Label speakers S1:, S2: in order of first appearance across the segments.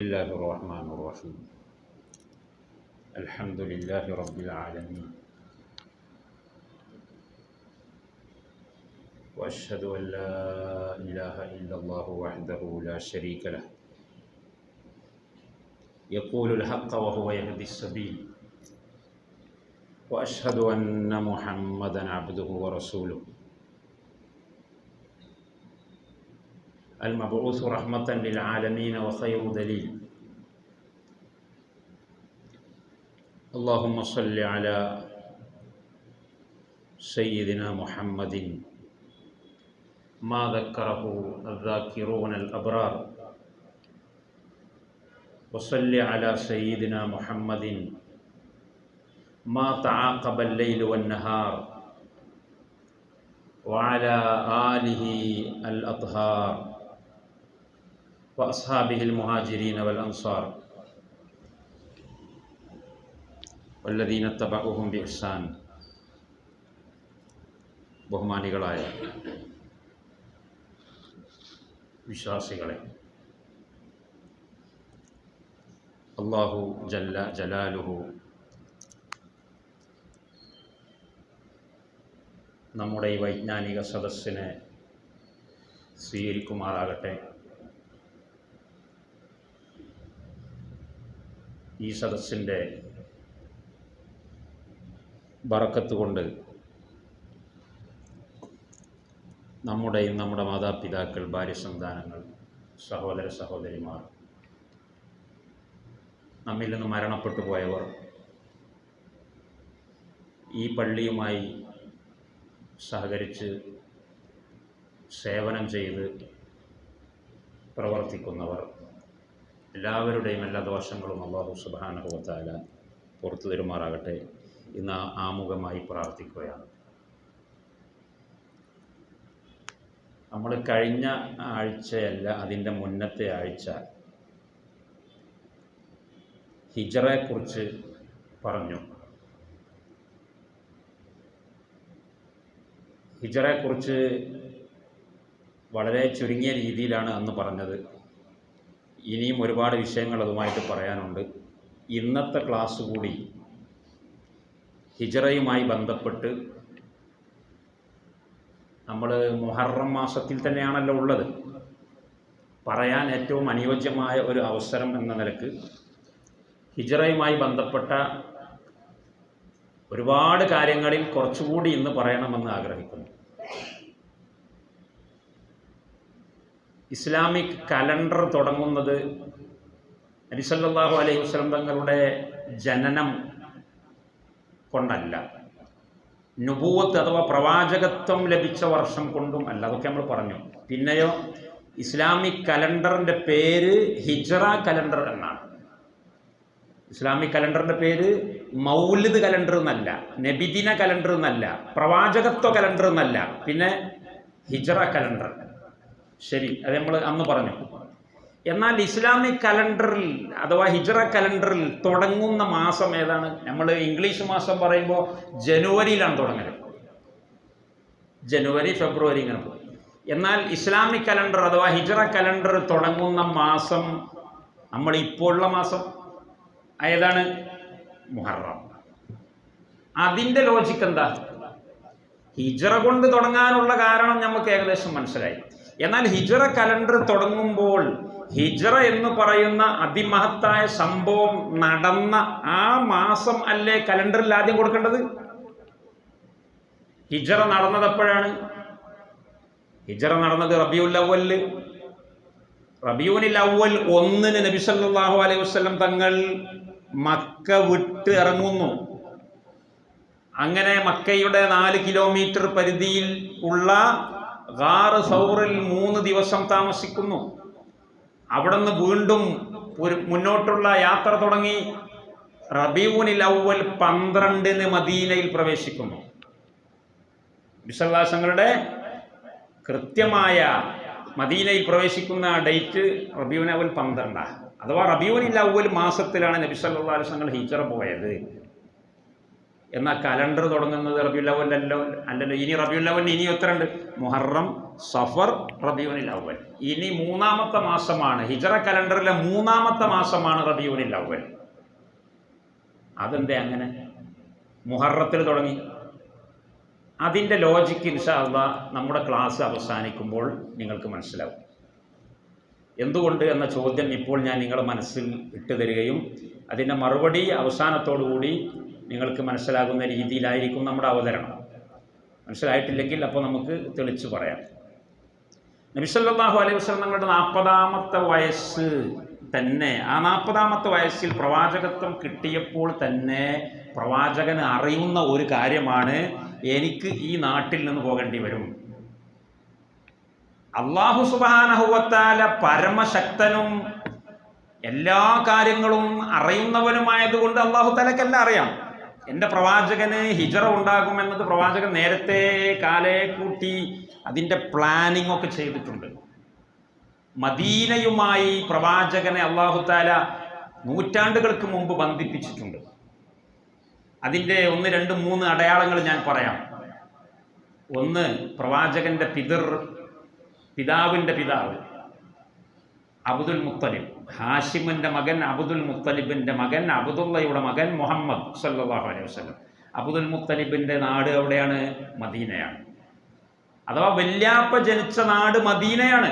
S1: بسم الله الرحمن الرحيم. الحمد لله رب العالمين، وأشهد أن لا إله إلا الله وحده لا شريك له، يقول الحق وهو يهدي السبيل، وأشهد أن محمدا عبده ورسوله المبعوث رحمة للعالمين وخير دليل. اللهم صل على سيدنا محمد ما ذكره الذاكرون الأبرار، وصل على سيدنا محمد ما تعاقب الليل والنهار، وعلى آله الأطهار وأصحابه المهاجرين والأنصار والذين اتبعوهم بإحسان. ബഹുമാനികളായ വിശ്വാസികളെ, അല്ലാഹു ജല്ല ജലാലുഹു നമ്മുടെ ഈ വൈജ്ഞാനിക സദസ്സിനെ സ്വീകരിക്കുമാറാകട്ടെ. ഈ സദസ്സിൻ്റെ ബറക്കത്ത് കൊണ്ട് നമ്മുടെയും നമ്മുടെ മാതാപിതാക്കൾ, ഭാര്യസന്താനങ്ങൾ, സഹോദര സഹോദരിമാർ, നമ്മിൽ നിന്ന് മരണപ്പെട്ടു പോയവർ, ഈ പള്ളിയുമായി സഹകരിച്ച് സേവനം ചെയ്ത് പ്രവർത്തിക്കുന്നവർ എല്ലാവരുടെയും എല്ലാ ദോഷങ്ങളും അല്ലാഹു സുബ്ഹാനഹു വ തആല പുറത്തു തരുമാറാകട്ടെ. ഇന്ന് ആമുഖമായി പ്രാർത്ഥിക്കുകയാണ്. നമ്മൾ കഴിഞ്ഞ ആഴ്ചയല്ല, അതിൻ്റെ മുന്നത്തെ ആഴ്ച ഹിജ്റയെക്കുറിച്ച് പറഞ്ഞു. ഹിജ്റയെക്കുറിച്ച് വളരെ ചുരുങ്ങിയ രീതിയിലാണ് അന്ന് പറഞ്ഞത്. ഇനിയും ഒരുപാട് വിഷയങ്ങൾ അതുമായിട്ട് പറയാനുണ്ട്. ഇന്നത്തെ ക്ലാസ് കൂടി ഹിജ്റയുമായി ബന്ധപ്പെട്ട്, നമ്മൾ മുഹറം മാസത്തിൽ തന്നെയാണല്ലോ ഉള്ളത്, പറയാൻ ഏറ്റവും അനുയോജ്യമായ ഒരു അവസരം എന്ന നിലക്ക് ഹിജ്റയുമായി ബന്ധപ്പെട്ട ഒരുപാട് കാര്യങ്ങളിൽ കുറച്ചുകൂടി ഇന്ന് പറയണമെന്ന് ആഗ്രഹിക്കുന്നു. ഇസ്ലാമിക് കലണ്ടർ തുടങ്ങുന്നത് നബി സല്ലല്ലാഹു അലൈഹി വസല്ലം തങ്ങളുടെ ജനനം കൊണ്ടല്ല, നുബുവത്ത് അഥവാ പ്രവാചകത്വം ലഭിച്ച വർഷം കൊണ്ടും അല്ല. അതൊക്കെ നമ്മൾ പറഞ്ഞു. പിന്നെയോ ഇസ്ലാമിക് കലണ്ടറിൻ്റെ പേര് ഹിജ്റ കലണ്ടർ എന്നാണ്. ഇസ്ലാമിക് കലണ്ടറിൻ്റെ പേര് മൗലിദ് കലണ്ടർ എന്നല്ല, നബിദിന കലണ്ടർ എന്നല്ല, പ്രവാചകത്വ കലണ്ടർ എന്നല്ല, പിന്നെ ഹിജ്റ കലണ്ടർ. ശരി, അത് നമ്മൾ അന്ന് പറഞ്ഞു. എന്നാൽ ഇസ്ലാമിക് കലണ്ടറിൽ അഥവാ ഹിജ്റ കലണ്ടറിൽ തുടങ്ങുന്ന മാസം ഏതാണ്? നമ്മൾ ഇംഗ്ലീഷ് മാസം പറയുമ്പോൾ ജനുവരിയിലാണ് തുടങ്ങുന്നത്. ജനുവരി, ഫെബ്രുവരി ഇങ്ങനെ പോകും. എന്നാൽ ഇസ്ലാമിക് കലണ്ടർ അഥവാ ഹിജ്റ കലണ്ടർ തുടങ്ങുന്ന മാസം, നമ്മൾ ഇപ്പോൾ ഉള്ള മാസം ഏതാണ്? മുഹറം. അതിൻ്റെ ലോജിക്ക് എന്താ? ഹിജ്റ കൊണ്ട് തുടങ്ങാനുള്ള കാരണം നമുക്ക് ഏകദേശം മനസ്സിലായി. എന്നാൽ ഹിജ്റ കലണ്ടർ തുടങ്ങുമ്പോൾ ഹിജ്റ എന്ന് പറയുന്ന അതിമഹത്തായ സംഭവം നടന്ന ആ മാസം അല്ലേ കലണ്ടറിൽ ആദ്യം കൊടുക്കേണ്ടത്? ഹിജ്റ നടന്നത് എപ്പോഴാണ്? ഹിജ്റ നടന്നത് റബീഉൽ അവ്വലിൽ. റബീഉൽ അവ്വൽ 1 നബി സല്ലല്ലാഹു അലൈഹി വസല്ലം തങ്ങൾ മക്ക വിട്ട് ഇറങ്ങുന്നു. അങ്ങനെ മക്കയുടെ 4 കിലോമീറ്റർ പരിധിയിൽ ഉള്ള ഗാർ സൗറിൽ 3 ദിവസം താമസിക്കുന്നു. അവിടുന്ന് വീണ്ടും മുന്നോട്ടുള്ള യാത്ര തുടങ്ങി. റബീഉൽ അവ്വൽ 12 മദീനയിൽ പ്രവേശിക്കുന്നു. വിശ്വാസങ്ങളുടെ കൃത്യമായ മദീനയിൽ പ്രവേശിക്കുന്ന ഡേറ്റ് റബീഉൽ അവ്വൽ 12. അഥവാ റബീഉൽ അവ്വൽ മാസത്തിലാണ് നബി സല്ലല്ലാഹു അലൈഹി വസല്ലം ഹിജ്റ പോയത്. എന്നാൽ കലണ്ടർ തുടങ്ങുന്നത് റബീഉൽ അവ്വൽ അല്ലല്ലോ. ഇനി റബീഉൽ അവ്വൽ ഇനി എത്രയുണ്ട്? മുഹറം, സഫർ, റബീഉൽ അവ്വൽ. ഇനി 3-ാമത്തെ മാസമാണ്, ഹിജറ കലണ്ടറിലെ 3-ാമത്തെ മാസമാണ് റബീഉൽ അവ്വൽ. അതെന്തേ അങ്ങനെ? മുഹറത്തിൽ തുടങ്ങി. അതിൻ്റെ ലോജിക്ക് ഇൻഷാ അല്ലാഹ് നമ്മുടെ ക്ലാസ് അവസാനിക്കുമ്പോൾ നിങ്ങൾക്ക് മനസ്സിലാവും. എന്തുകൊണ്ട് എന്ന ചോദ്യം ഇപ്പോൾ ഞാൻ നിങ്ങളുടെ മനസ്സിൽ ഇട്ടുതരികയും അതിൻ്റെ മറുപടി അവസാനത്തോടുകൂടി നിങ്ങൾക്ക് മനസ്സിലാകുന്ന രീതിയിലായിരിക്കും നമ്മുടെ അവതരണം. മനസ്സിലായിട്ടില്ലെങ്കിൽ അപ്പോൾ നമുക്ക് തെളിച്ചു പറയാം. നബി സല്ലല്ലാഹു അലൈഹി വസല്ലം തങ്ങളുടെ 40-ാമത്തെ വയസ്സ് തന്നെ, ആ 40-ാമത്തെ വയസ്സിൽ പ്രവാചകത്വം കിട്ടിയപ്പോൾ തന്നെ പ്രവാചകന് അറിയുന്ന ഒരു കാര്യമാണ്, എനിക്ക് ഈ നാട്ടിൽ നിന്ന് പോകേണ്ടി വരും. അല്ലാഹു സുബ്ഹാനഹു വ തആല പരമശക്തനും എല്ലാ കാര്യങ്ങളും അറിയുന്നവനുമായതുകൊണ്ട് അല്ലാഹു തആലക്കെല്ലാം അറിയാം. എൻ്റെ പ്രവാചകന് ഹിജറ ഉണ്ടാകുമെന്നത് പ്രവാചകൻ നേരത്തെ കാലേ കൂട്ടി അതിൻ്റെ പ്ലാനിംഗ് ഒക്കെ ചെയ്തിട്ടുണ്ട്. മദീനയുമായി പ്രവാചകനെ അല്ലാഹു തആല നൂറ്റാണ്ടുകൾക്ക് മുമ്പ് ബന്ധിപ്പിച്ചിട്ടുണ്ട്. അതിൻ്റെ 1, 2, 3 അടയാളങ്ങൾ ഞാൻ പറയാം. ഒന്ന്, പ്രവാചകൻ്റെ പിതാവിൻ്റെ പിതാവ് അബ്ദുൽ മുത്തലിബ്, ഹാഷിമിൻ്റെ മകൻ അബ്ദുൽ മുത്തലിബിൻ്റെ മകൻ അബ്ദുള്ളയുടെ മകൻ മുഹമ്മദ് സല്ലല്ലാഹു അലൈഹി വസല്ലം. അബ്ദുൽ മുത്തലിബിൻ്റെ നാട് എവിടെയാണ്? മദീനയാണ്. അഥവാ വല്യാപ്പ ജനിച്ച നാട് മദീനയാണ്.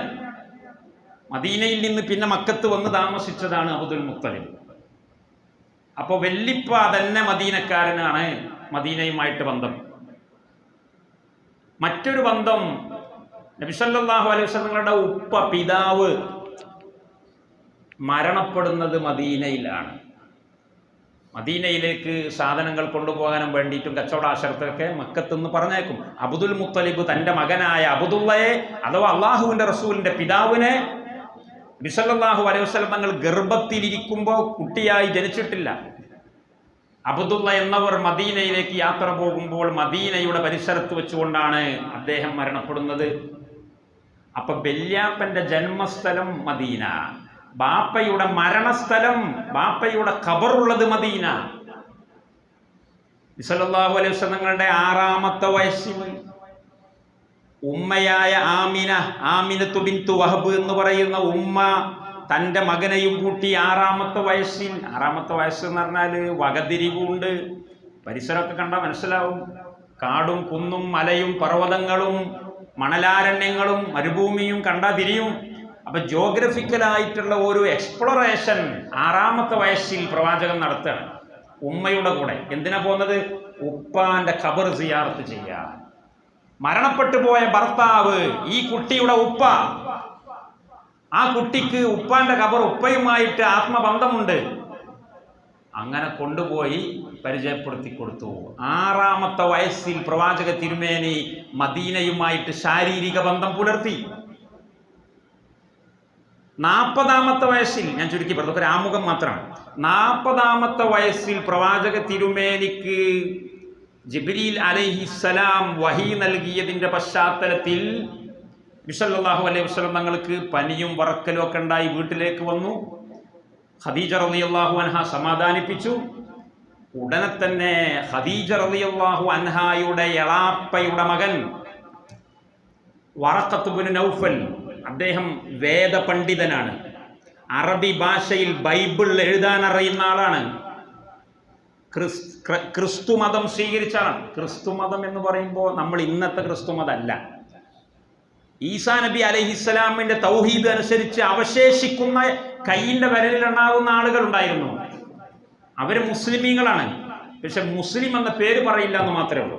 S1: മദീനയിൽ നിന്ന് പിന്നെ മക്കത്ത് വന്ന് താമസിച്ചതാണ് അബ്ദുൽ മുത്തലിബ്. അപ്പോൾ വല്ലിപ്പ തന്നെ മദീനക്കാരനാണ്, മദീനയുമായിട്ട് ബന്ധം. മറ്റൊരു ബന്ധം, നബി സല്ലല്ലാഹു അലൈഹി വസല്ലമയുടെ ഉപ്പ പിതാവ് മരണപ്പെടുന്നത് മദീനയിലാണ്. മദീനയിലേക്ക് സാധനങ്ങൾ കൊണ്ടുപോകാനും വേണ്ടിയിട്ടും കച്ചവടാശരത്തൊക്കെ മക്കത്തുനിന്ന് പറഞ്ഞേക്കും. അബ്ദുൽ മുത്തലിബ് തൻ്റെ മകനായ അബ്ദുള്ളയെ അഥവാ അള്ളാഹുവിൻ്റെ റസൂലിൻ്റെ പിതാവിനെ നബി സല്ലല്ലാഹു അലൈഹി വസല്ലം തങ്ങൾ ഗർഭത്തിലിരിക്കുമ്പോൾ കുട്ടിയായി ജനിച്ചിട്ടില്ല. അബ്ദുള്ള എന്നവർ മദീനയിലേക്ക് യാത്ര പോകുമ്പോൾ മദീനയുടെ പരിസരത്ത് വെച്ചുകൊണ്ടാണ് അദ്ദേഹം മരണപ്പെടുന്നത്. അപ്പൊ വല്യാപ്പൻ്റെ ജന്മസ്ഥലം മദീന, ബാപ്പയുടെ മരണസ്ഥലം, ബാപ്പയുടെ ഖബറുള്ളത് മദീന. നബി സല്ലല്ലാഹു അലൈഹി വസല്ലം തങ്ങളുടെ 6-ാമത്തെ വയസ്സിൽ ഉമ്മയായ ആമിനത്തു ബിന്തു വഹബ് എന്ന് പറയുന്ന ഉമ്മ തൻ്റെ മകനെയും കൂട്ടി 6-ാമത്തെ വയസ്സിൽ, 6-ാമത്തെ വയസ്സ് എന്ന് പറഞ്ഞാൽ വകതിരിവുണ്ട്. പരിസരമൊക്കെ കണ്ടാൽ മനസ്സിലാവും. കാടും കുന്നും മലയും പർവ്വതങ്ങളും മണലാരണ്യങ്ങളും മരുഭൂമിയും കണ്ടാൽ തിരിയും. അപ്പൊ ജോഗ്രഫിക്കലായിട്ടുള്ള ഒരു എക്സ്പ്ലോറേഷൻ 6-ാമത്തെ വയസ്സിൽ പ്രവാചകൻ നടത്തുകയാണ് ഉമ്മയുടെ കൂടെ. എന്തിനാ പോകുന്നത്? ഉപ്പാന്റെ ഖബർ സിയാറത്ത് ചെയ്യാൻ. മരണപ്പെട്ടു പോയ ഭർത്താവ്, ഈ കുട്ടിയുടെ ഉപ്പ, ആ കുട്ടിക്ക് ഉപ്പാന്റെ ഖബർ, ഉപ്പയുമായിട്ട് ആത്മബന്ധമുണ്ട്. അങ്ങനെ കൊണ്ടുപോയി പരിചയപ്പെടുത്തി കൊടുത്തു. 6-ാമത്തെ വയസ്സിൽ പ്രവാചക തിരുമേനി മദീനയുമായിട്ട് ശാരീരിക ബന്ധം പുലർത്തി. 40-ാമത്തെ വയസ്സിൽ, ഞാൻ ചുരുക്കി പറഞ്ഞു, ഒരു ആമുഖം മാത്രമാണ്. 40-ാമത്തെ വയസ്സിൽ പ്രവാചക തിരുമേനിക്ക് ജിബ്രീൽ അലൈഹിസ്സലാം വഹി നൽകിയതിൻ്റെ പശ്ചാത്തലത്തിൽ നബി സല്ലല്ലാഹു അലൈഹി വസല്ലം തങ്ങൾക്ക് പനിയും വറക്കലും ഒക്കെ ഉണ്ടായി വീട്ടിലേക്ക് വന്നു. ഖദീജ റളിയല്ലാഹു അൻഹ സമാധാനിപ്പിച്ചു. ഉടനെ തന്നെ ഖദീജ റളിയല്ലാഹു അൻഹായുടെ എളാപ്പയുടെ മകൻ വറഖത്ത് ഇബ്നു നൗഫൽ, അദ്ദേഹം വേദപണ്ഡിതനാണ്, അറബി ഭാഷയിൽ ബൈബിൾ എഴുതാൻ അറിയുന്ന ആളാണ്, ക്രിസ്തു മതം സ്വീകരിച്ച ആളാണ്. ക്രിസ്തു മതം എന്ന് പറയുമ്പോൾ നമ്മൾ ഇന്നത്തെ ക്രിസ്തു മതമല്ല. ഈസാ നബി അലൈഹിസ്സലാമിന്റെ തൗഹീദ് അനുസരിച്ച് അവശേഷിക്കുന്ന കൈയിൻ്റെ വിരലിലെണ്ണാവുന്ന ആളുകൾ ഉണ്ടായിരുന്നു. അവർ മുസ്ലിമീങ്ങളാണ്, പക്ഷെ മുസ്ലിം എന്ന പേര് പറയില്ല എന്ന് മാത്രമേ ഉള്ളൂ.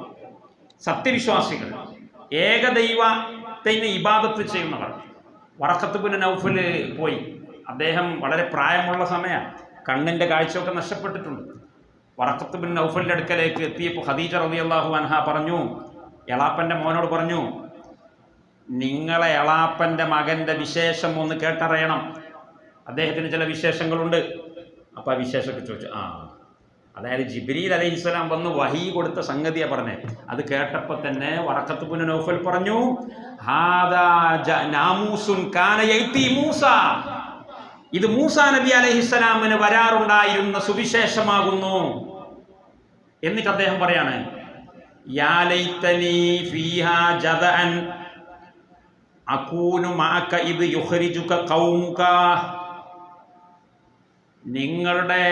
S1: സത്യവിശ്വാസികൾ, ഏകദൈവത്തിന് ഇബാദത്ത് ചെയ്യുന്നവർ. വറഖത്ത് ഇബ്നു നൗഫൽ പോയി. അദ്ദേഹം വളരെ പ്രായമുള്ള സമയമാണ്, കണ്ണിൻ്റെ കാഴ്ചയൊക്കെ നഷ്ടപ്പെട്ടിട്ടുണ്ട്. വറഖത്ത് ഇബ്നു നൗഫലിൻ്റെ അടുക്കലേക്ക് എത്തിയപ്പോൾ ഖദീജ റളിയല്ലാഹു അൻഹ പറഞ്ഞു, എളാപ്പൻ്റെ മോനോട് പറഞ്ഞു, നിങ്ങളെ എളാപ്പൻ്റെ മകൻ്റെ വിശേഷം ഒന്ന് കേട്ടറിയണം, അദ്ദേഹത്തിന് ചില വിശേഷങ്ങളുണ്ട്. അപ്പോൾ ആ വിശേഷമൊക്കെ ചോദിച്ചു. അതായത് ജിബ്രീൽ അലൈഹിസ്സലാം വന്ന് വഹി കൊടുത്ത സംഗതിയാണ് പറഞ്ഞത്. അത് കേട്ടപ്പോൾ തന്നെ വറഖത്ത് ഇബ്നു നൗഫൽ പറഞ്ഞു, ഹാദാ നാമൂസുൻ കാന യഅതി മൂസ, ഇത് മൂസാ നബി അലൈഹിസ്സലാമിന് വരാറുണ്ടായിരുന്ന സുവിശേഷമാകുന്നു. എന്നിട്ട് അദ്ദേഹം പറയാണ്, യാ ലൈതനി ഫീഹാ ജദഅൻ അകൂനു മഅക ഇദ് യുഖ്രിജുക ഖൗമുക. നിങ്ങളുടെ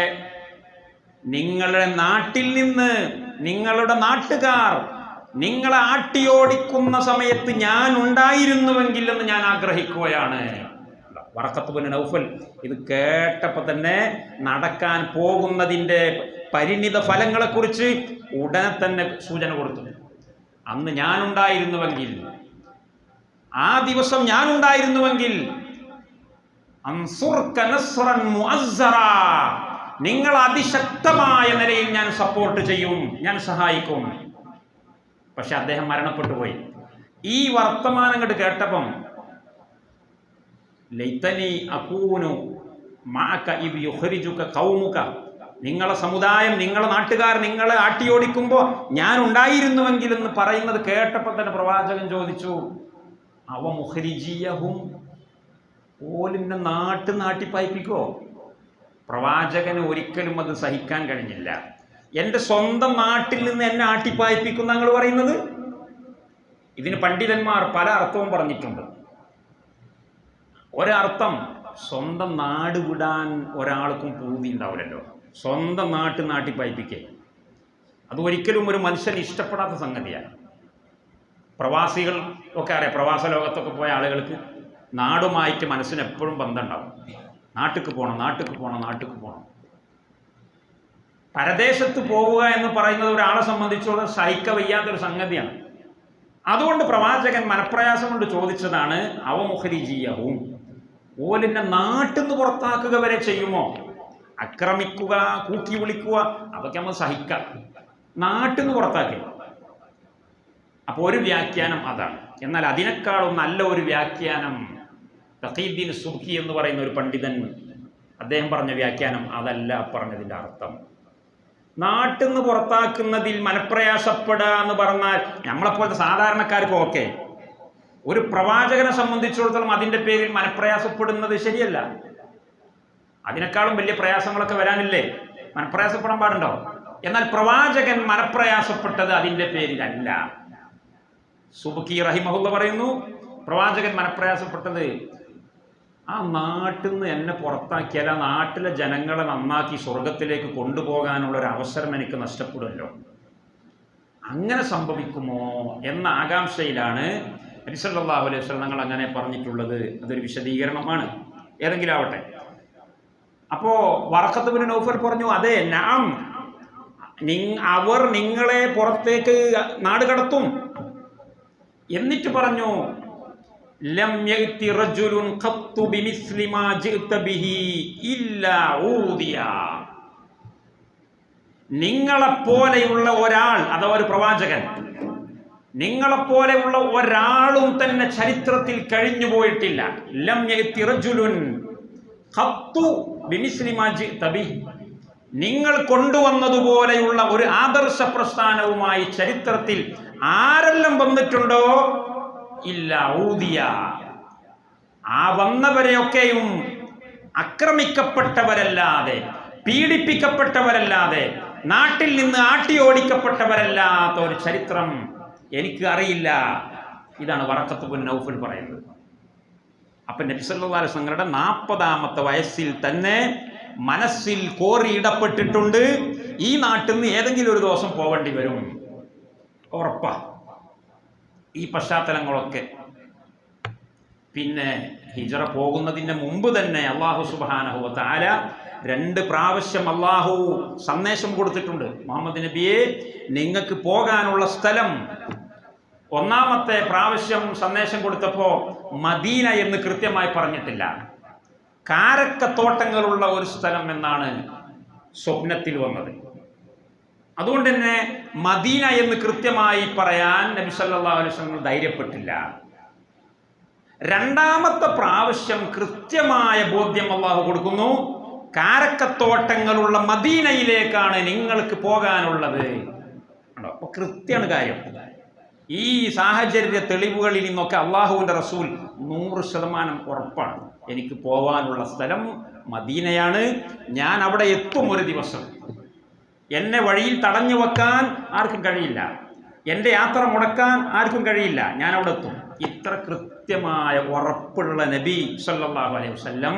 S1: നാട്ടിൽ നിന്ന് നിങ്ങളുടെ നാട്ടുകാർ നിങ്ങളെ ആട്ടിയോടിക്കുന്ന സമയത്ത് ഞാൻ ഉണ്ടായിരുന്നുവെങ്കിൽ എന്ന് ഞാൻ ആഗ്രഹിക്കുകയാണ്. വറഖത്ത് ബിൻ നൗഫൽ ഇത് കേട്ടപ്പോൾ തന്നെ നടക്കാൻ പോകുന്നതിൻ്റെ പരിണിത ഫലങ്ങളെക്കുറിച്ച് ഉടനെ തന്നെ സൂചന കൊടുത്തു. അന്ന് ഞാനുണ്ടായിരുന്നുവെങ്കിൽ, ആ ദിവസം ഞാനുണ്ടായിരുന്നുവെങ്കിൽ, അൻസുർക നസ്റൻ മുഅസ്സറ, നിങ്ങൾ അതിശക്തമായ നിലയിൽ ഞാൻ സപ്പോർട്ട് ചെയ്യും, ഞാൻ സഹായിക്കും. പക്ഷെ അദ്ദേഹം മരണപ്പെട്ടു പോയി. ഈ വർത്തമാനം കണ്ട് കേട്ടപ്പം ലൈതനി അകൂനു മഅക ഇദ് യുഖ്രിജുക ഖൗമുക, നിങ്ങളെ സമുദായം, നിങ്ങളെ നാട്ടുകാർ നിങ്ങളെ ആട്ടിയോടിക്കുമ്പോൾ ഞാൻ ഉണ്ടായിരുന്നുവെങ്കിൽ എന്ന് പറയുന്നത് കേട്ടപ്പോൾ തന്നെ പ്രവാചകൻ ചോദിച്ചു, അവ മുഖരിജിയഹും, ഓലിൻ്റെ നാട്ടിപ്പായിപ്പിക്കോ? പ്രവാചകന് ഒരിക്കലും അത് സഹിക്കാൻ കഴിഞ്ഞില്ല. എൻ്റെ സ്വന്തം നാട്ടിൽ നിന്ന് എന്നെ ആട്ടിപ്പായിപ്പിക്കും ഞങ്ങൾ പറയുന്നത്. ഇതിന് പണ്ഡിതന്മാർ പല അർത്ഥവും പറഞ്ഞിട്ടുണ്ട്. ഒരർത്ഥം, സ്വന്തം നാട് വിടാൻ ഒരാൾക്കും പൂതി ഉണ്ടാവില്ലല്ലോ. സ്വന്തം നാട്ടിപ്പായിപ്പിക്കേ, അത് ഒരിക്കലും ഒരു മനുഷ്യന് ഇഷ്ടപ്പെടാത്ത സംഗതിയാണ്. പ്രവാസികൾ ഒക്കെ അറിയാം, പ്രവാസ ലോകത്തൊക്കെ പോയ ആളുകൾക്ക് നാടുമായിട്ട് മനസ്സിന് എപ്പോഴും ബന്ധമുണ്ടാവും. നാട്ടിക്ക് പോകണം. പരദേശത്ത് പോവുക എന്ന് പറയുന്നത് ഒരാളെ സംബന്ധിച്ചോളം സഹിക്ക വയ്യാത്തൊരു സംഗതിയാണ്. അതുകൊണ്ട് പ്രവാചകൻ മനപ്രയാസം കൊണ്ട് ചോദിച്ചതാണ്, അവ മുഖരിജിയഹും, ഓലിൻ്റെ നാട്ടിൽ നിന്ന് പുറത്താക്കുക വരെ ചെയ്യുമോ? ആക്രമിക്കുക, കൂക്കി വിളിക്കുക, അതൊക്കെ നമ്മൾ സഹിക്കാം. നാട്ടിൽ നിന്ന് പുറത്താക്കുക. അപ്പോൾ ഒരു വ്യാഖ്യാനം അതാണ്. എന്നാൽ അതിനേക്കാളും നല്ല ഒരു വ്യാഖ്യാനം തഖീദ്ദീൻ സുബ്കി എന്ന് പറയുന്ന ഒരു പണ്ഡിതൻ, അദ്ദേഹം പറഞ്ഞ വ്യാഖ്യാനം അതല്ല പറഞ്ഞതിൻ്റെ അർത്ഥം. നാട്ടിൽ നിന്ന് പുറത്താക്കുന്നതിൽ മനപ്രയാസപ്പെടുക എന്ന് പറഞ്ഞാൽ നമ്മളെപ്പോലത്തെ സാധാരണക്കാർക്ക് ഓക്കെ. ഒരു പ്രവാചകനെ സംബന്ധിച്ചിടത്തോളം അതിൻ്റെ പേരിൽ മനപ്രയാസപ്പെടുന്നത് ശരിയല്ല. അതിനേക്കാളും വലിയ പ്രയാസങ്ങളൊക്കെ വരാനില്ലേ? മനപ്രയാസപ്പെടാൻ പാടുണ്ടോ? എന്നാൽ പ്രവാചകൻ മനപ്രയാസപ്പെട്ടത് അതിൻ്റെ പേരിലല്ല. സുബ്കി റഹിമഹുല്ല പറയുന്നു, പ്രവാചകൻ മനപ്രയാസപ്പെട്ടത്, ആ നാട്ടിൽ നിന്ന് എന്നെ പുറത്താക്കിയാൽ ആ നാട്ടിലെ ജനങ്ങളെ നന്നാക്കി സ്വർഗത്തിലേക്ക് കൊണ്ടുപോകാനുള്ള ഒരു അവസരം എനിക്ക് നഷ്ടപ്പെടുമല്ലോ, അങ്ങനെ സംഭവിക്കുമോ എന്ന ആകാംക്ഷയിലാണ് നബി സല്ലല്ലാഹു അലൈഹി വസല്ലം തങ്ങൾ അങ്ങനെ പറഞ്ഞിട്ടുള്ളത്. അതൊരു വിശദീകരണമാണ്. ഏതെങ്കിലും ആവട്ടെ. അപ്പോൾ വറഖത്ത് ബിൻ നൗഫൽ പറഞ്ഞു, അതെ, നാം, അവർ നിങ്ങളെ പുറത്തേക്ക് നാട് കടത്തും. എന്നിട്ട് പറഞ്ഞു, ലം യഅതി റജുലുൻ ഖത്തു ബിമിസ്ലി മാ ജിഅത ബിഹി ഇല്ലാ ഊദിയ. നിങ്ങളെപ്പോലെയുള്ള ഒരാൾ, അഥവാ ഒരു പ്രവാചകൻ, നിങ്ങളെപ്പോലെയുള്ള ഒരാളും തന്നെ ചരിത്രത്തിൽ കഴിഞ്ഞു പോയിട്ടില്ല. ലം യഅതി റജുലുൻ ഖത്തു ബിമിസ്ലി മാ ജിഅത ബിഹി, നിങ്ങൾ കൊണ്ടുവന്നതുപോലെയുള്ള ഒരു ആദർശ പ്രസ്ഥാനവുമായി ചരിത്രത്തിൽ ആരെല്ലാം വന്നിട്ടുണ്ടോ, ഇല്ല ഊദിയ, ആ വന്നവരെയൊക്കെയും ആക്രമിക്കപ്പെട്ടവരല്ലാതെ, പീഡിപ്പിക്കപ്പെട്ടവരല്ലാതെ, നാട്ടിൽ നിന്ന് ആട്ടിയോടിക്കപ്പെട്ടവരല്ലാത്ത ഒരു ചരിത്രം എനിക്ക് അറിയില്ല. ഇതാണ് വറഖത്ത് ബിൻ നൗഫൽ പറയുന്നത്. അപ്പം നബി സല്ലല്ലാഹു അലൈഹി വസല്ലം 40ാമത്തെ വയസ്സിൽ തന്നെ മനസ്സിൽ കോറിയിടപ്പെട്ടിട്ടുണ്ട്, ഈ നാട്ടിൽ നിന്ന് ഏതെങ്കിലും ഒരു ദിവസം പോവേണ്ടി വരും, ഉറപ്പാ. ഈ പശ്ചാത്തലങ്ങളൊക്കെ പിന്നെ ഹിജറ പോകുന്നതിന് മുമ്പ് തന്നെ അല്ലാഹു സുബ്ഹാനഹു വ തആല 2 പ്രാവശ്യം അല്ലാഹു സന്ദേശം കൊടുത്തിട്ടുണ്ട്. മുഹമ്മദ് നബിയെ, നിങ്ങൾക്ക് പോകാനുള്ള സ്ഥലം, ഒന്നാമത്തെ പ്രാവശ്യം സന്ദേശം കൊടുത്തപ്പോൾ മദീന എന്ന് കൃത്യമായി പറഞ്ഞിട്ടില്ല, കാരക്കത്തോട്ടങ്ങളുള്ള ഒരു സ്ഥലം എന്നാണ് സ്വപ്നത്തിൽ വന്നത്. അതുകൊണ്ട് തന്നെ മദീന എന്ന് കൃത്യമായി പറയാൻ നബി സല്ലല്ലാഹു അലൈഹി വസല്ലം ധൈര്യപ്പെട്ടില്ല. രണ്ടാമത്തെ പ്രാവശ്യം കൃത്യമായ ബോധ്യം അല്ലാഹു കൊടുക്കുന്നു, കാരക്കത്തോട്ടങ്ങളുള്ള മദീനയിലേക്കാണ് നിങ്ങൾക്ക് പോകാനുള്ളത്. അപ്പോൾ കൃത്യമാണ് കാര്യം. ഈ സാഹചര്യ തെളിവുകളിൽ നിന്നൊക്കെ അള്ളാഹുവിൻ്റെ റസൂൽ 100% ഉറപ്പാണ്, എനിക്ക് പോകാനുള്ള സ്ഥലം മദീനയാണ്, ഞാൻ അവിടെ എത്തും ഒരു ദിവസം. എന്നെ വഴിയിൽ തടഞ്ഞു വെക്കാൻ ആർക്കും കഴിയില്ല, എൻ്റെ യാത്ര മുടക്കാൻ ആർക്കും കഴിയില്ല, ഞാൻ അവിടെ എത്തും. ഇത്ര കൃത്യമായ ഉറപ്പുള്ള നബി സല്ലല്ലാഹു അലൈഹി വസല്ലം,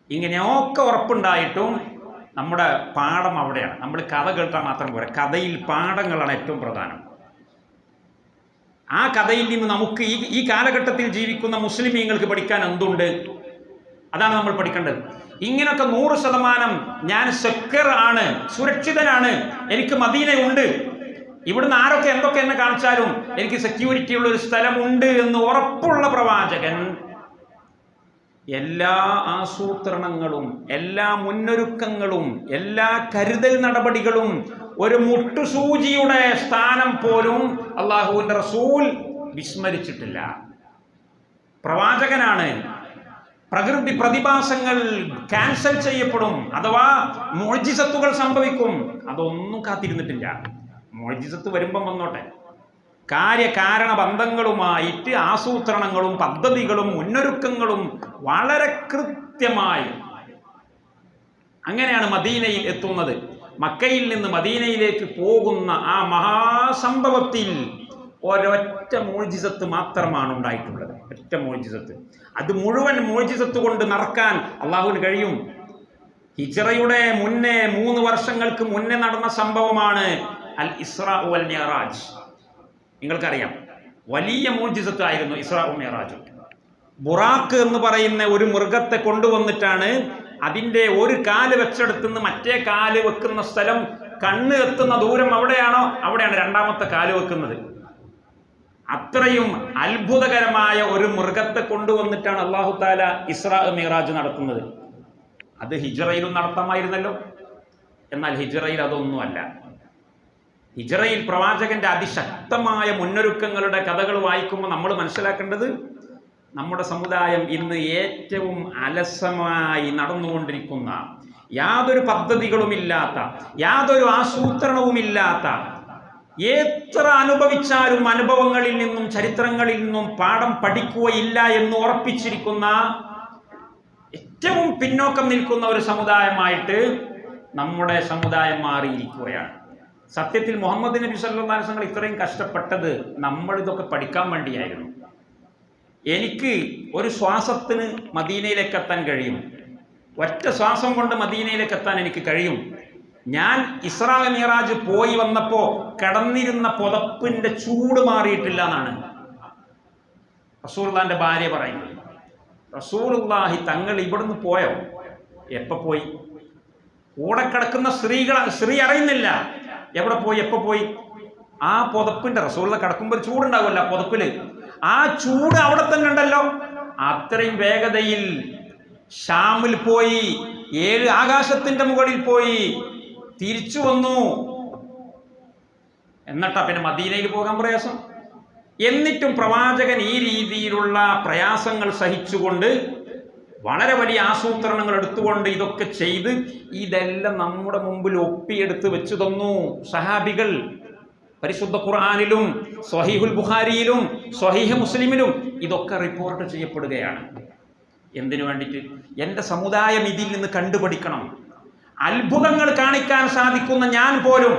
S1: ഇങ്ങനെയൊക്കെ ഉറപ്പുണ്ടായിട്ടും നമ്മുടെ പാഠം അവിടെയാണ്. നമ്മൾ കഥ കേട്ടാൽ മാത്രം പോരാ, കഥയിൽ പാഠങ്ങളാണ് ഏറ്റവും പ്രധാനം. ആ കഥയിൽ നിന്ന് നമുക്ക് ഈ കാലഘട്ടത്തിൽ ജീവിക്കുന്ന മുസ്ലിമീങ്ങൾക്ക് പഠിക്കാൻ എന്തുണ്ട്? അതാണ് നമ്മൾ പഠിക്കേണ്ടത്. ഇങ്ങനൊക്കെ 100% ഞാൻ സെക്യൂർ ആണ്, സുരക്ഷിതനാണ്, എനിക്ക് മദീനയുണ്ട്, ഇവിടുന്ന് ആരൊക്കെ എന്തൊക്കെ എന്നെ കാണിച്ചാലും എനിക്ക് സെക്യൂരിറ്റി ഉള്ള ഒരു സ്ഥലമുണ്ട് എന്ന് ഉറപ്പുള്ള പ്രവാചകൻ എല്ലാ ആസൂത്രണങ്ങളും എല്ലാ മുന്നൊരുക്കങ്ങളും എല്ലാ കരുതൽ നടപടികളും ഒരു മുട്ടുസൂചിയുടെ സ്ഥാനം പോലും അള്ളാഹുവിൻ്റെ റസൂൽ വിസ്മരിച്ചിട്ടില്ല. പ്രവാചകനാണ്. പ്രകൃതി പ്രതിഭാസങ്ങൾ ക്യാൻസൽ ചെയ്യപ്പെടും, അഥവാ മുഅ്ജിസത്തുകൾ സംഭവിക്കും, അതൊന്നും കാത്തിരുന്നിട്ടില്ല. മുഅ്ജിസത്ത് വരുമ്പം വന്നോട്ടെ. കാര്യകാരണ ബന്ധങ്ങളുമായിട്ട് ആസൂത്രണങ്ങളും പദ്ധതികളും മുന്നൊരുക്കങ്ങളും വളരെ കൃത്യമായി. അങ്ങനെയാണ് മദീനയിൽ എത്തുന്നത്. മക്കയിൽ നിന്ന് മദീനയിലേക്ക് പോകുന്ന ആ മഹാസംഭവത്തിൽ ഒരൊറ്റ മുഅ്ജിസത്ത് മാത്രമാണ് ഉണ്ടായിട്ടുള്ളത്. ഒറ്റ മുഅ്ജിസത്ത്. അത് മുഴുവൻ മുഅ്ജിസത്ത് കൊണ്ട് നടക്കാൻ അള്ളാഹുവിന് കഴിയും. ഹിജ്റയുടെ മുന്നേ 3 വർഷങ്ങൾക്ക് മുന്നേ നടന്ന സംഭവമാണ് അൽ ഇസ്രാ വൽ മിഅ്റാജ്. നിങ്ങൾക്കറിയാം, വലിയ മുഅ്ജിസത്തായിരുന്നു ഇസ്രാ മിഅ്റാജ്. ബുറാഖ് എന്ന് പറയുന്ന ഒരു മൃഗത്തെ കൊണ്ടുവന്നിട്ടാണ് അതിൻ്റെ ഒരു കാല് വെച്ചെടുത്തുനിന്ന് മറ്റേ കാല് വെക്കുന്ന സ്ഥലം, കണ്ണ് എത്തുന്ന ദൂരം അവിടെയാണോ അവിടെയാണ് രണ്ടാമത്തെ കാല് വെക്കുന്നത്. അത്രയും അത്ഭുതകരമായ ഒരു മൃഗത്തെ കൊണ്ടുവന്നിട്ടാണ് അല്ലാഹു തആല ഇസ്രാ മിഅ്റാജ് നടത്തുന്നത്. അത് ഹിജ്റയിലും നടത്താമായിരുന്നല്ലോ. എന്നാൽ ഹിജ്റയിൽ അതൊന്നുമല്ല. ഹിജ്റയിൽ പ്രവാചകന്റെ അതിശക്തമായ മുന്നൊരുക്കങ്ങളുടെ കഥകൾ വായിക്കുമ്പോൾ നമ്മൾ മനസ്സിലാക്കേണ്ടത്, നമ്മുടെ സമുദായം ഇന്ന് ഏറ്റവും അലസമായി നടന്നുകൊണ്ടിരിക്കുന്ന, യാതൊരു പദ്ധതികളുമില്ലാത്ത, യാതൊരു ആസൂത്രണവുമില്ലാത്ത, എത്ര അനുഭവിച്ചാലും അനുഭവങ്ങളിൽ നിന്നും ചരിത്രങ്ങളിൽ നിന്നും പാഠം പഠിക്കുകയില്ല എന്ന് ഉറപ്പിച്ചിരിക്കുന്ന, ഏറ്റവും പിന്നോക്കം നിൽക്കുന്ന ഒരു സമുദായമായിട്ട് നമ്മുടെ സമുദായം മാറിയിരിക്കുകയാണ്. സത്യത്തിൽ മുഹമ്മദ് നബി സല്ലല്ലാഹു അലൈഹി വസല്ലം ഇത്രയും കഷ്ടപ്പെട്ടത് നമ്മൾ ഇതൊക്കെ പഠിക്കാൻ വേണ്ടിയായിരുന്നു. എനിക്ക് ഒരു ശ്വാസത്തിന് മദീനയിലേക്ക് എത്താൻ കഴിയും, ഒറ്റ ശ്വാസം കൊണ്ട് മദീനയിലേക്ക് എത്താൻ എനിക്ക് കഴിയും. ഞാൻ ഇസ്രാ മിഅ്റാജ് പോയി വന്നപ്പോൾ കിടന്നിരുന്ന പുതപ്പിന്റെ ചൂട് മാറിയിട്ടില്ല എന്നാണ് റസൂലുള്ളാഹിന്റെ ഭാര്യ പറയുന്നത്. റസൂലുള്ളാഹി തങ്ങൾ ഇവിടുന്ന് പോയോ? എപ്പോൾ പോയി? കൂടെ കിടക്കുന്ന സ്ത്രീ അറിയുന്നില്ല എവിടെ പോയി, എപ്പോൾ പോയി. ആ പുതപ്പിന്റെ, റസൂലുള്ള കിടക്കുമ്പോൾ ചൂടുണ്ടാവുമല്ലോ ആ പുതപ്പില്, ആ ചൂട് അവിടെ തന്നെ ഉണ്ടല്ലോ. അത്രയും വേഗതയിൽ ഷാമിൽ പോയി, 7 ആകാശത്തിന്റെ മുകളിൽ പോയി, തിരിച്ചു വന്നു. എന്നിട്ടാ പിന്നെ മദീനയിൽ പോകാൻ പ്രയാസം. എന്നിട്ടും പ്രവാചകൻ ഈ രീതിയിലുള്ള പ്രയാസങ്ങൾ സഹിച്ചുകൊണ്ട്, വളരെ വലിയ ആസൂത്രണങ്ങൾ എടുത്തുകൊണ്ട് ഇതൊക്കെ ചെയ്ത് ഇതെല്ലാം നമ്മുടെ മുമ്പിൽ ഒപ്പിയെടുത്ത് വെച്ചു തന്നു സഹാബികൾ. പരിശുദ്ധ ഖുർആനിലും സ്വഹീഹുൽ ബുഖാരിയിലും സ്വഹീഹ് മുസ്ലിമിലും ഇതൊക്കെ റിപ്പോർട്ട് ചെയ്യപ്പെടുകയാണ്. എന്തിനു വേണ്ടിയിട്ട്? എൻ്റെ സമുദായം ഇതിൽ നിന്ന് കണ്ടുപഠിക്കണം. അത്ഭുതങ്ങൾ കാണിക്കാൻ സാധിക്കുന്ന ഞാൻ പോലും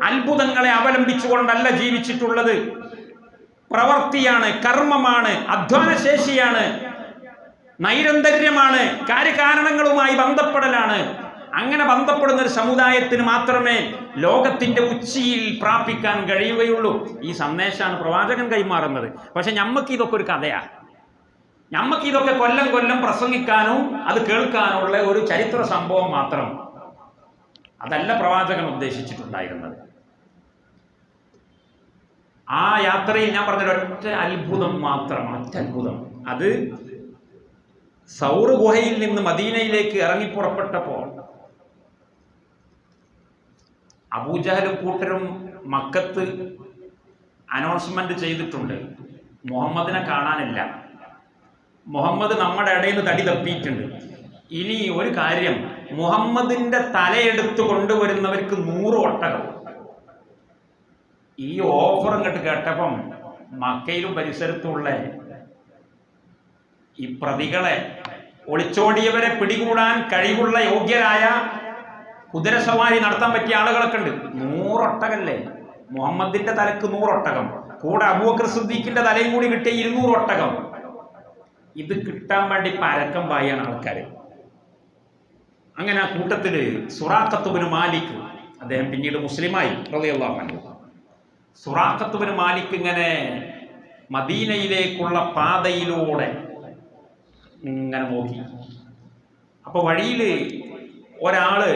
S1: അത്ഭുതങ്ങളെ അവലംബിച്ചുകൊണ്ടല്ല ജീവിച്ചിട്ടുള്ളത്. പ്രവൃത്തിയാണ്, കർമ്മമാണ്, അധ്വാനശേഷിയാണ്, നൈരന്തര്യമാണ്, കാര്യകാരണങ്ങളുമായി ബന്ധപ്പെടലാണ്. അങ്ങനെ ബന്ധപ്പെടുന്ന ഒരു സമുദായത്തിന് മാത്രമേ ലോകത്തിന്റെ ഉച്ചിയിൽ പ്രാപിക്കാൻ കഴിയുകയുള്ളൂ. ഈ സന്ദേശമാണ് പ്രവാചകൻ കൈമാറുന്നത്. പക്ഷെ ഞമ്മക്ക് ഇതൊക്കെ ഒരു കഥയാണ്. ഞമ്മക്ക് ഇതൊക്കെ കൊല്ലം കൊല്ലം പ്രസംഗിക്കാനും അത് കേൾക്കാനുള്ള ഒരു ചരിത്ര സംഭവം മാത്രം. അതല്ല പ്രവാചകൻ ഉദ്ദേശിച്ചിട്ടുണ്ടായിരുന്നത്. ആ യാത്രയിൽ ഞാൻ പറഞ്ഞ ഒറ്റ അത്ഭുതം മാത്രമാണ്, ഒറ്റ അത്ഭുതം. അത് സൗർ ഗുഹയിൽ നിന്ന് മദീനയിലേക്ക് ഇറങ്ങിപ്പുറപ്പെട്ടപ്പോൾ അബൂജഹലും കൂട്ടരും മക്കത്ത് അനൗൺസ്മെന്റ് ചെയ്തിട്ടുണ്ട്, മുഹമ്മദിനെ കാണാനില്ല, മുഹമ്മദ് നമ്മുടെ ഇടയിൽ നിന്ന് തടി തപ്പിയിട്ടുണ്ട്. ഇനി ഒരു കാര്യം, മുഹമ്മദിന്റെ തലയെടുത്ത് കൊണ്ടുവരുന്നവർക്ക് 100 ഒട്ടകം. ഈ ഓഫർ അങ്ങോട്ട് കേട്ടപ്പം മക്കയിലും പരിസരത്തുള്ള ഈ പ്രതികളെ, ഒളിച്ചോടിയവരെ പിടികൂടാൻ കഴിവുള്ള യോഗ്യരായ കുതിരസവാരി നടത്താൻ പറ്റിയ ആളുകളൊക്കെ ഉണ്ട്. 100 ഒട്ടകല്ലേ മുഹമ്മദിന്റെ തലക്ക് 100 ഒട്ടകം, കൂടെ അബൂബക്കർ സിദ്ദീഖിന്റെ തലയും കൂടി കിട്ടിയ 200 ഒട്ടകം. ഇത് കിട്ടാൻ വേണ്ടി പരക്കം പായാണ് ആൾക്കാർ. അങ്ങനെ ആ കൂട്ടത്തില് സുറാഖത്ത് ബിൻ മാലിക്, അദ്ദേഹം പിന്നീട് മുസ്ലിമായി റളിയല്ലാഹു അൻഹു. സുറാഖത്ത് ബിൻ മാലിക് ഇങ്ങനെ മദീനയിലേക്കുള്ള പാതയിലൂടെ ഇങ്ങനെ നോക്കി. അപ്പൊ വഴിയിൽ ഒരാള്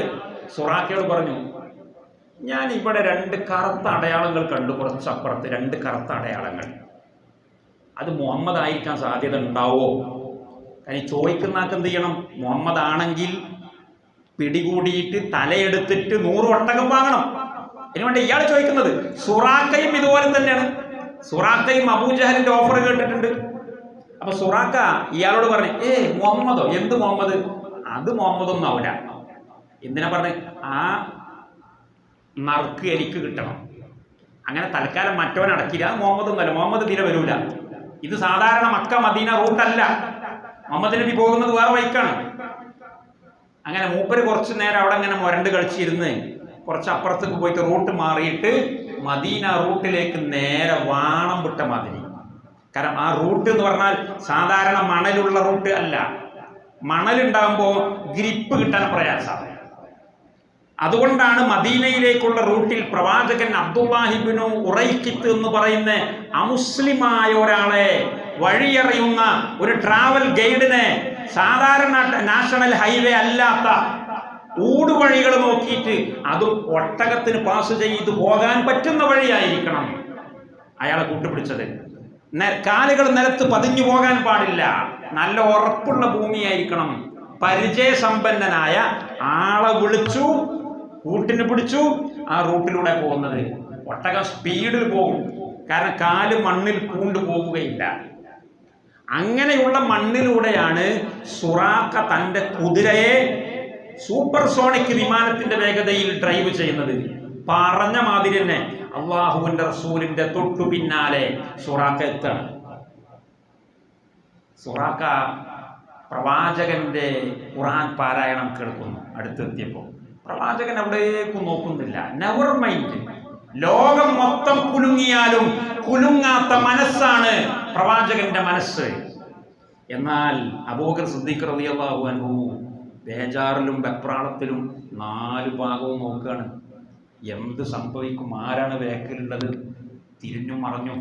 S1: സുറാഖയോട് പറഞ്ഞു, ഞാൻ ഇവിടെ 2 കറുത്ത അടയാളങ്ങൾ കണ്ടു, കുറച്ചപ്പുറത്ത് 2 കറുത്ത അടയാളങ്ങൾ. അത് മുഹമ്മദ് ആയിരിക്കാൻ സാധ്യത ഉണ്ടാവോ? കാര്യം ചോദിക്കുന്നാക്ക് എന്ത് ചെയ്യണം? മുഹമ്മദ് ആണെങ്കിൽ പിടികൂടിയിട്ട് തലയെടുത്തിട്ട് 100 ഒട്ടകം വാങ്ങണം. ഇതിനുവേണ്ടി ഇയാൾ ചോദിക്കുന്നത്. സുറാഖയും ഇതുപോലെ തന്നെയാണ്. സുറാഖയും അബൂജഹലിന്റെ ഓഫർ കേട്ടിട്ടുണ്ട്. അപ്പൊ സുറാഖ ഇയാളോട് പറഞ്ഞു, മുഹമ്മദോ? എന്ത് മുഹമ്മദ്? അത് മുഹമ്മദൊന്നും ആവില്ല. എന്തിനാ പറഞ്ഞ്? ആ നറുക്ക് എനിക്ക് കിട്ടണം. അങ്ങനെ തൽക്കാലം മറ്റവൻ അടക്കില്ല. അത് മുഹമ്മദൊന്നും അല്ല, മുഹമ്മദ് തീരെ വരൂല. ഇത് സാധാരണ മക്ക മദീന റൂട്ടല്ല. മുഹമ്മദ് നബി പോകുന്നത് വേറെ വഴിക്കാണ്. അങ്ങനെ മൂപ്പര് കുറച്ചു നേരം അവിടെ അങ്ങനെ മുരണ്ട് കളിച്ചിരുന്ന് കുറച്ച് അപ്പുറത്തേക്ക് പോയിട്ട് റൂട്ട് മാറിയിട്ട് മദീന റൂട്ടിലേക്ക് നേരെ വാണം വിട്ട മാതിരി. കാരണം ആ റൂട്ട് എന്ന് പറഞ്ഞാൽ സാധാരണ മണലുള്ള റൂട്ട് അല്ല. മണലുണ്ടാകുമ്പോൾ ഗ്രിപ്പ് കിട്ടാൻ പ്രയാസമാണ്. അതുകൊണ്ടാണ് മദീനയിലേക്കുള്ള റൂട്ടിൽ പ്രവാചകൻ അബ്ദുല്ലാഹിബ്നു ഉറൈഖിത്ത് എന്ന് പറയുന്ന അമുസ്ലിമായ ഒരാളെ, വഴിയറിയുന്ന ഒരു ട്രാവൽ ഗൈഡിനെ, സാധാരണ നാഷണൽ ഹൈവേ അല്ലാത്ത ഊടുവഴികൾ നോക്കിയിട്ട് അതും ഒട്ടകത്തിന് പാസ് ചെയ്ത് പോകാൻ പറ്റുന്ന വഴിയായിരിക്കണം അയാളെ കൂട്ടുപിടിച്ചത്. കാലുകൾ നിലത്ത് പതിഞ്ഞു പോകാൻ പാടില്ല. നല്ല ഉറപ്പുള്ള ഭൂമിയായിരിക്കണം. പരിചയസമ്പന്നനായ ആളെ വിളിച്ചു, കൂട്ടിന് പിടിച്ചു, ആ റൂട്ടിലൂടെ പോകുന്നത്. ഒട്ടകം സ്പീഡിൽ പോകും, കാരണം കാല് മണ്ണിൽ പൂണ്ടു പോവുകയില്ല. അങ്ങനെയുള്ള മണ്ണിലൂടെയാണ് സുറാഖ തൻ്റെ കുതിരയെ സൂപ്പർസോണിക് വിമാനത്തിന്റെ വേഗതയിൽ ഡ്രൈവ് ചെയ്യുന്നത്. പറഞ്ഞ മാതിരി തന്നെ അള്ളാഹുവിന്റെ റസൂലിന്റെ തൊട്ടു പിന്നാലെ സുറാഖ എത്താണ്. സുറാഖ പ്രവാചകന്റെ ഖുർആൻ പാരായണം കേൾക്കുന്നു. അടുത്തെത്തിയപ്പോൾ പ്രവാചകൻ അവിടേക്കും നോക്കുന്നില്ല. Never mind. ലോകം മൊത്തം കുലുങ്ങിയാലും കുലുങ്ങാത്ത മനസ്സാണ് പ്രവാചകന്റെ മനസ്സ്. എന്നാൽ അബൂബക്കർ സിദ്ദീഖ് റളിയല്ലാഹു അൻഹു ബേജാറിലും വെപ്രാളത്തിലും 4 ഭാഗവും നോക്കുകയാണ്. എന്ത് സംഭവിക്കും? ആരാണ് വേക്കിലുള്ളത്? തിരിഞ്ഞു മറഞ്ഞു.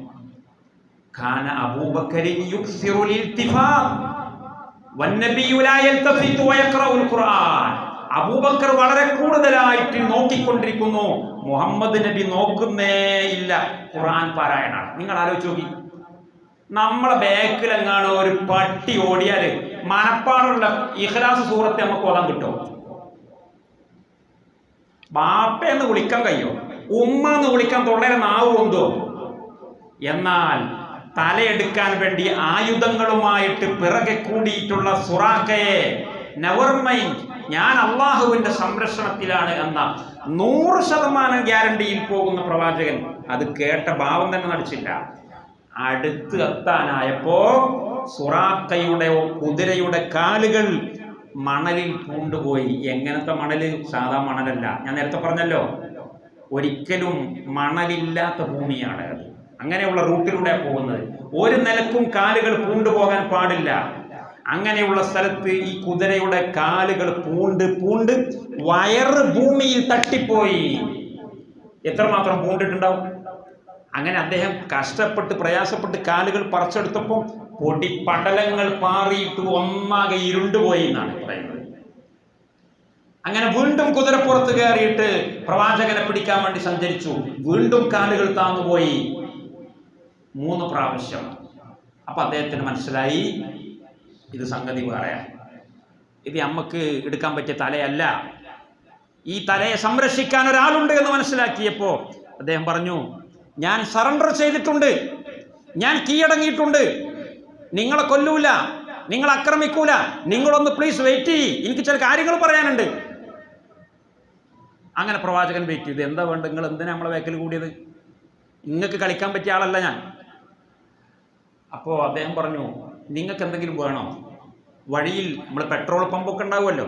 S1: ഖാന അബൂബക്കറിൻ യുക്സിറുൽ ഇൽതിഫാത്ത് വന്നബിയു ലാ യൽതഫിതു വയഖറഉൽ ഖുർആൻ. അബൂബക്കർ വളരെ കൂടുതലായിട്ട് നോക്കിക്കൊണ്ടിരിക്കുന്നു, മുഹമ്മദ് നബി നോക്കുന്നേ ഇല്ല, ഖുർആൻ പാരായണാണ്. നിങ്ങൾ ആലോചിച്ച് നോക്കി, നമ്മളെ ബാക്കിലെങ്ങാണ് ഒരു പട്ടി ഓടിയാല് മനപ്പാടുള്ള ഇഖ്ലാസ് സൂറത്ത് നമുക്ക് ഓതാൻ കിട്ടുമോ? ബാപ്പയെന്ന് വിളിക്കാൻ കഴിയോ? ഉമ്മ എന്ന് വിളിക്കാൻ തൊള്ളേരെ നാവ് കൊണ്ടോ? എന്നാൽ തലയെടുക്കാൻ വേണ്ടി ആയുധങ്ങളുമായിട്ട് പിറകെ കൂടിയിട്ടുള്ള സുറാഖയെ നെവർ മൈൻഡ്, ഞാൻ അള്ളാഹുവിന്റെ സംരക്ഷണത്തിലാണ് എന്ന 100% ഗ്യാരണ്ടിയിൽ പോകുന്ന പ്രവാചകൻ അത് കേട്ട ഭാവം തന്നെ നടിച്ചില്ല. അടുത്ത് എത്താനായപ്പോ സുറാഖയുടെ കുതിരയുടെ കാലുകൾ മണലിൽ പൂണ്ടുപോയി. എങ്ങനത്തെ മണല്? സാധാ മണലല്ല. ഞാൻ നേരത്തെ പറഞ്ഞല്ലോ, ഒരിക്കലും മണലില്ലാത്ത ഭൂമിയാണ് അത്. അങ്ങനെയുള്ള റൂട്ടിലൂടെ പോകുന്നത്. ഒരു നിലക്കും കാലുകൾ പൂണ്ടുപോകാൻ പാടില്ല. അങ്ങനെയുള്ള സ്ഥലത്ത് ഈ കുതിരയുടെ കാലുകൾ പൂണ്ട് വയറ് ഭൂമിയിൽ തട്ടിപ്പോയി. എത്രമാത്രം പൂണ്ടിട്ടുണ്ടാവും? അങ്ങനെ അദ്ദേഹം കഷ്ടപ്പെട്ട് പ്രയാസപ്പെട്ട് കാലുകൾ പറിച്ചെടുത്തപ്പോൾ പൊടിപ്പടലങ്ങൾ പാറിയിട്ട് ഒന്നാകെ ഇരുണ്ടുപോയി എന്നാണ് പറയുന്നത്. അങ്ങനെ വീണ്ടും കുതിരപ്പുറത്ത് കയറിയിട്ട് പ്രവാചകനെ പിടിക്കാൻ വേണ്ടി സഞ്ചരിച്ചു. വീണ്ടും കാലുകൾ താന്നുപോയി 3 പ്രാവശ്യം. അപ്പൊ അദ്ദേഹത്തിന് മനസ്സിലായി, ഇത് സംഗതി വേറെയാണ്. ഇത് നമുക്ക് എടുക്കാൻ പറ്റിയ തലയല്ല. ഈ തലയെ സംരക്ഷിക്കാൻ ഒരാളുണ്ട് എന്ന് മനസ്സിലാക്കിയപ്പോ അദ്ദേഹം പറഞ്ഞു, ഞാൻ സറണ്ടർ ചെയ്തിട്ടുണ്ട്, ഞാൻ കീഴടങ്ങിയിട്ടുണ്ട്, നിങ്ങളെ കൊല്ലൂല, നിങ്ങൾ ആക്രമിക്കൂല, നിങ്ങളൊന്ന് പ്ലീസ് വെയിറ്റ് ചെയ്യ്, എനിക്ക് ചില കാര്യങ്ങൾ പറയാനുണ്ട്. അങ്ങനെ പ്രവാചകൻ വെയിറ്റ് ചെയ്തു. എന്താ വേണ്ട? നിങ്ങൾ എന്തിനാ നമ്മളെ വേക്കൽ കൂടിയത്? നിങ്ങൾക്ക് കളിക്കാൻ പറ്റിയ ആളല്ല ഞാൻ. അപ്പോൾ അദ്ദേഹം പറഞ്ഞു, നിങ്ങൾക്ക് എന്തെങ്കിലും വേണോ? വഴിയിൽ നമ്മൾ പെട്രോൾ പമ്പൊക്കെ ഉണ്ടാവുമല്ലോ,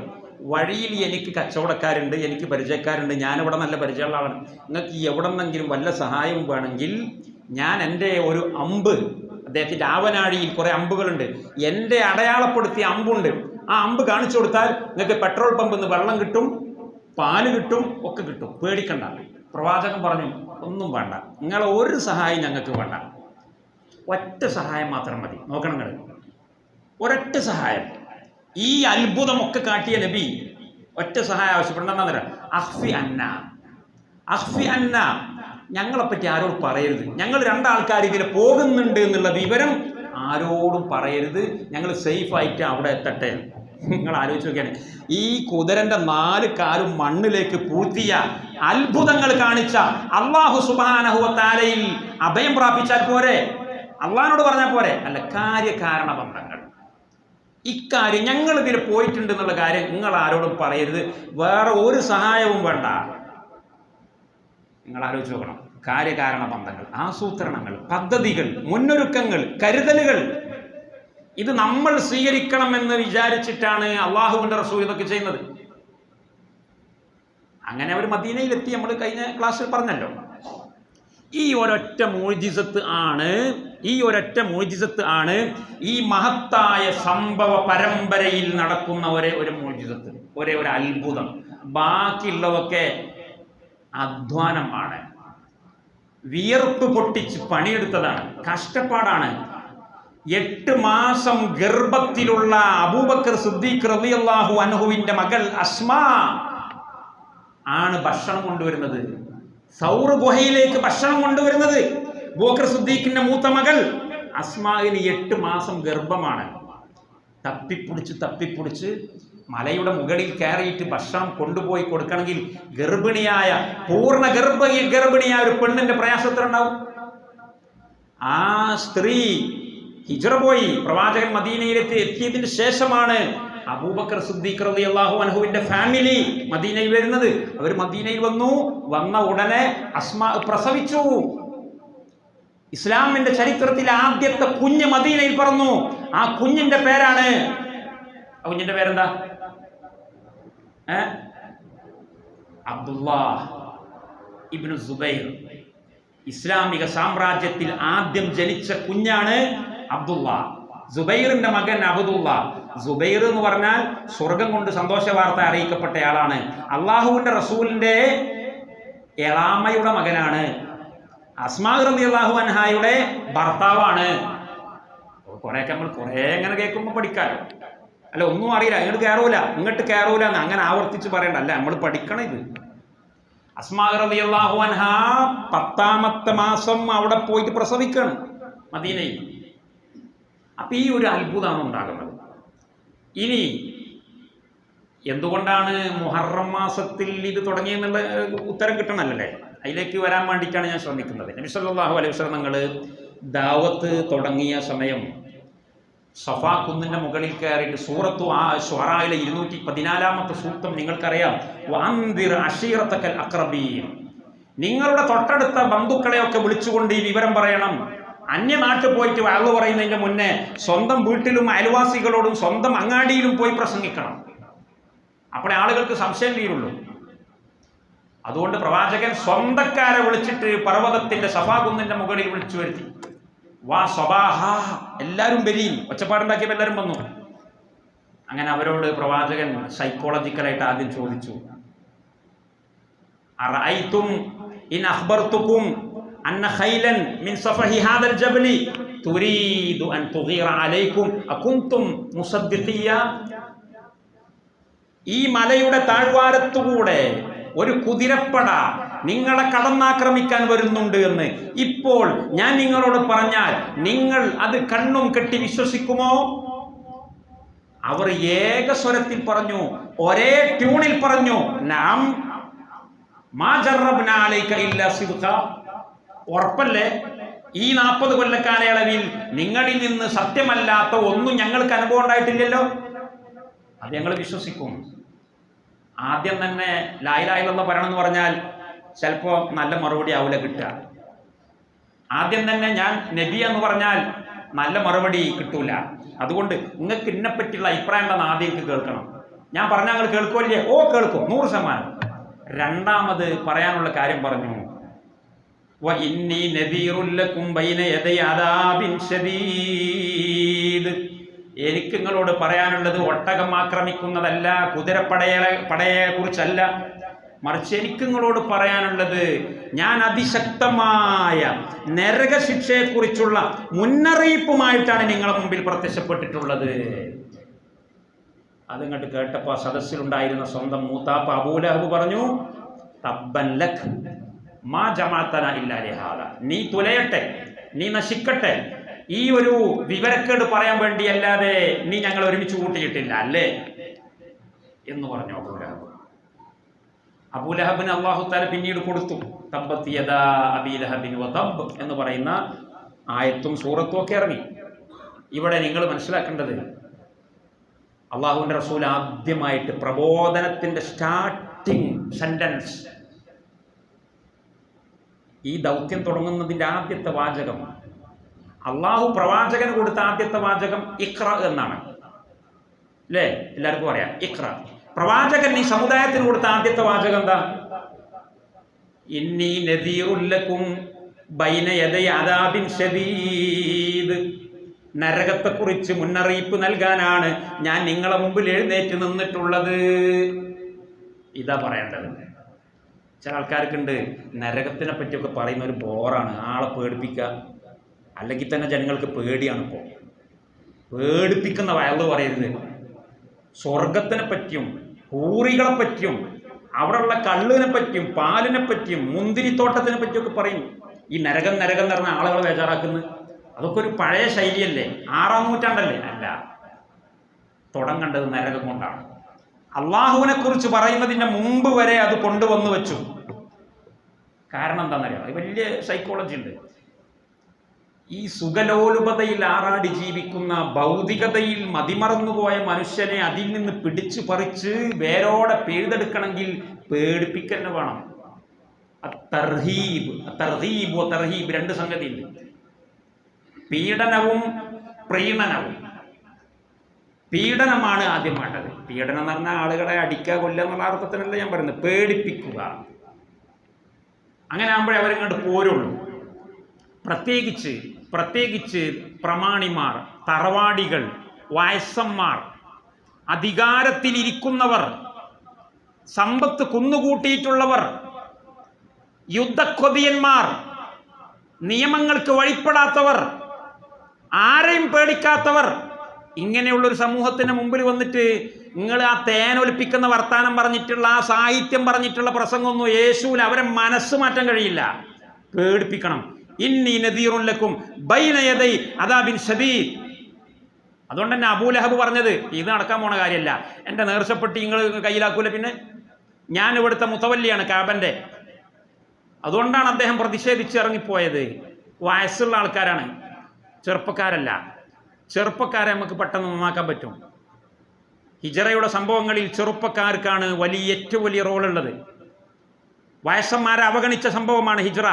S1: വഴിയിൽ എനിക്ക് കച്ചവടക്കാരുണ്ട്, എനിക്ക് പരിചയക്കാരുണ്ട്, ഞാനിവിടെ നല്ല പരിചയമുള്ള ആളാണ്, നിങ്ങൾക്ക് എവിടെ നിന്നെങ്കിലും വല്ല സഹായവും വേണമെങ്കിൽ ഞാൻ എൻ്റെ ഒരു അമ്പ്, അദ്ദേഹത്തിൻ്റെ ആവനാഴിയിൽ കുറേ അമ്പുകളുണ്ട്, എൻ്റെ അടയാളപ്പെടുത്തിയ അമ്പുണ്ട്, ആ അമ്പ് കാണിച്ചു കൊടുത്താൽ നിങ്ങൾക്ക് പെട്രോൾ പമ്പിൽ നിന്ന് വെള്ളം കിട്ടും, പാല് കിട്ടും, ഒക്കെ കിട്ടും, പേടിക്കണ്ട. പ്രവാചകൻ പറഞ്ഞു, ഒന്നും വേണ്ട, നിങ്ങളെ ഒരു സഹായം ഞങ്ങൾക്ക് വേണ്ട, ഒറ്റ സഹായം മാത്രം മതി. നോക്കണം നിങ്ങൾ, ഒരൊറ്റ സഹായം. ഈ അത്ഭുതമൊക്കെ കാട്ടിയ നബി ഒറ്റ സഹായം ആവശ്യപ്പെടണമെന്നാ തരാം. അഹ്ഫി അന്ന, അഹ്ഫി അന്ന, ഞങ്ങളെപ്പറ്റി ആരോടും പറയരുത്, ഞങ്ങൾ രണ്ടാൾക്കാർ ഇതിൽ പോകുന്നുണ്ട് എന്നുള്ള വിവരം ആരോടും പറയരുത്, ഞങ്ങൾ സേഫായിട്ട് അവിടെ എത്തട്ടെ. നിങ്ങൾ ആലോചിച്ച് നോക്കിയാണ്, ഈ കുതിരന്റെ 4 കാലും മണ്ണിലേക്ക് പൂഴ്ത്തിയ അത്ഭുതങ്ങൾ കാണിച്ച അല്ലാഹു സുബ്ഹാനഹു വ തആലയിൽ അഭയം പ്രാപിച്ചാൽ പോരെ? അള്ളാഹിനോട് പറഞ്ഞാൽ പോരെ? അല്ല, കാര്യകാരണ ബന്ധങ്ങൾ. ഇക്കാര്യം ഞങ്ങൾ ഇതിൽ പോയിട്ടുണ്ട് എന്നുള്ള കാര്യം നിങ്ങൾ ആരോടും പറയരുത്, വേറെ ഒരു സഹായവും വേണ്ട. നിങ്ങൾ ആലോചിച്ച് നോക്കണം, കാര്യകാരണ ബന്ധങ്ങൾ, ആസൂത്രണങ്ങൾ, പദ്ധതികൾ, മുന്നൊരുക്കങ്ങൾ, കരുതലുകൾ, ഇത് നമ്മൾ സ്വീകരിക്കണമെന്ന് വിചാരിച്ചിട്ടാണ് അള്ളാഹുവിന്റെ റസൂൽ ഇതൊക്കെ ചെയ്യുന്നത്. അങ്ങനെ അവർ മദീനയിലെത്തി, നമ്മൾ കഴിഞ്ഞ ക്ലാസ്സിൽ പറഞ്ഞല്ലോ. ഈ ഒരൊറ്റ മുഅ്ജിസത്ത് ആണ് ഈ മഹത്തായ സംഭവ പരമ്പരയിൽ നടക്കുന്ന ഒരു മുഅ്ജിസത്ത്, ഒരു അത്ഭുതം. ബാക്കിയുള്ളതൊക്കെ അധ്വാനമാണ്, വിയർപ്പ് പൊട്ടിച്ച് പണിയെടുത്തതാണ്, കഷ്ടപ്പാടാണ്. 8 മാസം ഗർഭത്തിലുള്ള അബൂബക്കർ സിദ്ദീഖ് റളിയല്ലാഹു അൻഹുവിന്റെ മകൾ അസ്മാ ആണ് ഭക്ഷണം കൊണ്ടുവരുന്നത്, സൗർ ഗുഹയിലേക്ക് ഭക്ഷണം കൊണ്ടുവരുന്നത്. അബൂബക്കർ സിദ്ദീഖിന്റെ മൂത്ത മകൾ അസ്മാഇന് 8 മാസം ഗർഭമാണ്. തപ്പിപ്പിടിച്ച് മലയുടെ മുകളിൽ കയറിയിട്ട് ഭക്ഷണം കൊണ്ടുപോയി കൊടുക്കണമെങ്കിൽ ഗർഭിണിയായ, പൂർണ്ണ ഗർഭിണിയായ ഒരു പെണ്ണിന്റെ പ്രയാസത്തിലുണ്ടാവും. ആ സ്ത്രീ ഹിജ്റ പോയി, പ്രവാചകൻ മദീനയിലെത്തി എത്തിയതിന് ശേഷമാണ് അബൂബക്കർ സിദ്ദീഖ് റളിയല്ലാഹു അൻഹുവിന്റെ ഫാമിലി മദീനയിൽ വരുന്നത്. അവർ മദീനയിൽ വന്ന ഉടനെ അസ്മാ പ്രസവിച്ചു. ഇസ്ലാമിന്റെ ചരിത്രത്തിലെ ആദ്യത്തെ കുഞ്ഞ് മദീനയിൽ പിറന്നു. ആ കുഞ്ഞിന്റെ പേരാണ്, ആ കുഞ്ഞിന്റെ പേരെന്താ? അബ്ദുല്ലാഹ് ഇബ്നു സുബൈർ. ഇസ്ലാമിക സാമ്രാജ്യത്തിൽ ആദ്യം ജനിച്ച കുഞ്ഞാണ് അബ്ദുല്ലാഹ്. സുബൈറിന്റെ മകൻ അബ്ദുല്ലാഹ്. സുബൈർ എന്ന് പറഞ്ഞാൽ സ്വർഗം കൊണ്ട് സന്തോഷ വാർത്ത അറിയിക്കപ്പെട്ടയാളാണ്. അള്ളാഹുവിന്റെ റസൂലിന്റെ എളാമയുടെ മകനാണ്. അസ്മാ റളിയല്ലാഹു അൻഹായുടെ ഭർത്താവാണ്. കുറെയൊക്കെ നമ്മൾ എങ്ങനെ കേൾക്കുമ്പോൾ പഠിക്കാലോ. അല്ല, ഒന്നും അറിയില്ല, ഇങ്ങോട്ട് കയറൂല എന്ന് അങ്ങനെ ആവർത്തിച്ച് പറയണ്ട. അല്ല, നമ്മൾ പഠിക്കണം ഇത്. അസ്മാ റളിയല്ലാഹു അൻഹാ 10ാമത്തെ മാസം അവിടെ പോയിട്ട് പ്രസവിക്കണം മദീനയിൽ. അപ്പൊ ഈ ഒരു അത്ഭുതമാണ് ഉണ്ടാകുന്നത്. ഇനി എന്തുകൊണ്ടാണ് മുഹറം മാസത്തിൽ ഇത് തുടങ്ങിയെന്നുള്ള ഉത്തരം കിട്ടണമല്ലേ? അതിലേക്ക് വരാൻ വേണ്ടിയിട്ടാണ് ഞാൻ ശ്രമിക്കുന്നത്. നബി സല്ലല്ലാഹു അലൈഹി വസല്ലം തങ്ങൾ ദാവത്ത് തുടങ്ങിയ സമയം സഫാ കുന്നിന്റെ മുകളിൽ കയറിയിട്ട് സൂറത്തു ശുഅറായിലെ 214ാമത്തെ സൂക്തം നിങ്ങൾക്കറിയാം. വഅൻദിർ അശീറതകൽ അഖ്റബീൻ, നിങ്ങളുടെ തൊട്ടടുത്ത ബന്ധുക്കളെയൊക്കെ വിളിച്ചുകൊണ്ട് ഈ വിവരം പറയണം. അന്യനാട്ടിൽ പോയിട്ട് വഅള് പറയുന്നതിന്റെ മുന്നേ സ്വന്തം വീട്ടിലും അയൽവാസികളോടും സ്വന്തം അങ്ങാടിയിലും പോയി പ്രസംഗിക്കണം. അപ്പോഴേ ആളുകൾക്ക് സംശയം തീരുള്ളൂ. അതുകൊണ്ട് പ്രവാചകൻ സ്വന്തക്കാരെ വിളിച്ചിട്ട് പർവ്വതത്തിന്റെ സഫാ കുന്നിന്റെ മുകളിൽ വിളിച്ചു വരുത്തി. വാ സ്വബാഹ, എല്ലാവരും ബലീൻ, ഒച്ചപ്പാടുണ്ടാക്കിയപ്പോൾ എല്ലാവരും വന്നു. അങ്ങനെ അവരോട് പ്രവാചകൻ സൈക്കോളജിക്കലായിട്ട് ആദ്യം ചോദിച്ചു, അറഅയ്തും ഇൻ അഖ്ബർതുകും അന്ന ഖൈലൻ മിൻ സഫഹി ഹാദൽ ജബലി തുരീദു അൻ തുഗീറ അലൈക്കും അകുൻതും മുസദ്ദിഖിയ, ഈ മലയുടെ താഴ്വാരത്തുകൂടെ ഒരു കുതിരപ്പട നിങ്ങളെ കടന്നാക്രമിക്കാൻ വരുന്നുണ്ട് എന്ന് ഇപ്പോൾ ഞാൻ നിങ്ങളോട് പറഞ്ഞാൽ നിങ്ങൾ അത് കണ്ണും കെട്ടി വിശ്വസിക്കുമോ? അവർ ഏകസ്വരത്തിൽ പറഞ്ഞു, ഒരേ ട്യൂണിൽ പറഞ്ഞു, നാം മാ ജറബ്നാ അലൈക ഇല്ലാ സിദ്ഖ, ഉറപ്പല്ലേ, ഈ 40 കൊല്ലക്കാലയളവിൽ നിങ്ങളിൽ നിന്ന് സത്യമല്ലാത്ത ഒന്നും ഞങ്ങൾക്ക് അനുഭവം ഉണ്ടായിട്ടില്ലല്ലോ, അത് ഞങ്ങൾ വിശ്വസിക്കും. ആദ്യം തന്നെ ലാ ഇലാഹ ഇല്ലല്ലാഹ് പറയണമെന്ന് പറഞ്ഞാൽ ചിലപ്പോൾ നല്ല മറുപടി ആവില്ല കിട്ടുക. ആദ്യം തന്നെ ഞാൻ നബി എന്ന് പറഞ്ഞാൽ നല്ല മറുപടി കിട്ടൂല. അതുകൊണ്ട് നിങ്ങൾക്ക് എന്നെപ്പറ്റിയുള്ള അഭിപ്രായം എന്താണെന്ന് ആദ്യം കേൾക്കണം. ഞാൻ പറഞ്ഞാൽ നിങ്ങൾ കേൾക്കുമല്ലേ? ഓ കേൾക്കും, 100%. രണ്ടാമത് പറയാനുള്ള കാര്യം പറഞ്ഞു, വഇന്നി നദീറുൽ ലക്കും ബൈന യദൈ അദാബിൻ ശദീദ്. എനിക്ക് നിങ്ങളോട് പറയാനുള്ളത് ഒട്ടകം ആക്രമിക്കുന്നതല്ല, കുതിരപ്പടയെ കുറിച്ചല്ല, മറിച്ച് എനിക്ക് നിങ്ങളോട് പറയാനുള്ളത് ഞാൻ അതിശക്തമായ നരകശിക്ഷയെക്കുറിച്ചുള്ള മുന്നറിയിപ്പുമായിട്ടാണ് നിങ്ങളുടെ മുമ്പിൽ പ്രത്യക്ഷപ്പെട്ടിട്ടുള്ളത്. അതിങ്ങോട്ട് കേട്ടപ്പോൾ സദസ്സിലുണ്ടായിരുന്ന സ്വന്തം മൂത്താപ്പ അബൂലഹബ് പറഞ്ഞു, തബ്ബൻ ലക് മാ ജമാഅതന ഇല്ലാ ലിഹാദ. നീ തുലയട്ടെ, നീ നശിക്കട്ടെ, ഈ ഒരു വിവരക്കേട് പറയാൻ വേണ്ടി അല്ലാതെ നീ ഞങ്ങൾ ഒരുമിച്ച് കൂട്ടിയിട്ടില്ല അല്ലേ എന്ന് പറഞ്ഞു അബൂലഹബ്. അബൂലഹബിന് അല്ലാഹു തആല പിന്നീട് കൊടുത്തു, തബ്ബത് യദാ അബീ ലഹബിൻ വതബ് എന്ന് പറയുന്ന ആയത്തും സൂറത്തും ഒക്കെ ഇറങ്ങി. ഇവിടെ നിങ്ങൾ മനസ്സിലാക്കേണ്ടത്, അള്ളാഹുവിൻ്റെ റസൂൽ ആദ്യമായിട്ട് പ്രബോധനത്തിൻ്റെ സ്റ്റാർട്ടിങ് സെന്റൻസ്, ഈ ദൗത്യം തുടങ്ങുന്നതിൻ്റെ ആദ്യത്തെ വാചകം, അള്ളാഹു പ്രവാചകന് കൊടുത്ത ആദ്യത്തെ വാചകം ഇഖ്റ എന്നാണ് അല്ലേ? എല്ലാവർക്കും അറിയാം ഇഖ്റ. പ്രവാചകൻ ഈ സമുദായത്തിന് കൊടുത്ത ആദ്യത്തെ വാചകം എന്താ? ഇന്നി നദീറുൽ ലക്കും ബൈന യദൈ അദാബിൻ ശദീദ്. നരകത്തെക്കുറിച്ച് മുന്നറിയിപ്പ് നൽകാനാണ് ഞാൻ നിങ്ങളെ മുമ്പിൽ എഴുന്നേറ്റ് നിന്നിട്ടുള്ളത്. ഇതാ പറയേണ്ടത്. ചില ആൾക്കാർക്കുണ്ട് നരകത്തിനെ പറ്റിയൊക്കെ പറയുന്ന ഒരു ബോറാണ്, ആളെ പേടിപ്പിക്കുക. അല്ലെങ്കിൽ തന്നെ ജനങ്ങൾക്ക് പേടിയാണ്. ഇപ്പോൾ പേടിപ്പിക്കുന്ന വയല് പറയരുത്. സ്വർഗത്തിനെ പറ്റിയും ഹൂറികളെ പറ്റിയും അവിടെയുള്ള കള്ളിനെ പറ്റിയും പാലിനെ പറ്റിയും മുന്തിരിത്തോട്ടത്തിനെ പറ്റിയൊക്കെ പറയും. ഈ നരകം നരകം എന്ന് പറഞ്ഞ ആളുകളെ ബേജാറാക്കുന്നത് അതൊക്കെ ഒരു പഴയ ശൈലിയല്ലേ? 6-ാം നൂറ്റാണ്ടല്ലേ? അല്ല, തുടങ്ങേണ്ടത് നരകം കൊണ്ടാണ്. അള്ളാഹുവിനെ കുറിച്ച് പറയുന്നതിൻ്റെ മുമ്പ് വരെ അത് കൊണ്ടുവന്നു വെച്ചു. കാരണം എന്താണെന്നറിയാം, അത് വലിയ സൈക്കോളജി ഉണ്ട്. ഈ സുഖലോലുപതയിൽ ആറാടി ജീവിക്കുന്ന, ഭൗതികതയിൽ മതിമറന്നുപോയ മനുഷ്യനെ അതിൽ നിന്ന് പിടിച്ചു പറിച്ച് വേരോടെ പിഴുതെടുക്കണമെങ്കിൽ പേടിപ്പിക്കന്നെ വേണം. തർഹീബ് രണ്ട് സംഗതിയുണ്ട്, പീഡനവും പ്രീണനവും. പീഡനമാണ് ആദ്യം വേണ്ടത്. പീഡനം എന്ന് പറഞ്ഞാൽ ആളുകളെ അടിക്കുക, കൊല്ലുക എന്നുള്ള അർത്ഥത്തിനല്ല ഞാൻ പറയുന്നത്, പേടിപ്പിക്കുക. അങ്ങനെ ആകുമ്പോഴേ അവരിങ്ങോട്ട് പോരുള്ളൂ. പ്രത്യേകിച്ച് പ്രമാണിമാർ, തറവാടികൾ, വയസ്സന്മാർ, അധികാരത്തിലിരിക്കുന്നവർ, സമ്പത്ത് കുന്നുകൂട്ടിയിട്ടുള്ളവർ, യുദ്ധക്കൊതിയന്മാർ, നിയമങ്ങൾക്ക് വഴിപ്പെടാത്തവർ, ആരെയും പേടിക്കാത്തവർ, ഇങ്ങനെയുള്ളൊരു സമൂഹത്തിന് മുമ്പിൽ വന്നിട്ട് നിങ്ങൾ ആ തേനൊലിപ്പിക്കുന്ന വർത്താനം പറഞ്ഞിട്ടുള്ള, ആ സാഹിത്യം പറഞ്ഞിട്ടുള്ള പ്രസംഗമൊന്നും യേശുവിൽ അവരെ മനസ്സ് മാറ്റാൻ കഴിയില്ല. പേടിപ്പിക്കണം. ഇന്നി നദീറുൻ ലക്കും ബൈന യദൈ അദാബിൻ ശദീദ്. അതുകൊണ്ട് തന്നെ അബൂലഹബ് പറഞ്ഞത് ഇത് നടക്കാൻ പോണ കാര്യമല്ല, എൻ്റെ നേർച്ചപ്പെട്ടി നിങ്ങൾ കയ്യിലാക്കൂല, പിന്നെ ഞാൻ ഇവിടുത്തെ മുത്തവല്ലിയാണ് കാബൻ്റെ. അതുകൊണ്ടാണ് അദ്ദേഹം പ്രതിഷേധിച്ച് ഇറങ്ങിപ്പോയത്. വയസ്സുള്ള ആൾക്കാരാണ്, ചെറുപ്പക്കാരല്ല. ചെറുപ്പക്കാരെ നമുക്ക് പെട്ടെന്ന് നന്നാക്കാൻ പറ്റും. ഹിജറയുടെ സംഭവങ്ങളിൽ ചെറുപ്പക്കാർക്കാണ് ഏറ്റവും വലിയ റോളുള്ളത്. വയസ്സന്മാരെ അവഗണിച്ച സംഭവമാണ് ഹിജറ.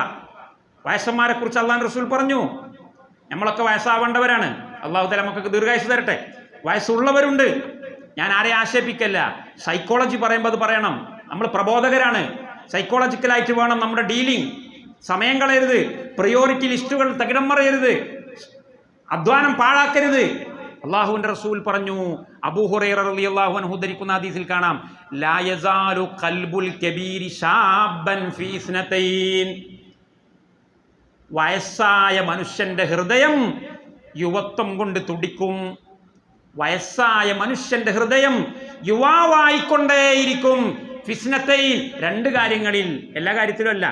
S1: വയസ്സന്മാരെ കുറിച്ച് അള്ളാഹു റസൂൽ പറഞ്ഞു, നമ്മളൊക്കെ വയസ്സാവേണ്ടവരാണ്. അള്ളാഹു തആല നമുക്കൊക്കെ ദീർഘായുസ്സ് തരട്ടെ. വയസ്സുള്ളവരുണ്ട്, ഞാൻ ആരെയും ആക്ഷേപിക്കല്ല. സൈക്കോളജി പറയുമ്പോൾ അത് പറയണം. നമ്മൾ പ്രബോധകരാണ്, സൈക്കോളജിക്കലായിട്ട് വേണം നമ്മുടെ ഡീലിംഗ്. സമയം കളയരുത്, പ്രയോറിറ്റി ലിസ്റ്റുകൾ തകിടം മറിയരുത്, അധ്വാനം പാഴാക്കരുത്. അള്ളാഹുവിൻ്റെ റസൂൽ പറഞ്ഞു, അബൂ ഹുറൈറ റളിയല്ലാഹു അൻഹു ഉദ്ധരിക്കുന്ന ഹദീസിൽ കാണാം, ലാ യസാലു ഖൽബുൽ കബീരി ശാബ്ബൻ ഫീ സ്നതൈൻ. വയസ്സായ മനുഷ്യന്റെ ഹൃദയം യുവത്വം കൊണ്ട് തുടിക്കും. വയസ്സായ മനുഷ്യന്റെ ഹൃദയം യുവാവായിക്കൊണ്ടേയിരിക്കും. ഫിസ്നത്തൈൻ, രണ്ട് കാര്യങ്ങളിൽ, എല്ലാ കാര്യത്തിലും അല്ല.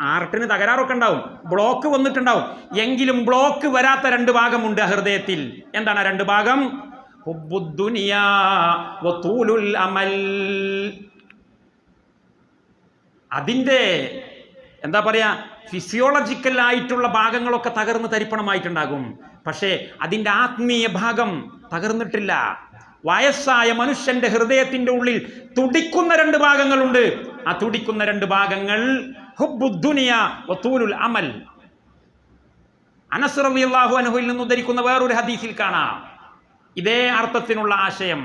S1: ആർട്ടിന് തകരാറൊക്കെ ഉണ്ടാവും, ബ്ലോക്ക് വന്നിട്ടുണ്ടാവും, എങ്കിലും ബ്ലോക്ക് വരാത്ത രണ്ട് ഭാഗമുണ്ട് ഹൃദയത്തിൽ. എന്താണ് ആ രണ്ട് ഭാഗം? ഹുബ്ബുദ്ദുനിയാ വതൂലുൽ അമൽ. അതിൻ്റെ എന്താ പറയാ, ഫിസിയോളജിക്കൽ ആയിട്ടുള്ള ഭാഗങ്ങളൊക്കെ തകർന്ന് തരിപ്പണമായിട്ടുണ്ടാകും, പക്ഷേ അതിൻ്റെ ആത്മീയ ഭാഗം തകർന്നിട്ടില്ല. വയസ്സായ മനുഷ്യന്റെ ഹൃദയത്തിൻ്റെ ഉള്ളിൽ തുടിക്കുന്ന രണ്ട് ഭാഗങ്ങളുണ്ട്. ആ തുടിക്കുന്ന രണ്ട് ഭാഗങ്ങൾ ഹുബ്ബുദ്ദുനിയ വതൂലുൽ അമൽ. അനസ് റളിയല്ലാഹു അൻഹുവിൽ നിന്ന് ഉദ്ധരിക്കുന്ന വേറൊരു ഹദീസിൽ കാണാം ഇതേ അർത്ഥത്തിനുള്ള ആശയം.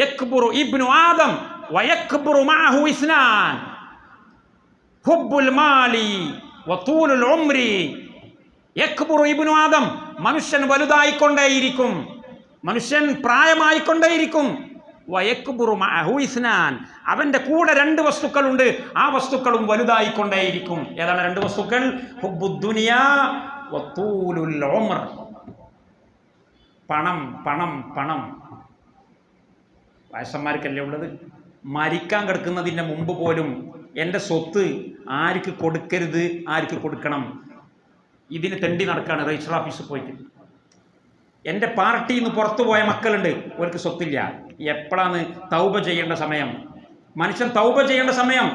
S1: യക്ബുറു ഇബ്നു ആദം വയക്ബുറു മഅഹു ഇസ്നാൻ ഹുബ്ബുൽ മാലി വതൂലുൽ ഉംരി. യക്ബുറു ഇബ്നു ആദം, മനുഷ്യൻ വലുതായിക്കൊണ്ടേയിരിക്കും, മനുഷ്യൻ പ്രായമായിക്കൊണ്ടേയിരിക്കും. വയക്ബുറു മഅഹു ഇസ്നാൻ, അവന്റെ കൂടെ രണ്ട് വസ്തുക്കളുണ്ട്, ആ വസ്തുക്കളും വലുതായിക്കൊണ്ടേയിരിക്കും. ഏതാണ് രണ്ട് വസ്തുക്കൾ? ഹുബ്ബുദ് ദുനിയാ വതൂലുൽ ഉംർ. പണം പണം പണം. വയസ്സന്മാർക്കല്ലേ ഉള്ളത്? മരിക്കാൻ കിടക്കുന്നതിൻ്റെ മുമ്പ് പോലും എൻ്റെ സ്വത്ത് ആർക്ക് കൊടുക്കരുത്, ആർക്ക് കൊടുക്കണം, ഇതിന് തെണ്ടി നടക്കുകയാണ് രജിസ്റ്റർ ഓഫീസിൽ പോയിട്ട്. എൻ്റെ പാർട്ടിയിൽ നിന്ന് പുറത്തു പോയ മക്കളുണ്ട്, അവർക്ക് സ്വത്തില്ല. എപ്പോഴാണ് തൗബ ചെയ്യേണ്ട സമയം? മനുഷ്യൻ തൗബ ചെയ്യേണ്ട സമയം,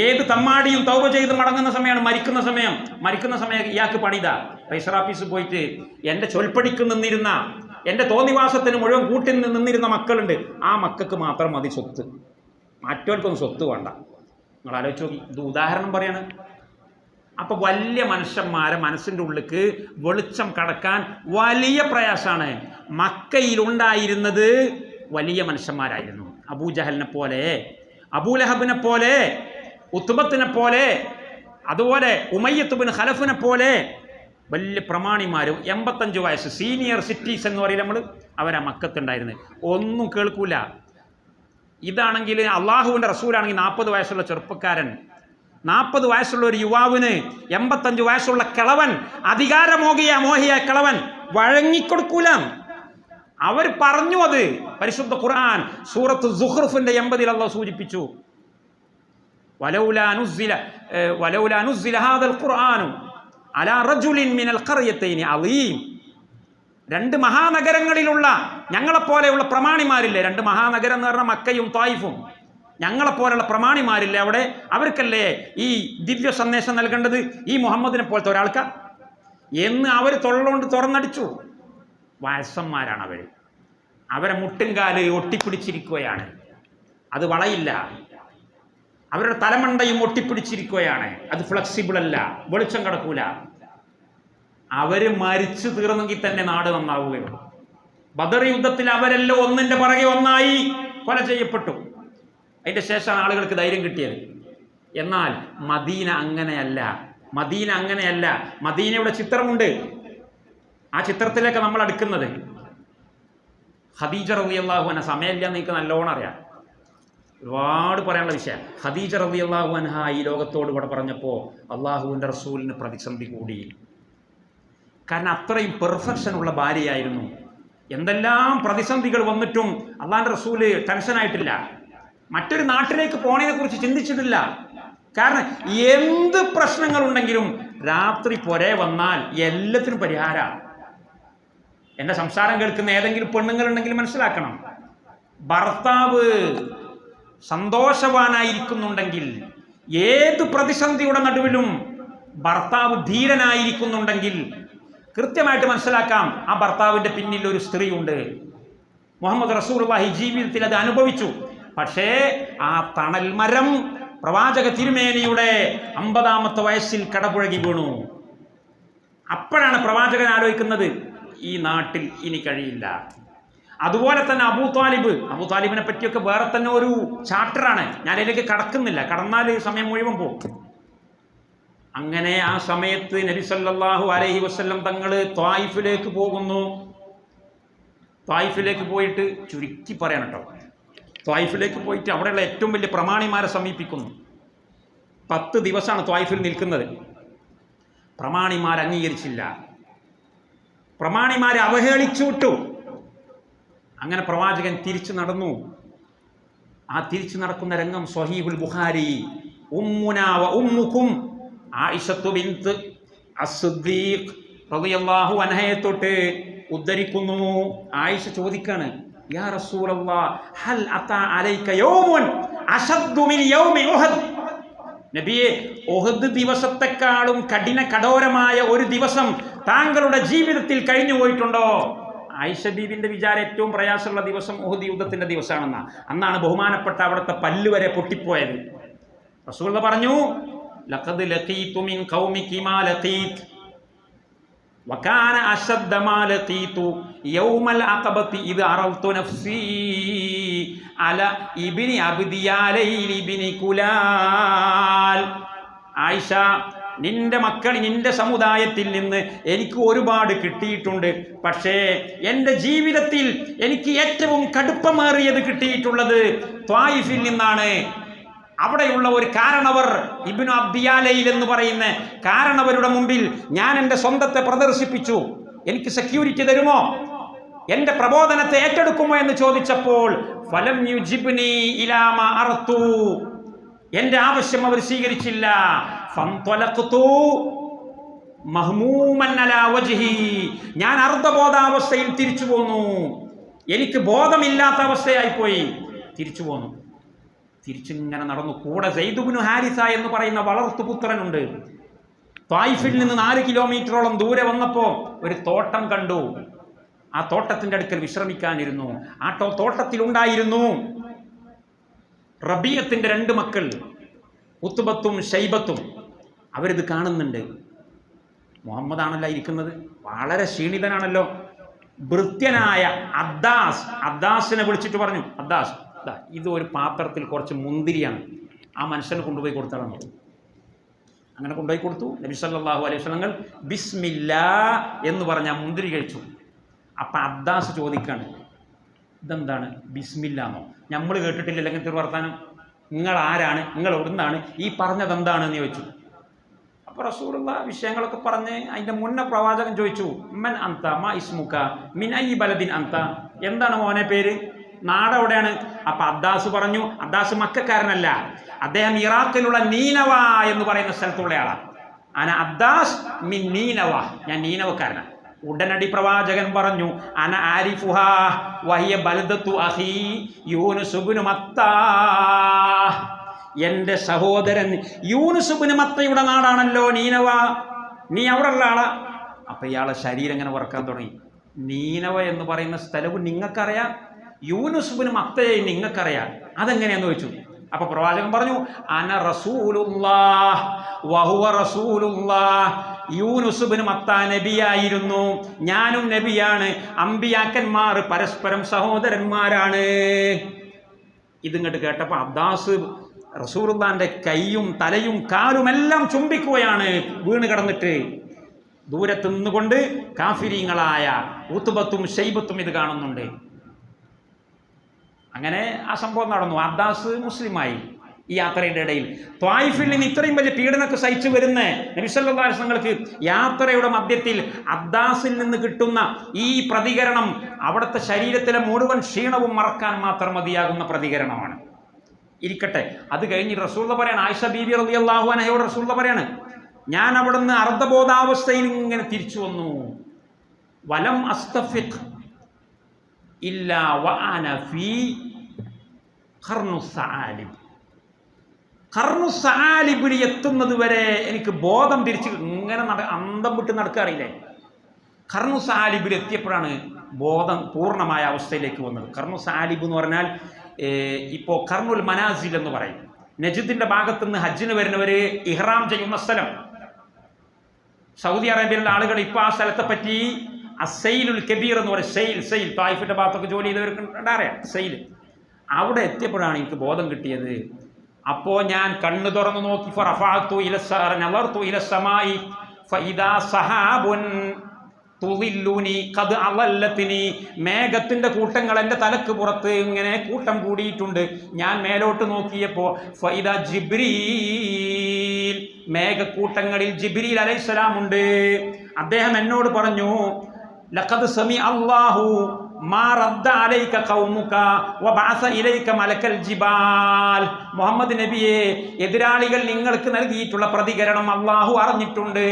S1: ഏത് തമ്മാടിയും തൗബ ചെയ്ത് മടങ്ങുന്ന സമയമാണ് മരിക്കുന്ന സമയം. മരിക്കുന്ന സമയം ഇയാൾക്ക് പണിതാ. രജിസ്റ്റർ ഓഫീസിൽ പോയിട്ട് എൻ്റെ ചൊൽപ്പടിക്ക് നിന്നിരുന്ന, എൻ്റെ തോന്നിവാസത്തിന് മുഴുവൻ കൂട്ടിൽ നിന്നിരുന്ന മക്കളുണ്ട്. ആ മക്കൾക്ക് മാത്രം മതി സ്വത്ത്, മറ്റവർക്കൊന്നും സ്വത്ത് വേണ്ട. നിങ്ങൾ ആലോചിച്ച് നോക്കി, ഇത് ഉദാഹരണം പറയാണ്. അപ്പൊ വലിയ മനുഷ്യന്മാരെ മനസ്സിൻ്റെ ഉള്ളിലേക്ക് വെളിച്ചം കടക്കാൻ വലിയ പ്രയാസമാണ്. മക്കയിലുണ്ടായിരുന്നത് വലിയ മനുഷ്യന്മാരായിരുന്നു. അബൂജഹലിനെ പോലെ, അബൂലഹബിനെ പോലെ, ഉത്ബത്തിനെ പോലെ, അതുപോലെ ഉമയ്യത്ത് ബിൻ ഖലഫിനെ പോലെ വലിയ പ്രമാണിമാരും 85 വയസ്സ് സീനിയർ സിറ്റീസ് എന്ന് പറയും നമ്മൾ, അവരാ മക്കത്തുണ്ടായിരുന്നത്. ഒന്നും കേൾക്കൂല. ഇതാണെങ്കിൽ അള്ളാഹുവിൻ്റെ റസൂലാണെങ്കിൽ 40 വയസ്സുള്ള ചെറുപ്പക്കാരൻ, 40 വയസ്സുള്ള ഒരു യുവാവിന് 85 വയസ്സുള്ള കിളവൻ, മോഹിയ കിളവൻ വഴങ്ങിക്കൊടുക്കൂല. അവർ പറഞ്ഞു. അത് പരിശുദ്ധ ഖുർആൻ സൂറത്ത് സുഖ്റുഫിന്റെ 80 അല്ലാഹു സൂചിപ്പിച്ചു. വലൗലാ നുസ്സില ഹാദൽ ഖുർആനു അലാ റജുലിൻ മിനൽ ഖർയതൈനി അളീം. രണ്ട് മഹാനഗരങ്ങളിലുള്ള ഞങ്ങളെപ്പോലെയുള്ള പ്രമാണിമാരില്ലേ, രണ്ട് മഹാനഗരം എന്ന് പറഞ്ഞാൽ മക്കയും തായിഫും, ഞങ്ങളെപ്പോലെയുള്ള പ്രമാണിമാരില്ലേ അവിടെ, അവർക്കല്ലേ ഈ ദിവ്യ സന്ദേശം നൽകേണ്ടത് ഈ മുഹമ്മദിനെ പോലത്തെ ഒരാൾക്കാ എന്ന് അവർ തൊള്ളോണ്ട് തുറന്നടിച്ചു. വയസ്സന്മാരാണ് അവർ, അവരെ മുട്ടുംകാല് ഒട്ടിപ്പിടിച്ചിരിക്കുകയാണ്, അത് വളയില്ല. അവരുടെ തലമണ്ടയും ഒട്ടിപ്പിടിച്ചിരിക്കുകയാണ്, അത് ഫ്ലെക്സിബിൾ അല്ല, വെളിച്ചം കിടക്കൂല. അവര് മരിച്ചു തീർന്നെങ്കിൽ തന്നെ നാട് നന്നാവുകയുള്ളൂ. ബദർ യുദ്ധത്തിൽ അവരെല്ലാം ഒന്നിന്റെ പുറകെ ഒന്നായി കൊല ചെയ്യപ്പെട്ടു. അതിന്റെ ശേഷമാണ് ആളുകൾക്ക് ധൈര്യം കിട്ടിയത്. എന്നാൽ മദീന അങ്ങനെയല്ല, മദീന അങ്ങനെയല്ല. മദീനയുടെ ചിത്രമുണ്ട്, ആ ചിത്രത്തിലേക്ക് നമ്മൾ അടുക്കുന്നത്. ഖദീജ റളിയല്ലാഹു അൻഹ, സമയമില്ല എന്ന് എനിക്ക് നല്ലോണം അറിയാം, ഒരുപാട് പറയാനുള്ള വിഷയം. ഖദീജ റളിയല്ലാഹു അൻഹ ഈ ലോകത്തോട് ഇവിടെ പറഞ്ഞപ്പോൾ അള്ളാഹുവിൻ്റെ റസൂലിന് പ്രതിസന്ധി കൂടി. കാരണം അത്രയും പെർഫെക്ഷൻ ഉള്ള ഭാര്യയായിരുന്നു. എന്തെല്ലാം പ്രതിസന്ധികൾ വന്നിട്ടും അള്ളാഹിൻ്റെ റസൂല് ടെൻഷനായിട്ടില്ല, മറ്റൊരു നാട്ടിലേക്ക് പോണതിനെ കുറിച്ച് ചിന്തിച്ചിട്ടില്ല. കാരണം എന്ത് പ്രശ്നങ്ങളുണ്ടെങ്കിലും രാത്രി പുരേ വന്നാൽ എല്ലാത്തിനും പരിഹാരമാണ്. എൻ്റെ സംസാരം കേൾക്കുന്ന ഏതെങ്കിലും പെണ്ണുങ്ങളുണ്ടെങ്കിൽ മനസ്സിലാക്കണം, ഭർത്താവ് സന്തോഷവാനായിരിക്കുന്നുണ്ടെങ്കിൽ, ഏത് പ്രതിസന്ധിയുടെ നടുവിലും ഭർത്താവ് ധീരനായിരിക്കുന്നുണ്ടെങ്കിൽ കൃത്യമായിട്ട് മനസ്സിലാക്കാം ആ ഭർത്താവിൻ്റെ പിന്നിൽ ഒരു സ്ത്രീയുണ്ട്. മുഹമ്മദ് റസൂലുള്ളാഹി ജീവിതത്തിൽ അത് അനുഭവിച്ചു. പക്ഷേ ആ തണൽ മരം പ്രവാചക തിരുമേനിയുടെ 50-ാമത്തെ വയസ്സിൽ കടപുഴകി വീണു. അപ്പോഴാണ് പ്രവാചകൻ ആലോചിക്കുന്നത്, ഈ നാട്ടിൽ ഇനി കഴിയില്ല. അതുപോലെ തന്നെ അബൂ താലിബിനെ പറ്റിയൊക്കെ വേറെ തന്നെ ഒരു ചാപ്റ്ററാണ്, ഞാൻ അതിലേക്ക് കടക്കുന്നില്ല, കടന്നാൽ സമയം മുഴുവൻ പോകും. അങ്ങനെ ആ സമയത്ത് നബി സല്ലല്ലാഹു അലൈഹി വസല്ലം തങ്ങൾ ത്വായിഫിലേക്ക് പോകുന്നു. ത്വായിഫിലേക്ക് പോയിട്ട്, ചുരുക്കി പറയാൻ കേട്ടോ, ത്വായിഫിലേക്ക് പോയിട്ട് അവിടെയുള്ള ഏറ്റവും വലിയ പ്രമാണിമാരെ സമീപിക്കുന്നു. 10 ദിവസമാണ് ത്വായിഫിൽ നിൽക്കുന്നത്. പ്രമാണിമാർ അംഗീകരിച്ചില്ല, പ്രമാണിമാരെ അവഹേളിച്ചു വിട്ടു. അങ്ങനെ പ്രവാചകൻ തിരിച്ചു നടന്നു. ആ തിരിച്ചു നടക്കുന്ന രംഗം സ്വഹീഹുൽ ബുഖാരി, ഉമ്മുനാ വ ഉമ്മുക്കും ആയിഷത്തു ബിൻത്ത് അസ്സിദ്ദീഖ് റളിയല്ലാഹു അൻഹയെ തൊട്ട് ഉദ്ധരിക്കുന്നു. ആയിഷ ചോദിക്കാണ്, യാ റസൂലല്ലാഹ് ഹൽ അതാ അലൈക യൗമുൻ അശദ്ദു മിൻ യൗമി ഉഹദ്. നബിയെ, ഉഹദ് ദിവസത്തെക്കാളും കഠോരമായ ഒരു ദിവസം താങ്കളുടെ ജീവിതത്തിൽ കഴിഞ്ഞു പോയിട്ടുണ്ടോ? ആയിഷ ബീബിന്റെ വിചാരം ഏറ്റവും പ്രയാസമുള്ള ദിവസം ഉഹദ് യുദ്ധത്തിന്റെ ദിവസമാണെന്നാ. അന്നാണ് ബഹുമാനപ്പെട്ട അവിടുത്തെ പല്ല് വരെ പൊട്ടിപ്പോയത്. റസൂൽ പറഞ്ഞു, ലഖദ് ലഖീതു മിൻ ഖൗമികി മാ ലഖീത് വകാന അശദ്ദ മാ ലഖീതു യൗമൽ അഖബതി ഇദ് അറൽതു നഫ്സി. അല ഇബ്നി അബ്ദിയാലൈൽ ഇബ്നി കുലാൽ. ആയിഷ, നിന്റെ മക്കൾ നിന്റെ സമുദായത്തിൽ നിന്ന് എനിക്ക് ഒരുപാട് കിട്ടിയിട്ടുണ്ട്. പക്ഷേ എൻ്റെ ജീവിതത്തിൽ എനിക്ക് ഏറ്റവും കടുപ്പമേറിയത് കിട്ടിയിട്ടുള്ളത് ത്വായിഫിൽ നിന്നാണ്. അവിടെയുള്ള ഒരു കാരണവർ, ഇബ്നു അബ്ദിയാലൈൽ എന്ന് പറയുന്ന കാരണവരുടെ മുമ്പിൽ ഞാൻ എൻ്റെ സ്വന്തത്തെ പ്രദർശിപ്പിച്ചു. എനിക്ക് സെക്യൂരിറ്റി തരുമോ, എൻ്റെ പ്രബോധനത്തെ ഏറ്റെടുക്കുമോ എന്ന് ചോദിച്ചപ്പോൾ ഫലം യുജിബ്നി ഇലാ മാ അർതു, എൻ്റെ ആവശ്യം അവർ സ്വീകരിച്ചില്ല. ഫൻതലഖ്തു മഹ്മൂമൻ അലാ വജ്ഹി, ഞാൻ അർദ്ധബോധാവസ്ഥയിൽ തിരിച്ചു പോന്നു. എനിക്ക് ബോധമില്ലാത്ത അവസ്ഥയായിപ്പോയി. തിരിച്ചു പോന്നു. തിരിച്ചിങ്ങനെ നടന്നു. കൂടെ സെയ്ദ് ഇബ്നു ഹാരിസ എന്ന് പറയുന്ന വളർത്തുപുത്രനുണ്ട്. ത്വായിഫിൽ നിന്ന് 4 കിലോമീറ്ററോളം ദൂരെ വന്നപ്പോൾ ഒരു തോട്ടം കണ്ടു. ആ തോട്ടത്തിൻ്റെ അടുക്കൽ വിശ്രമിക്കാനിരുന്നു. ആ തോട്ടത്തിലുണ്ടായിരുന്നു റബീഅത്തിന്റെ 2 മക്കൾ, ഉത്ബത്തും ഷൈബത്തും. അവരിത് കാണുന്നുണ്ട്. മുഹമ്മദ് ആണല്ലോ ഇരിക്കുന്നത്, വളരെ ക്ഷീണിതനാണല്ലോ. ഭൃത്യനായ അദ്ദാസിനെ വിളിച്ചിട്ട് പറഞ്ഞു, അദ്ദാസ്, ഇത് ഒരു പാത്രത്തിൽ കുറച്ച് മുന്തിരിയാണ്, ആ മനുഷ്യന് കൊണ്ടുപോയി കൊടുത്തതാണ്. അങ്ങനെ കൊണ്ടുപോയി കൊടുത്തു. നബി സല്ലല്ലാഹു അലൈഹി വസല്ലം ബിസ്മില്ലാ എന്ന് പറഞ്ഞ മുന്തിരി കഴിച്ചു. അപ്പം അദ്ദാസ് ചോദിക്കാണ്, ഇതെന്താണ് ബിസ്മില്ലാന്നോ? നമ്മൾ കേട്ടിട്ടില്ല അങ്ങനത്തെ വർത്താനം. നിങ്ങൾ ആരാണ്, നിങ്ങൾ എവിടുന്നാണ്, ഈ പറഞ്ഞത് എന്താണെന്ന് ചോദിച്ചു. അപ്പോൾ റസൂലുള്ള വിഷയങ്ങളൊക്കെ പറഞ്ഞ് അതിൻ്റെ മുന്നേ പ്രവാചകൻ ചോദിച്ചു, മൻ അന്ത മാ ഇസ്മുക മിൻ ഐ ബലദിൻ അന്ത, എന്താണ് മോനെ പേര്, നാടെവിടെയാണ്? അപ്പം അദ്ദാസ് പറഞ്ഞു, അദ്ദാസ് മക്കക്കാരനല്ല, അദ്ദേഹം ഇറാഖിലുള്ള നീനവ എന്ന് പറയുന്ന സ്ഥലത്തുള്ള ആളാണ്. അന അദ്ദാസ് മിൻ നീനവ, ഞാൻ നീനവക്കാരനാണ്. ഉടനടി പ്രവാചകൻ പറഞ്ഞു, അന ആരിഫുഹാ വഹിയ ബൽദത്തു അഖീ യൂനുസ് ഇബ്നു മത്താ, എൻ്റെ സഹോദരൻ യൂനുസ് ഇബ്നു മത്തയുടെ നാടാണല്ലോ നീനവ, നീ അവിടെ ഉള്ള ആളാ. അപ്പം ഇയാളെ ശരീരം ഇങ്ങനെ വറക്കാൻ തുടങ്ങി. നീനവ എന്ന് പറയുന്ന സ്ഥലവും നിങ്ങൾക്കറിയാം, യൂനുസ് ഇബ്നു മത്തയെ നിങ്ങൾക്കറിയാം, അതെങ്ങനെയാന്ന് ചോദിച്ചു. അപ്പൊ പ്രവാചകൻ പറഞ്ഞു, അന റസൂലുള്ളാഹ് വഹുവ റസൂലുള്ളാഹ്, യൂനുസ് ഇബ്നു മത്താ നബിയായിരുന്നു, ഞാനും നബിയാണ്. അമ്പിയാക്കന്മാർ പരസ്പരം സഹോദരന്മാരാണ്. ഇതിങ്ങോട്ട് കേട്ടപ്പോൾ അബ്ദാസ് റസൂലുള്ളാന്റെ കൈയും തലയും കാലുമെല്ലാം ചുംബിക്കുകയാണ് വീണ് കിടന്നിട്ട്. ദൂരത്ത് നിന്നുകൊണ്ട് കാഫിരീങ്ങളായ ഉത്ബത്തും ഷൈബത്തും ഇത് കാണുന്നുണ്ട്. അങ്ങനെ ആ സംഭവം നടന്നു. അബ്ദാസ് മുസ്ലിമായി. ഈ യാത്രയുടെ ഇടയിൽ ത്വായിഫിൽ നിന്ന് ഇത്രയും വലിയ പീഡനമൊക്കെ സഹിച്ചു വരുന്ന നബി സല്ലല്ലാഹു അലൈഹി വസല്ലങ്ങൾക്ക് യാത്രയുടെ മധ്യത്തിൽ അബ്ദാസിൽ നിന്ന് കിട്ടുന്ന ഈ പ്രതികരണം അവിടുത്തെ ശരീരത്തിലെ മുഴുവൻ ക്ഷീണവും മറക്കാൻ മാത്രം മതിയാകുന്ന പ്രതികരണമാണ്. ഇരിക്കട്ടെ, അത് കഴിഞ്ഞ് റസൂലുള്ള പറയാണ്, ആയിഷ ബീബി റളിയല്ലാഹു അൻഹയോട് റസൂലുള്ള പറയാണ്, ഞാൻ അവിടുന്ന് അർദ്ധബോധാവസ്ഥയിൽ ഇങ്ങനെ തിരിച്ചു വന്നു. വലം അസ്തഫിഖ് ഇല്ലാ വഅന ഫീ ഖർനുസ്സആലിബ്, ഖർനുസ്സആലിബിൽ എത്തുന്നത് വരെ എനിക്ക് ബോധം തിരിച്ച് ഇങ്ങനെ അന്തം വിട്ട് നടക്കാറില്ലേ. ഖർനുസ്സആലിബിൽ എത്തിയപ്പോഴാണ് ബോധം പൂർണ്ണമായ അവസ്ഥയിലേക്ക് വന്നത്. ഖർനുസ്സആലിബ് എന്ന് പറഞ്ഞാൽ ഇപ്പോൾ കർണുൽ മനാസിൽ എന്ന് പറയും. നജിദിന്റെ ഭാഗത്ത് നിന്ന് ഹജ്ജിന് വരുന്നവർ ഇഹ്റാം ചെയ്യുന്ന സ്ഥലം. സൗദി അറേബ്യയിലുള്ള ആളുകൾ ഇപ്പോൾ ആ സ്ഥലത്തെ പറ്റി അസൈലുൽ കബീർ എന്ന് പറയും. സെയിൽ തായിഫിന്റെ ഭാഗത്തൊക്കെ ജോലി ചെയ്തവർക്ക് അറിയാം സെയിൽ. അവിടെ എത്തിയപ്പോഴാണ് എനിക്ക് ബോധം കിട്ടിയത്. അപ്പോൾ ഞാൻ കണ്ണു തുറന്നു നോക്കി, ഫറഫഅതു നളർതു ഇല സമായി ഫഇദാ സഹാബുൻ തുളില്ലുനി ഖദ് അളല്ലതിനി, മേഘത്തിന്റെ കൂട്ടങ്ങൾ എൻ്റെ തലക്ക് പുറത്ത് ഇങ്ങനെ കൂട്ടം കൂടിയിട്ടുണ്ട്. ഞാൻ മേലോട്ട് നോക്കിയപ്പോൾ ഫഇദാ ജിബ്രീൽ, മേഘക്കൂട്ടങ്ങളിൽ ജിബ്രീൽ അലൈഹിസ്സലാം ഉണ്ട്. അദ്ദേഹം എന്നോട് പറഞ്ഞു, ലഖദ് സമി അല്ലാഹു മാ റദ്ദ അലൈക ഖൗമുക വബഅസ ഇലൈക മലക്കൽ ജിബാൽ, മുഹമ്മദ് നബിയെ, എതിരാളികൾ നിങ്ങൾക്ക് നൽകിയിട്ടുള്ള പ്രതികരണം അല്ലാഹു അറിഞ്ഞിട്ടുണ്ട്.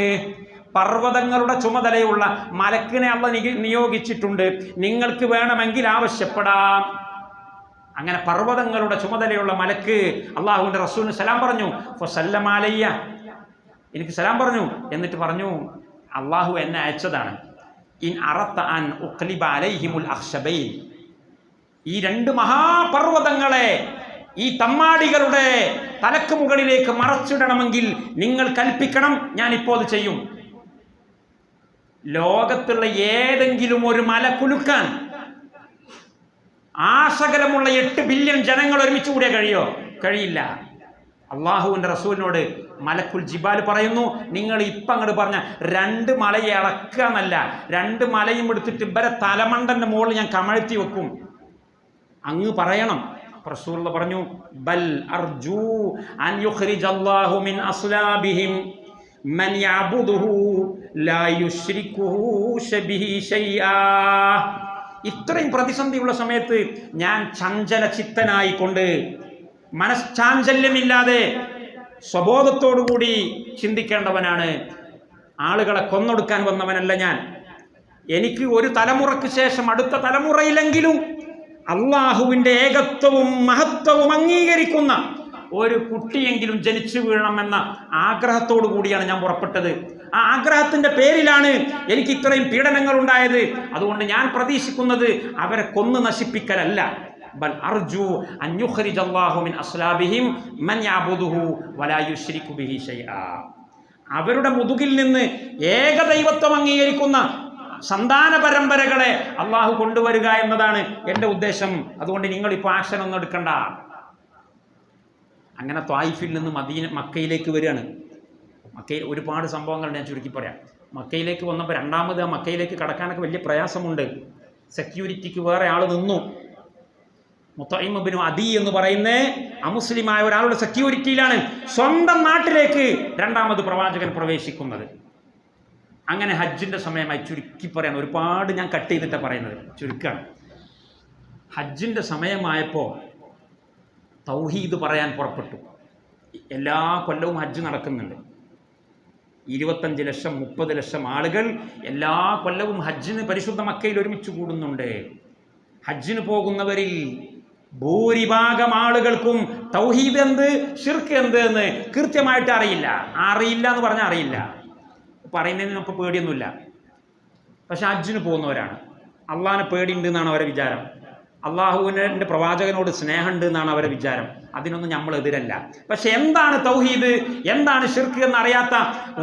S1: പർവ്വതങ്ങളുടെ ചുമതലയുള്ള മലക്കിനെ അല്ലാഹു നിയോഗിച്ചിട്ടുണ്ട്, നിങ്ങൾക്ക് വേണമെങ്കിൽ ആവശ്യപ്പെടാം. അങ്ങനെ പർവ്വതങ്ങളുടെ ചുമതലയുള്ള മലക്ക് അള്ളാഹുവിൻ്റെ റസൂലിന് സലാം പറഞ്ഞു. ഫസല്ലമ അലയ്യ, എനിക്ക് സലാം പറഞ്ഞു. എന്നിട്ട് പറഞ്ഞു, അള്ളാഹു എന്നെ അയച്ചതാണ്. ഇൻ അറത്ത അൻ ഉഖ്ലിബ അലൈഹിമുൽ അഖ്ശബൈൻ, ഈ 2 മഹാപർവ്വതങ്ങളെ ഈ തമ്മാടികളുടെ തലക്ക് മുകളിലേക്ക് മറച്ചിടണമെങ്കിൽ നിങ്ങൾ കൽപ്പിക്കണം, ഞാൻ ഇപ്പോൾ അത് ചെയ്യും. ലോകത്തുള്ള ഏതെങ്കിലും ഒരു മല കുലുക്കാൻ ആശകലമുള്ള 8 ബില്യൺ ജനങ്ങൾ ഒരുമിച്ച് കൂടിയാൽ കഴിയില്ല. അള്ളാഹുവിൻ്റെ റസൂലിനോട് മലക്കുൽ ജിബാൽ പറയുന്നു, നിങ്ങൾ ഇപ്പം അങ്ങോട്ട് പറഞ്ഞ 2 മലയെ ഇളക്കുക എന്നല്ല, 2 മലയും എടുത്തിട്ട് ഇവരെ തലമണ്ടൻ്റെ മുകളിൽ ഞാൻ കമഴ്ത്തി വെക്കും, അങ്ങ് പറയണം. റസൂൽ പറഞ്ഞു, ബൽ അർജു അൻ യുഖ്രിജല്ലാഹു മിൻ അസ്ലാബിഹിം മൻ യഅബുദുഹു ലാ യുശ്രികുഹു ബിഹി ഷൈആ. ഇത്രയും പ്രതിസന്ധിയുള്ള സമയത്ത് ഞാൻ ചഞ്ചല ചിത്തനായിക്കൊണ്ട് മനഃചാഞ്ചല്യമില്ലാതെ സ്വബോധത്തോടുകൂടി ചിന്തിക്കേണ്ടവനാണ്. ആളുകളെ കൊന്നൊടുക്കാൻ വന്നവനല്ല ഞാൻ. എനിക്ക് ഒരു തലമുറയ്ക്ക് ശേഷം അടുത്ത തലമുറയിലെങ്കിലും അള്ളാഹുവിൻ്റെ ഏകത്വവും മഹത്വവും അംഗീകരിക്കുന്ന ഒരു കുട്ടിയെങ്കിലും ജനിച്ചു വീഴണമെന്ന ആഗ്രഹത്തോടു കൂടിയാണ് ഞാൻ പുറപ്പെട്ടത്. ആ ആഗ്രഹത്തിൻ്റെ പേരിലാണ് എനിക്ക് ഇത്രയും പീഡനങ്ങൾ ഉണ്ടായത്. അതുകൊണ്ട് ഞാൻ പ്രതീക്ഷിക്കുന്നത് അവരെ കൊന്നു നശിപ്പിക്കലല്ല, ബൽ അർജു അൻ യുഖ്രിജല്ലാഹു മിൻ അസ്ലാബിഹിം മൻ യഅബുദുഹു വലാ യുശ്രികു ബിഹി ഷൈആ. അവരുടെ മുതുകിൽ നിന്ന് ഏകദൈവത്വം അംഗീകരിക്കുന്ന സന്താന പരമ്പരകളെ അള്ളാഹു കൊണ്ടുവരിക എന്നതാണ് എൻ്റെ ഉദ്ദേശം. അതുകൊണ്ട് നിങ്ങളിപ്പോൾ ആക്ഷൻ ഒന്നും എടുക്കണ്ട. അങ്ങനെ ത്വായിഫിൽ നിന്ന് മക്കയിലേക്ക് വരികയാണ്. മക്കയിൽ ഒരുപാട് സംഭവങ്ങൾ ഞാൻ ചുരുക്കി പറയാം. മക്കയിലേക്ക് വന്നപ്പോൾ രണ്ടാമത് ആ മക്കയിലേക്ക് കടക്കാനൊക്കെ വലിയ പ്രയാസമുണ്ട്. സെക്യൂരിറ്റിക്ക് വേറെ ആൾ നിന്നു. മുത്തഇം ഇബ്നു അദി എന്ന് പറയുന്ന അമുസ്ലിമായ ഒരാളുടെ സെക്യൂരിറ്റിയിലാണ് സ്വന്തം നാട്ടിലേക്ക് രണ്ടാമത് പ്രവാചകൻ പ്രവേശിക്കുന്നത്. അങ്ങനെ ഹജ്ജിൻ്റെ സമയമായി ചുരുക്കി പറയാൻ, ഒരുപാട് ഞാൻ കട്ട് ചെയ്തിട്ടാണ് പറയുന്നത്, ചുരുക്കാണ്. ഹജ്ജിൻ്റെ സമയമായപ്പോൾ തൗഹീദ് പറയാൻ പുറപ്പെട്ടു. എല്ലാ കൊല്ലവും ഹജ്ജ് നടക്കുന്നുണ്ട്. 25 ലക്ഷം 30 ലക്ഷം ആളുകൾ എല്ലാ കൊല്ലവും ഹജ്ജിന് പരിശുദ്ധ മക്കയിൽ ഒരുമിച്ച് കൂടുന്നുണ്ട്. ഹജ്ജിന് പോകുന്നവരിൽ ഭൂരിഭാഗം ആളുകൾക്കും തൗഹീദ് എന്ത്, ഷിർക്ക് എന്ത് എന്ന് കൃത്യമായിട്ട് അറിയില്ല എന്ന് പറഞ്ഞാൽ അറിയില്ല. പറയുന്നതിന് നമുക്ക് പേടിയൊന്നുമില്ല. പക്ഷെ ഹജ്ജിന് പോകുന്നവരാണ്. അള്ളാഹിനെ പേടിയുണ്ട് എന്നാണ് അവരെ വിചാരം. അള്ളാഹുവിൻ്റെ പ്രവാചകനോട് സ്നേഹമുണ്ട് എന്നാണ് അവരെ വിചാരം. അതിനൊന്നും നമ്മൾ എതിരല്ല. പക്ഷെ എന്താണ് തൗഹീദ്, എന്താണ് ഷിർക്ക് എന്നറിയാത്ത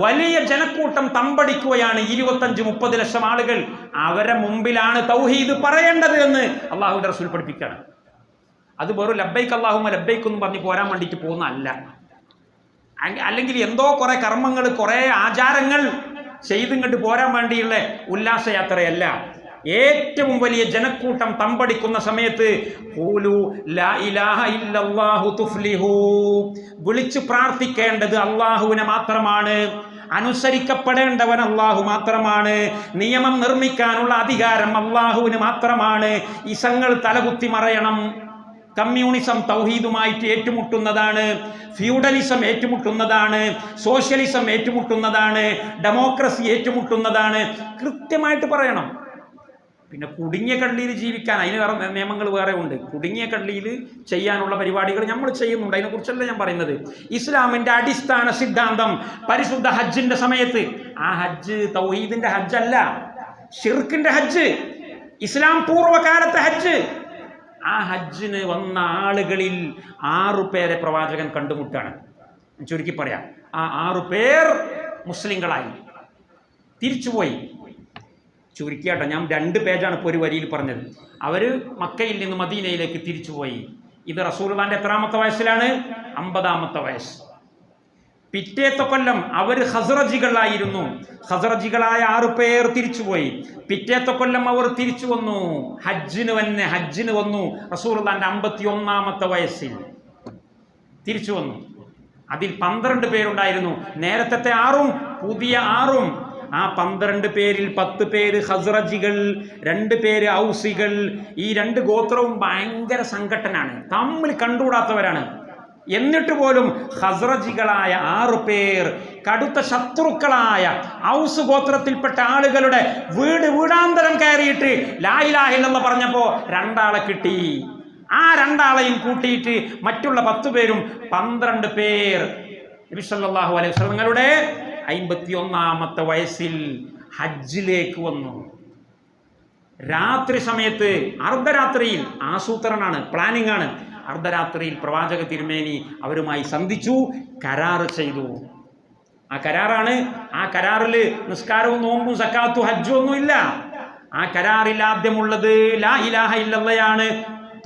S1: വലിയ ജനക്കൂട്ടം തമ്പടിക്കുകയാണ്. 25-30 ലക്ഷം ആളുകൾ. അവരെ മുമ്പിലാണ് തൗഹീദ് പറയേണ്ടത് എന്ന് അള്ളാഹുവിൻ്റെ റസൂൽ പഠിപ്പിക്കുകയാണ്. അത് വെറും ലബ്ബൈക്ക് അല്ലാഹുമ്മ ലബ്ബൈക്ക് എന്ന് പറഞ്ഞ് പോരാൻ വേണ്ടിയിട്ട് പോകുന്നതല്ല. അല്ലെങ്കിൽ എന്തോ കുറേ കർമ്മങ്ങൾ, കുറേ ആചാരങ്ങൾ ചെയ്തിങ്ങോട്ട് പോരാൻ വേണ്ടിയുള്ള ഉല്ലാസയാത്രയല്ല. ഏറ്റവും വലിയ ജനക്കൂട്ടം തമ്പടിക്കുന്ന സമയത്ത് ഖൂലു ലാ ഇലാഹ ഇല്ലല്ലാഹു തുഫ്ലിഹു, വിളിച്ചു പ്രാർത്ഥിക്കേണ്ടത് അള്ളാഹുവിനെ മാത്രമാണ്. അനുസരിക്കപ്പെടേണ്ടവൻ അള്ളാഹു മാത്രമാണ്. നിയമം നിർമ്മിക്കാനുള്ള അധികാരം അള്ളാഹുവിന് മാത്രമാണ്. ഇസങ്ങൾ തലകുത്തി മറയണം. കമ്മ്യൂണിസം തൗഹീദുമായിട്ട് ഏറ്റുമുട്ടുന്നതാണ്. ഫ്യൂഡലിസം ഏറ്റുമുട്ടുന്നതാണ്. സോഷ്യലിസം ഏറ്റുമുട്ടുന്നതാണ്. ഡെമോക്രസി ഏറ്റുമുട്ടുന്നതാണ്. കൃത്യമായിട്ട് പറയണം. പിന്നെ കുടുങ്ങിയ കള്ളിയിൽ ജീവിക്കാൻ അതിന് വേറെ നിയമങ്ങൾ വേറെ ഉണ്ട്. കുടുങ്ങിയ കള്ളിയിൽ ചെയ്യാനുള്ള പരിപാടികൾ നമ്മൾ ചെയ്യുന്നുണ്ട്. അതിനെക്കുറിച്ചല്ല ഞാൻ പറയുന്നത്. ഇസ്ലാമിൻ്റെ അടിസ്ഥാന സിദ്ധാന്തം പരിശുദ്ധ ഹജ്ജിൻ്റെ സമയത്ത്, ആ ഹജ്ജ് തൗഹീദിൻ്റെ ഹജ്ജല്ല, ഷിർക്കിൻ്റെ ഹജ്ജ്, ഇസ്ലാം പൂർവ്വകാലത്തെ ഹജ്ജ്. ആ ഹജ്ജിന് വന്ന ആളുകളിൽ 6 പേരെ പ്രവാചകൻ കണ്ടുമുട്ടാണ്. ചുരുക്കി പറയാം, ആ 6 പേർ മുസ്ലിങ്ങളായി തിരിച്ചുപോയി. ചുരുക്കിയാട്ടോ, ഞാൻ 2 പേജാണ് ഇപ്പോൾ ഒരു വരിയിൽ പറഞ്ഞത്. അവർ മക്കയിൽ നിന്ന് മദീനയിലേക്ക് തിരിച്ചുപോയി. ഇത് റസൂലുള്ളാഹിന്റെ എത്രാമത്തെ വയസ്സിലാണ്? 50-ാമത്തെ വയസ്സ്. പിറ്റേത്തെ കൊല്ലം അവർ ഖസ്റജികളായിരുന്നു. ഖസ്റജികളായ 6 പേർ തിരിച്ചുപോയി. പിറ്റേത്തെ കൊല്ലം അവർ തിരിച്ചു വന്നു, ഹജ്ജിന് വന്നു. റസൂലുള്ളാഹിന്റെ 51-ാമത്തെ വയസ്സിൽ തിരിച്ചു വന്നു. അതിൽ 12 പേരുണ്ടായിരുന്നു. നേരത്തെ 6ഉം പുതിയ 6ഉം. ആ 12 പേരിൽ 10 പേര് ഖസ്റജികൾ, 2 പേര് ഔസികൾ. ഈ 2 ഗോത്രവും ഭയങ്കര സംഘട്ടനാണ്, തമ്മിൽ കണ്ടുകൂടാത്തവരാണ്. എന്നിട്ട് പോലും ഖസ്റജികളായ 6 പേർ കടുത്ത ശത്രുക്കളായ ഔസ് ഗോത്രത്തിൽപ്പെട്ട ആളുകളുടെ വീടാന്തരം കയറിയിട്ട് ലാ ഇലാഹ ഇല്ലല്ലാഹ് പറഞ്ഞപ്പോൾ 2 ആളെ കിട്ടി. ആ 2 ആളെയും കൂട്ടിയിട്ട് മറ്റുള്ള 10 പേരും 12 പേർ നബി സല്ലല്ലാഹു അലൈഹി വസല്ലം തങ്ങളുടെ 51-ാമത്തെ വയസ്സിൽ ഹജ്ജിലേക്ക് വന്നു. രാത്രി സമയത്ത്, അർദ്ധരാത്രിയിൽ, ആസൂത്രണമാണ്, പ്ലാനിംഗ് ആണ്. അർദ്ധരാത്രിയിൽ പ്രവാചക തിരുമേനി അവരുമായി സന്ധിച്ചു, കരാറ് ചെയ്തു. ആ കരാറാണ്. ആ കരാറിൽ നിസ്കാരവും നോമ്പും സക്കാത്തും ഹജ്ജും ഒന്നുമില്ല. ആ കരാറിൽ ആദ്യമുള്ളത് ലാ ഇലാഹ ഇല്ലല്ലാഹയാണ്.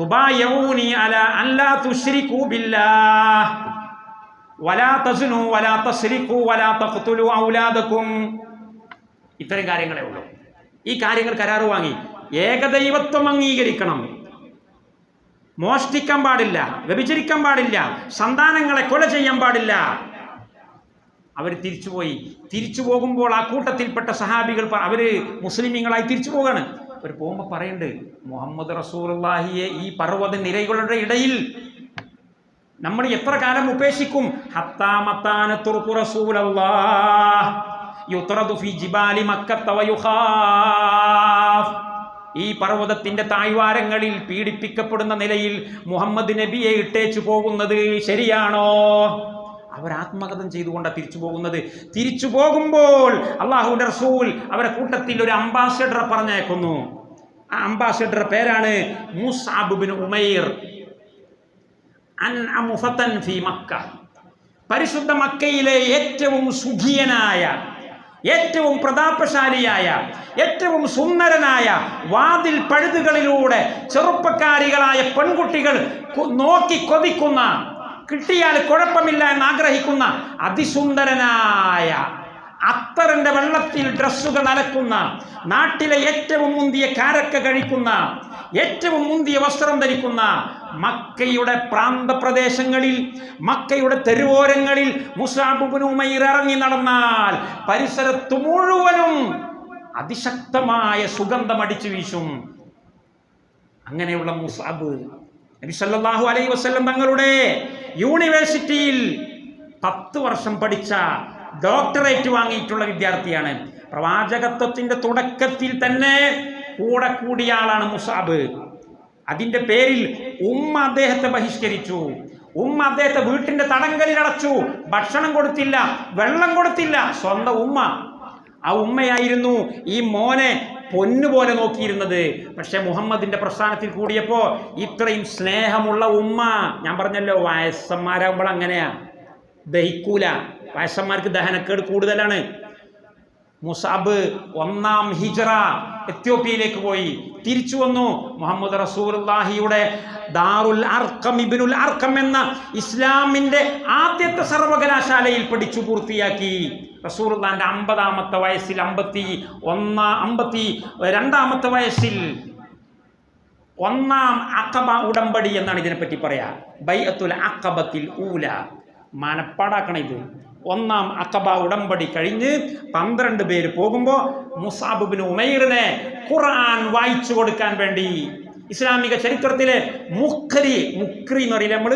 S1: തുബായഊനി അലാ അല്ലാ തുശ്രികൂ ബില്ലാഹ് വലാ തസ്നു വലാ തസ്രിഖു വലാ തഖ്തുലു ഔലാദകും. ഇത്തരം കാര്യങ്ങളേ ഉള്ളൂ. ഈ കാര്യങ്ങൾ കരാറ് വാങ്ങി. ഏകദൈവത്വം അംഗീകരിക്കണം, മോഷ്ടിക്കാൻ പാടില്ല, വ്യഭിചരിക്കാൻ പാടില്ല, സന്താനങ്ങളെ കൊല ചെയ്യാൻ പാടില്ല. അവർ തിരിച്ചുപോയി. തിരിച്ചു പോകുമ്പോൾ ആ കൂട്ടത്തിൽപ്പെട്ട സഹാബികൾ അവര് മുസ്ലിമീങ്ങളായി തിരിച്ചു പോകാണ്. അവർ പോകുമ്പോൾ പറയുന്നുണ്ട്, മുഹമ്മദ് റസൂലുള്ളാഹിയെ ഈ പർവ്വത നിരകളുടെ ഇടയിൽ നമ്മൾ എത്ര കാലം ഉപേക്ഷിക്കും? ഹത്താ മത്താന തുർഖു റസൂലല്ലാഹ് യുത്റദു ഫി ജിബാലി മക്കത്ത വയുഖാഫ്. ഈ പർവ്വതത്തിന്റെ താഴ്വാരങ്ങളിൽ പീഡിപ്പിക്കപ്പെടുന്ന നിലയിൽ മുഹമ്മദ് നബിയെ ഇട്ടേച്ചു പോകുന്നത് ശരിയാണോ? അവർ ആത്മകഥം ചെയ്തുകൊണ്ടാണ് തിരിച്ചു പോകുന്നത്. തിരിച്ചു പോകുമ്പോൾ അള്ളാഹുവിന്റെ റസൂൽ അവരെ കൂട്ടത്തിൽ ഒരു അംബാസഡറെ പറഞ്ഞയക്കുന്നു. ആ അംബാസഡറുടെ പേരാണ് മുസ്അബ് ഇബ്നു ഉമൈർ. അൻഅമു ഫതൻ ഫീ മക്ക. പരിശുദ്ധ മക്കയിലെ ഏറ്റവും സുഖിയനായ, ഏറ്റവും പ്രതാപശാലിയായ, ഏറ്റവും സുന്ദരനായ, വാതിൽ പഴുതുകളിലൂടെ ചെറുപ്പക്കാരികളായ പെൺകുട്ടികൾ നോക്കി കൊതിക്കുന്ന, കിട്ടിയാൽ കുഴപ്പമില്ല എന്ന് ആഗ്രഹിക്കുന്ന അതിസുന്ദരനായ, അത്തറിന്റെ വെള്ളത്തിൽ ഡ്രസ്സുകൾ അലക്കുന്ന, നാട്ടിലെ ഏറ്റവും മുന്തിയ കാരക്ക കഴിക്കുന്ന, ഏറ്റവും മുന്തിയ വസ്ത്രം ധരിക്കുന്ന മക്കയുടെ പ്രാന്തപ്രദേശങ്ങളിൽ, മക്കയുടെ തെരുവോരങ്ങളിൽ മുസ്അബ് ഇബ്നു ഉമൈർ ഇറങ്ങി നടന്നാൽ പരിസരത്ത് മുഴുവനും അതിശക്തമായ സുഗന്ധം അടിച്ചു വീശും. അങ്ങനെയുള്ള മുസ്അബ് നബി സല്ലല്ലാഹു അലൈഹി വസല്ലം തങ്ങളുടെ യൂണിവേഴ്സിറ്റിയിൽ 10 വർഷം പഠിച്ച, ഡോക്ടറേറ്റ് വാങ്ങിയിട്ടുള്ള വിദ്യാർത്ഥിയാണ്. പ്രവാചകത്വത്തിന്റെ തുടക്കത്തിൽ തന്നെ കൂടെ കൂടിയ ആളാണ് മുസ്അബ്. അതിന്റെ പേരിൽ ഉമ്മ അദ്ദേഹത്തെ ബഹിഷ്കരിച്ചു. ഉമ്മ അദ്ദേഹത്തെ വീട്ടിന്റെ തടങ്കലിൽ അടച്ചു. ഭക്ഷണം കൊടുത്തില്ല, വെള്ളം കൊടുത്തില്ല. സ്വന്തം ഉമ്മ. ആ ഉമ്മയായിരുന്നു ഈ മോനെ പൊന്നുപോലെ നോക്കിയിരുന്നത്. പക്ഷെ മുഹമ്മദിന്റെ പ്രസ്ഥാനത്തിൽ കൂടിയപ്പോ ഇത്രയും സ്നേഹമുള്ള ഉമ്മ, ഞാൻ പറഞ്ഞല്ലോ വയസ്സന്മാരാകുമ്പോൾ അങ്ങനെയാ, ദഹിക്കൂല. വയസ്സന്മാർക്ക് ദഹനക്കേട് കൂടുതലാണ്. മുസ്അബ് 1-ാം ഹിജ്റ എത്യോപ്യയിലേക്ക് പോയി, തിരിച്ചു വന്നു. മുഹമ്മദ് റസൂലുള്ളാഹിയുടെ ദാറുൽ അർഖം ഇബ്നുൽ അർഖം എന്ന ഇസ്ലാമിന്റെ ആദ്യത്തെ സർവകലാശാലയിൽ പഠിച്ചു പൂർത്തിയാക്കി. റസൂലുള്ളാഹിന്റെ 50-ാമത്തെ വയസ്സിൽ, 52-ാമത്തെ വയസ്സിൽ 1-ാം അഖബ ഉടമ്പടി എന്നാണ് ഇതിനെപ്പറ്റി പറയാ. ബൈഅത്തുൽ അഖബത്തിൽ ഊല. മനപ്പാടാക്കണം ഇത്. 1-ാം അഖബ ഉടമ്പടി കഴിഞ്ഞ് 12 പേര് പോകുമ്പോൾ മുസ്അബ് ഇബ്നു ഉമൈറിനെ ഖുർആൻ വായിച്ചു കൊടുക്കാൻ വേണ്ടി, ഇസ്ലാമിക ചരിത്രത്തിലെ മുക്രി എന്ന് പറയില്ല നമ്മൾ,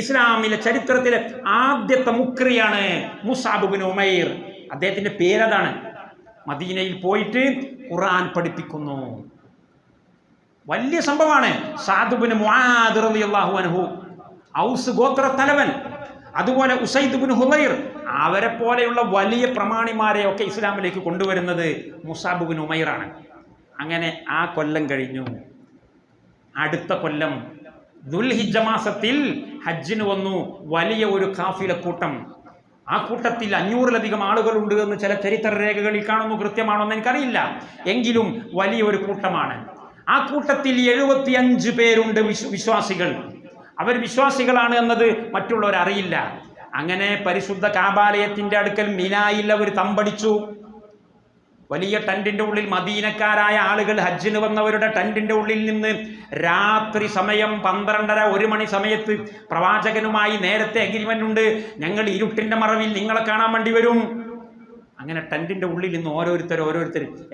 S1: ഇസ്ലാമിലെ ചരിത്രത്തിലെ ആദ്യത്തെ മുക്രിയാണ് മുസ്അബ് ഇബ്നു ഉമൈർ. അദ്ദേഹത്തിന്റെ പേരതാണ്. മദീനയിൽ പോയിട്ട് ഖുർആൻ പഠിപ്പിക്കുന്നു. വലിയ സംഭവമാണ്. സഅദ് ഇബ്നു മുആദ് റളിയല്ലാഹു അൻഹു, ഔസ് ഗോത്ര തലവൻ, അതുപോലെ ഉസൈദ് ഇബ്നു ഹുദൈർ, അവരെ പോലെയുള്ള വലിയ പ്രമാണിമാരെയൊക്കെ ഇസ്ലാമിലേക്ക് കൊണ്ടുവരുന്നത് മുസ്അബ് ഇബ്നു ഉമൈറാണ്. അങ്ങനെ ആ കൊല്ലം കഴിഞ്ഞു. അടുത്ത കൊല്ലം ദുൽഹിജ്ജ മാസത്തിൽ ഹജ്ജിന് വന്നു വലിയ ഒരു കാഫില കൂട്ടം. ആ കൂട്ടത്തിൽ 500-ലധികം ആളുകളുണ്ട് എന്ന് ചില ചരിത്ര രേഖകളിൽ കാണുന്നു. കൃത്യമാണോ എന്ന് എനിക്കറിയില്ല, എങ്കിലും വലിയൊരു കൂട്ടമാണ്. ആ കൂട്ടത്തിൽ 75 പേരുണ്ട് വിശ്വാസികൾ. അവർ വിശ്വാസികളാണ് എന്നത് മറ്റുള്ളവർ അറിയില്ല. അങ്ങനെ പരിശുദ്ധ കാബാലയത്തിന്റെ അടുക്കൽ മിനായിൽ അവർ തമ്പടിച്ചു. വലിയ ടെന്റിന്റെ ഉള്ളിൽ മദീനക്കാരായ ആളുകൾ, ഹജ്ജിന് വന്നവരുടെ ടെന്റിന്റെ ഉള്ളിൽ നിന്ന് രാത്രി സമയം 12:30-1 മണി സമയത്ത് പ്രവാചകനുമായി നേരത്തെ അഗ്രിമെന്റ് ഉണ്ട്, ഞങ്ങൾ ഇരുട്ടിന്റെ മറവിൽ നിങ്ങളെ കാണാൻ വേണ്ടി വരും. അങ്ങനെ ടെന്റിന്റെ ഉള്ളിൽ നിന്ന് ഓരോരുത്തർ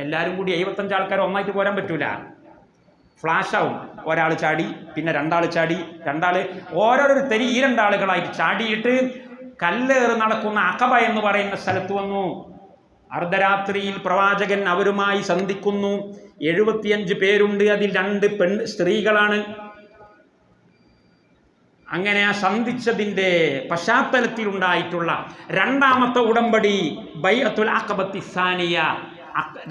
S1: എല്ലാവരും കൂടി 75 ആൾക്കാർ ഒന്നായിട്ട് പോരാൻ പറ്റൂല. ഫ്ലാഷ് ആവും. ഒരാൾ ചാടി, പിന്നെ 2 ആൾ ചാടി, 2 ആൾ, ഓരോരുത്തർ ഈ 2 ആളുകളായിട്ട് ചാടിയിട്ട് കല്ലേറ് നടക്കുന്ന അഖബ എന്ന് പറയുന്ന സ്ഥലത്ത് വന്നു. അർദ്ധരാത്രിയിൽ പ്രവാചകൻ അവരുമായി സന്ധിക്കുന്നു. 75 പേരുണ്ട്, അതിൽ 2 സ്ത്രീകളാണ്. അങ്ങനെ ആ സന്ധിച്ചതിൻ്റെ പശ്ചാത്തലത്തിൽ ഉണ്ടായിട്ടുള്ള 2-ാമത്തെ ഉടമ്പടി ബൈഅത്തുൽ അഖബത്തി സാനിയ,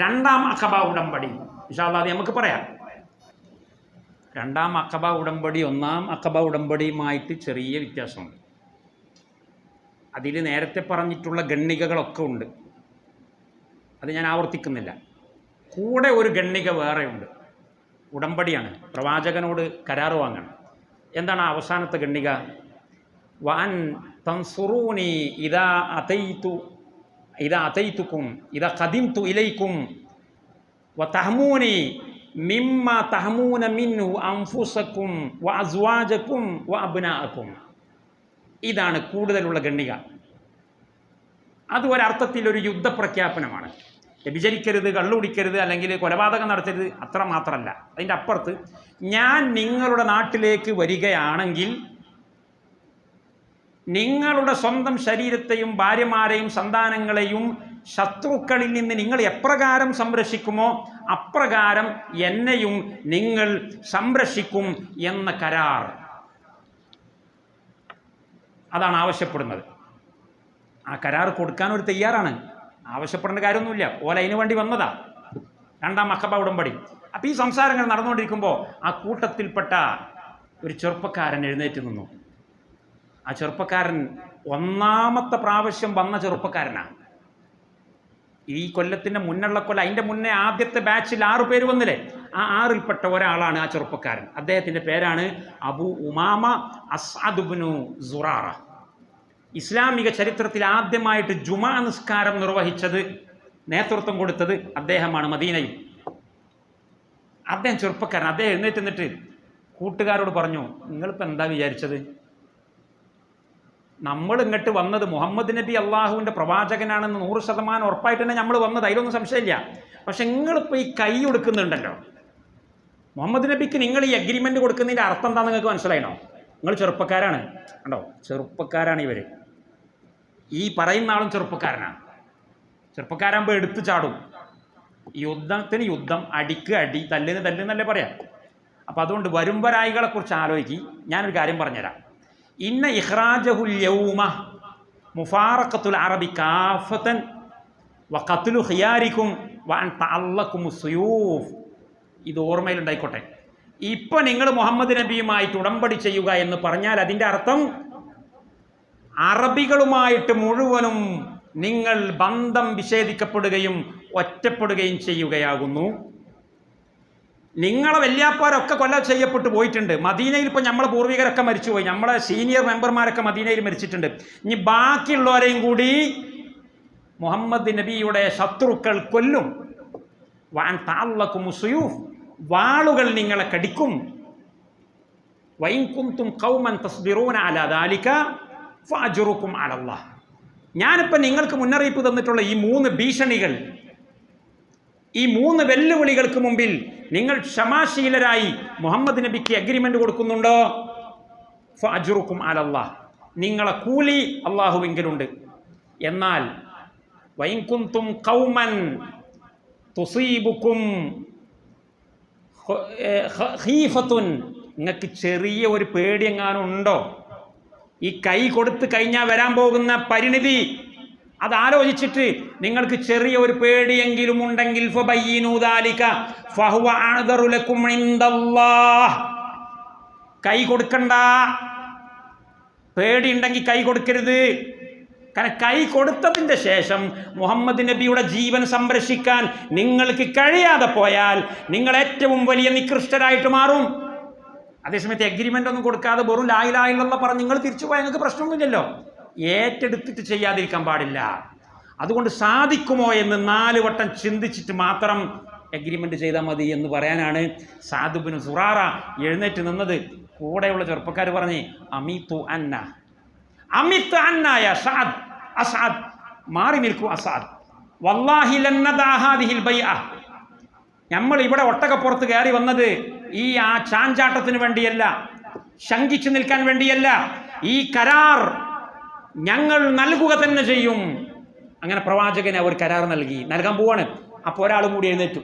S1: 2-ാം അഖബ ഉടമ്പടി. ഇൻഷാ അല്ലാഹ് അത് നമുക്ക് പറയാം. 2-ാം അഖബ ഉടമ്പടി 1-ാം അഖബ ഉടമ്പടിയുമായിട്ട് ചെറിയ വ്യത്യാസമുണ്ട്. അതിൽ നേരത്തെ പറഞ്ഞിട്ടുള്ള ഗണ്ണികകളൊക്കെ ഉണ്ട്, അത് ഞാൻ ആവർത്തിക്കുന്നില്ല. കൂടെ ഒരു ഗണ്ണിക വേറെയുണ്ട്. ഉടമ്പടിയാണ്, പ്രവാചകനോട് കരാർ വാങ്ങണം. എന്താണ് ആ അവസാനത്തെ ഖണ്ഡിക? വഅൻ തൻസുറൂനി ഇദാ അതൈതുക്കും ഇദാ ഖദിംതു ഇലൈക്കും വതഹ്മൂനി മിമ്മ തഹ്മൂന മിൻഹു അൻഫുസക്കും വഅസ്വാജക്കും വഅബ്നാഅക്കും. ഇതാണ് കൂടുതലുള്ള ഖണ്ഡിക. അത് ഒരർത്ഥത്തിൽ ഒരു യുദ്ധപ്രഖ്യാപനമാണ്. വ്യഭിചരിക്കരുത്, കള്ളുകുടിക്കരുത്, അല്ലെങ്കിൽ കൊലപാതകം നടത്തരുത്, അത്ര മാത്രമല്ല. അതിൻ്റെ അപ്പുറത്ത് ഞാൻ നിങ്ങളുടെ നാട്ടിലേക്ക് വരികയാണെങ്കിൽ നിങ്ങളുടെ സ്വന്തം ശരീരത്തെയും ഭാര്യമാരെയും സന്താനങ്ങളെയും ശത്രുക്കളിൽ നിന്ന് നിങ്ങൾ എപ്രകാരം സംരക്ഷിക്കുമോ അപ്രകാരം എന്നെയും നിങ്ങൾ സംരക്ഷിക്കും എന്ന കരാർ. അതാണ് ആവശ്യപ്പെടുന്നത്. ആ കരാർ കൊടുക്കാൻ ഒരു തയ്യാറാണ്, ആവശ്യപ്പെടേണ്ട കാര്യമൊന്നുമില്ല. ഓല അതിന് വേണ്ടി വന്നതാ, രണ്ടാം അഖബ ഉടമ്പടി. അപ്പോൾ ഈ സംസാരങ്ങൾ നടന്നുകൊണ്ടിരിക്കുമ്പോൾ ആ കൂട്ടത്തിൽപ്പെട്ട ഒരു ചെറുപ്പക്കാരൻ എഴുന്നേറ്റ് നിന്നു. ആ ചെറുപ്പക്കാരൻ ഒന്നാമത്തെ പ്രാവശ്യം വന്ന ചെറുപ്പക്കാരനാണ്. ഈ കൊല്ലത്തിൻ്റെ മുന്നുള്ള കൊല്ലം, അതിൻ്റെ മുന്നേ ആദ്യത്തെ ബാച്ചിൽ 6 പേര് വന്നില്ലേ, ആ 6ൽപ്പെട്ട ഒരാളാണ് ആ ചെറുപ്പക്കാരൻ. അദ്ദേഹത്തിൻ്റെ പേരാണ് അബൂ ഉമാമ അസ്അദ് ഇബ്നു സുറാറ. ഇസ്ലാമിക ചരിത്രത്തിൽ ആദ്യമായിട്ട് ജുമാ നിസ്കാരം നിർവഹിച്ചത്, നേതൃത്വം കൊടുത്തത് അദ്ദേഹമാണ് മദീനയിൽ. അദ്ദേഹം ചെറുപ്പക്കാരൻ. അദ്ദേഹം എഴുന്നേറ്റ് നിന്നിട്ട് കൂട്ടുകാരോട് പറഞ്ഞു, നിങ്ങളിപ്പോൾ എന്താ വിചാരിച്ചത്? നമ്മൾ ഇങ്ങോട്ട് വന്നത് മുഹമ്മദ് നബി അള്ളാഹുവിൻ്റെ പ്രവാചകനാണെന്ന് 100% ഉറപ്പായിട്ട് തന്നെ നമ്മൾ വന്നത്, അതിലൊന്നും സംശയമില്ല. പക്ഷെ നിങ്ങളിപ്പോൾ ഈ കൈ കൊടുക്കുന്നുണ്ടല്ലോ, മുഹമ്മദ് നബിക്ക് നിങ്ങൾ ഈ അഗ്രിമെൻ്റ് കൊടുക്കുന്നതിൻ്റെ അർത്ഥം എന്താണെന്ന് നിങ്ങൾക്ക് മനസ്സിലായണോ? നിങ്ങൾ ചെറുപ്പക്കാരാണ്, കണ്ടോ, ചെറുപ്പക്കാരാണ് ഇവർ. ഈ പറയുന്ന ആളും ചെറുപ്പക്കാരനാണ്. ചെറുപ്പക്കാരാകുമ്പോൾ എടുത്തു ചാടും. യുദ്ധത്തിന് യുദ്ധം, അടിക്ക് അടി, തല്ലിന് തല്ലെന്നല്ലേ പറയാം. അപ്പം അതുകൊണ്ട് വരുംവരായികളെക്കുറിച്ച് ആലോചിക്കി ഞാനൊരു കാര്യം പറഞ്ഞുതരാം. ഇന്ന ഇഖ്റാജഹുൽ യൗമ മുഫാറഖത്തുൽ അറബി കാഫതൻ വഖത്ലു ഖിയാരിക്കും വഅൻ തഅല്ലഖുമുസ് സുയൂഫ്. ഇത് ഓർമ്മയിലുണ്ടായിക്കോട്ടെ. ഇപ്പം നിങ്ങൾ മുഹമ്മദ് നബിയുമായിട്ട് ഉടമ്പടി ചെയ്യുക എന്ന് പറഞ്ഞാൽ അതിൻ്റെ അർത്ഥം അറബികളുമായിട്ട് മുഴുവനും നിങ്ങൾ ബന്ധം വിച്ഛേദിക്കപ്പെടുകയും ഒറ്റപ്പെടുകയും ചെയ്യുകയാകുന്നു. നിങ്ങളെ വല്യാപ്പാരൊക്കെ കൊല്ലം ചെയ്യപ്പെട്ടു പോയിട്ടുണ്ട്. മദീനയിൽ ഇപ്പോൾ നമ്മളെ പൂർവികരൊക്കെ മരിച്ചുപോയി, നമ്മളെ സീനിയർ മെമ്പർമാരൊക്കെ മദീനയിൽ മരിച്ചിട്ടുണ്ട്. ഇനി ബാക്കിയുള്ളവരെയും കൂടി മുഹമ്മദ് നബിയുടെ ശത്രുക്കൾ കൊല്ലും. വഅൻ തഅല്ലഖുമുസ് സുയൂഫ്, വാളുകൾ നിങ്ങളെ കടിക്കും. വഇൻ കുൻതും ഖൗമൻ തസ്ബിറൂന അലാ ദാലിക ഫഅജ്റുക്കും അലല്ലാഹ്. ഞാനിപ്പോൾ നിങ്ങൾക്ക് മുന്നറിയിപ്പ് തന്നിട്ടുള്ള ഈ 3 ഭീഷണികൾ, ഈ 3 വെല്ലുവിളികൾക്ക് മുമ്പിൽ നിങ്ങൾ ക്ഷമാശീലരായി മുഹമ്മദ് നബിക്ക് അഗ്രിമെൻ്റ് കൊടുക്കുന്നുണ്ടോ? ഫഅജ്റുക്കും അലല്ലാഹ്, നിങ്ങളെ കൂലി അള്ളാഹുവിങ്കലുണ്ട്. എന്നാൽ വഇൻ കുൻതും ഖൗമൻ തുസീബുക്കും ഖീഫത്തുൻ, നിങ്ങൾക്ക് ചെറിയ ഒരു പേടിയെങ്ങാനും ഉണ്ടോ? ഈ കൈ കൊടുത്ത് കഴിഞ്ഞാൽ വരാൻ പോകുന്ന പരിണിതി അതാലോചിച്ചിട്ട് നിങ്ങൾക്ക് ചെറിയ ഒരു പേടിയെങ്കിലും ഉണ്ടെങ്കിൽ ഫബയ്യിനൂ ദാലിക ഫഹുവ അഅ്ദറു ലക്കും ഇൻദല്ലാഹ്, കൈ കൊടുക്കണ്ട. പേടിയുണ്ടെങ്കിൽ കൈ കൊടുക്കരുത്. കാരണം കൈ കൊടുത്തതിൻ്റെ ശേഷം മുഹമ്മദ് നബിയുടെ ജീവൻ സംരക്ഷിക്കാൻ നിങ്ങൾക്ക് കഴിയാതെ പോയാൽ നിങ്ങൾ ഏറ്റവും വലിയ നികൃഷ്ടരായിട്ട് മാറും. അതേസമയത്ത് എഗ്രിമെൻ്റ് ഒന്നും കൊടുക്കാതെ വെറും ലാ ഇലാഹ ഇല്ലല്ലാഹ് പറഞ്ഞ് നിങ്ങൾ തിരിച്ചു പോയാൽ നിങ്ങൾക്ക് പ്രശ്നമൊന്നുമില്ലല്ലോ. ഏറ്റെടുത്തിട്ട് ചെയ്യാതിരിക്കാൻ പാടില്ല. അതുകൊണ്ട് സാധിക്കുമോ എന്ന് 4 വട്ടം ചിന്തിച്ചിട്ട് മാത്രം എഗ്രിമെൻ്റ് ചെയ്താൽ മതി എന്ന് പറയാനാണ് സഅദ് ഇബ്നു സുറാറ എഴുന്നേറ്റ് നിന്നത്. കൂടെയുള്ള ചെറുപ്പക്കാർ പറഞ്ഞ് അമിതു അന്ന, അമിത് അന്ന യാ സഅദ്, അസ്അദ് മാറി നിൽക്കൂ അസ്അദ്, വല്ലാഹി ലൻ നദഅ ഹാദിഹിൽ ബൈഅ. നമ്മൾ ഇവിടെ ഒട്ടകപ്പുറത്ത് കയറി വന്നത് ഈ ചാഞ്ചാട്ടത്തിന് വേണ്ടിയല്ല, ശങ്കിച്ചു നിൽക്കാൻ വേണ്ടിയല്ല. ഈ കരാർ ഞങ്ങൾ നൽകുക തന്നെ ചെയ്യും. അങ്ങനെ പ്രവാചകന് അവർ കരാർ നൽകാൻ പോവാണ്. അപ്പോൾ ഒരാളും കൂടി എഴുന്നേറ്റു.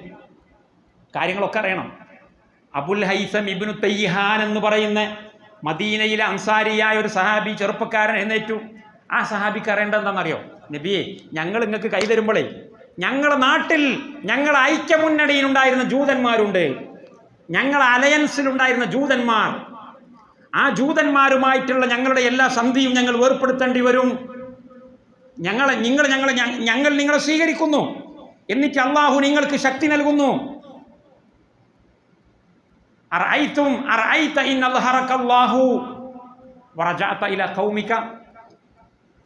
S1: കാര്യങ്ങളൊക്കെ അറിയണം. അബുൽ ഹൈസം ഇബ്നു തയ്യിഹാൻ എന്ന് പറയുന്ന മദീനയിലെ അൻസാരിയായ ഒരു സഹാബി ചെറുപ്പക്കാരൻ എഴുന്നേറ്റു. ആ സഹാബിക്ക് അറിയേണ്ടത് എന്താണെന്നറിയോ? നബിയെ, ഞങ്ങൾ നിങ്ങൾക്ക് കൈ തരുമ്പോഴേ ഞങ്ങളുടെ നാട്ടിൽ ഞങ്ങൾ ഐക്യമുന്നണിയിലുണ്ടായിരുന്ന ജൂതന്മാരുണ്ട്, ഞങ്ങൾ അലയൻസിലുണ്ടായിരുന്ന ജൂതന്മാർ, ആ ജൂതന്മാരുമായിട്ടുള്ള ഞങ്ങളുടെ എല്ലാ സന്ധിയും ഞങ്ങൾ വേർപ്പെടുത്തേണ്ടി വരും. ഞങ്ങൾ നിങ്ങളെ സ്വീകരിക്കുന്നു, എന്നിട്ട് അള്ളാഹു നിങ്ങൾക്ക് ശക്തി നൽകുന്നു. അറഅയ്ത ഇൻ അൽഹറകല്ലാഹു വറജഅത ഇലാ ഖൗമിക,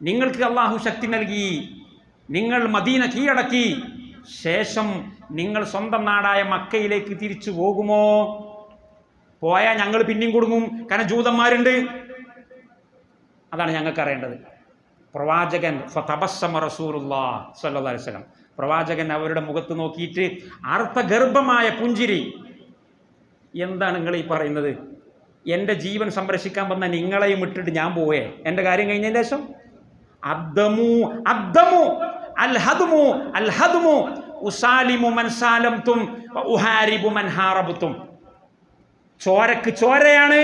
S1: നിങ്ങൾക്ക് അള്ളാഹു ശക്തി നൽകി, നിങ്ങൾ മദീന കീഴടക്കി, ശേഷം നിങ്ങൾ സ്വന്തം നാടായ മക്കയിലേക്ക് തിരിച്ചു പോകുമോ? പോയാൽ ഞങ്ങൾ പിന്നെയും കൊടുങ്ങും, കാരണം ജൂതന്മാരുണ്ട്. അതാണ് ഞങ്ങൾക്ക് അറിയേണ്ടത്. പ്രവാചകൻ ഫതബസ്സമ റസൂലുള്ളാഹി സ്വല്ലല്ലാഹു അലൈഹി വസല്ലം, പ്രവാചകൻ അവരുടെ മുഖത്ത് നോക്കിയിട്ട് അർത്ഥഗർഭമായ പുഞ്ചിരി. എന്താണ് നിങ്ങൾ ഈ പറയുന്നത്? എൻ്റെ ജീവൻ സംരക്ഷിക്കാൻ വന്ന നിങ്ങളെയും ഇട്ടിട്ട് ഞാൻ പോവേ? എൻ്റെ കാര്യം കഴിഞ്ഞതിന് ശേഷം അദ്ദമു അദ്ദമു അൽഹദ്മു അൽഹദ്മു ഉസാലിമു മൻ സാലംതും ഉഹാരിബു മൻ ഹാറബതും. ചോരക്ക് ചോരയാണ്,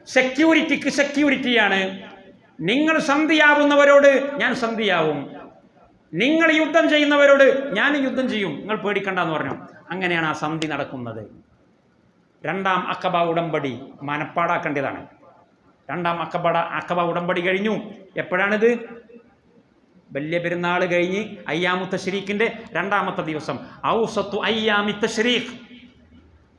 S1: സെക്യൂരിറ്റിക്ക് സെക്യൂരിറ്റിയാണ്. നിങ്ങൾ സന്ധിയാവുന്നവരോട് ഞാൻ സന്ധിയാവും, നിങ്ങൾ യുദ്ധം ചെയ്യുന്നവരോട് ഞാൻ യുദ്ധം ചെയ്യും, നിങ്ങൾ പേടിക്കണ്ടെന്ന് പറഞ്ഞു. അങ്ങനെയാണ് ആ സന്ധി നടക്കുന്നത്. രണ്ടാം അഖബ ഉടമ്പടി മനപ്പാടാക്കേണ്ടതാണ്. രണ്ടാം അഖബ ഉടമ്പടി കഴിഞ്ഞു. എപ്പോഴാണിത്? വലിയ പെരുന്നാൾ കഴിഞ്ഞ് അയ്യാമു തശ്രീഖിൻ്റെ രണ്ടാമത്തെ ദിവസം, ഔസത്തു അയ്യാമി തശ്രീഖ്.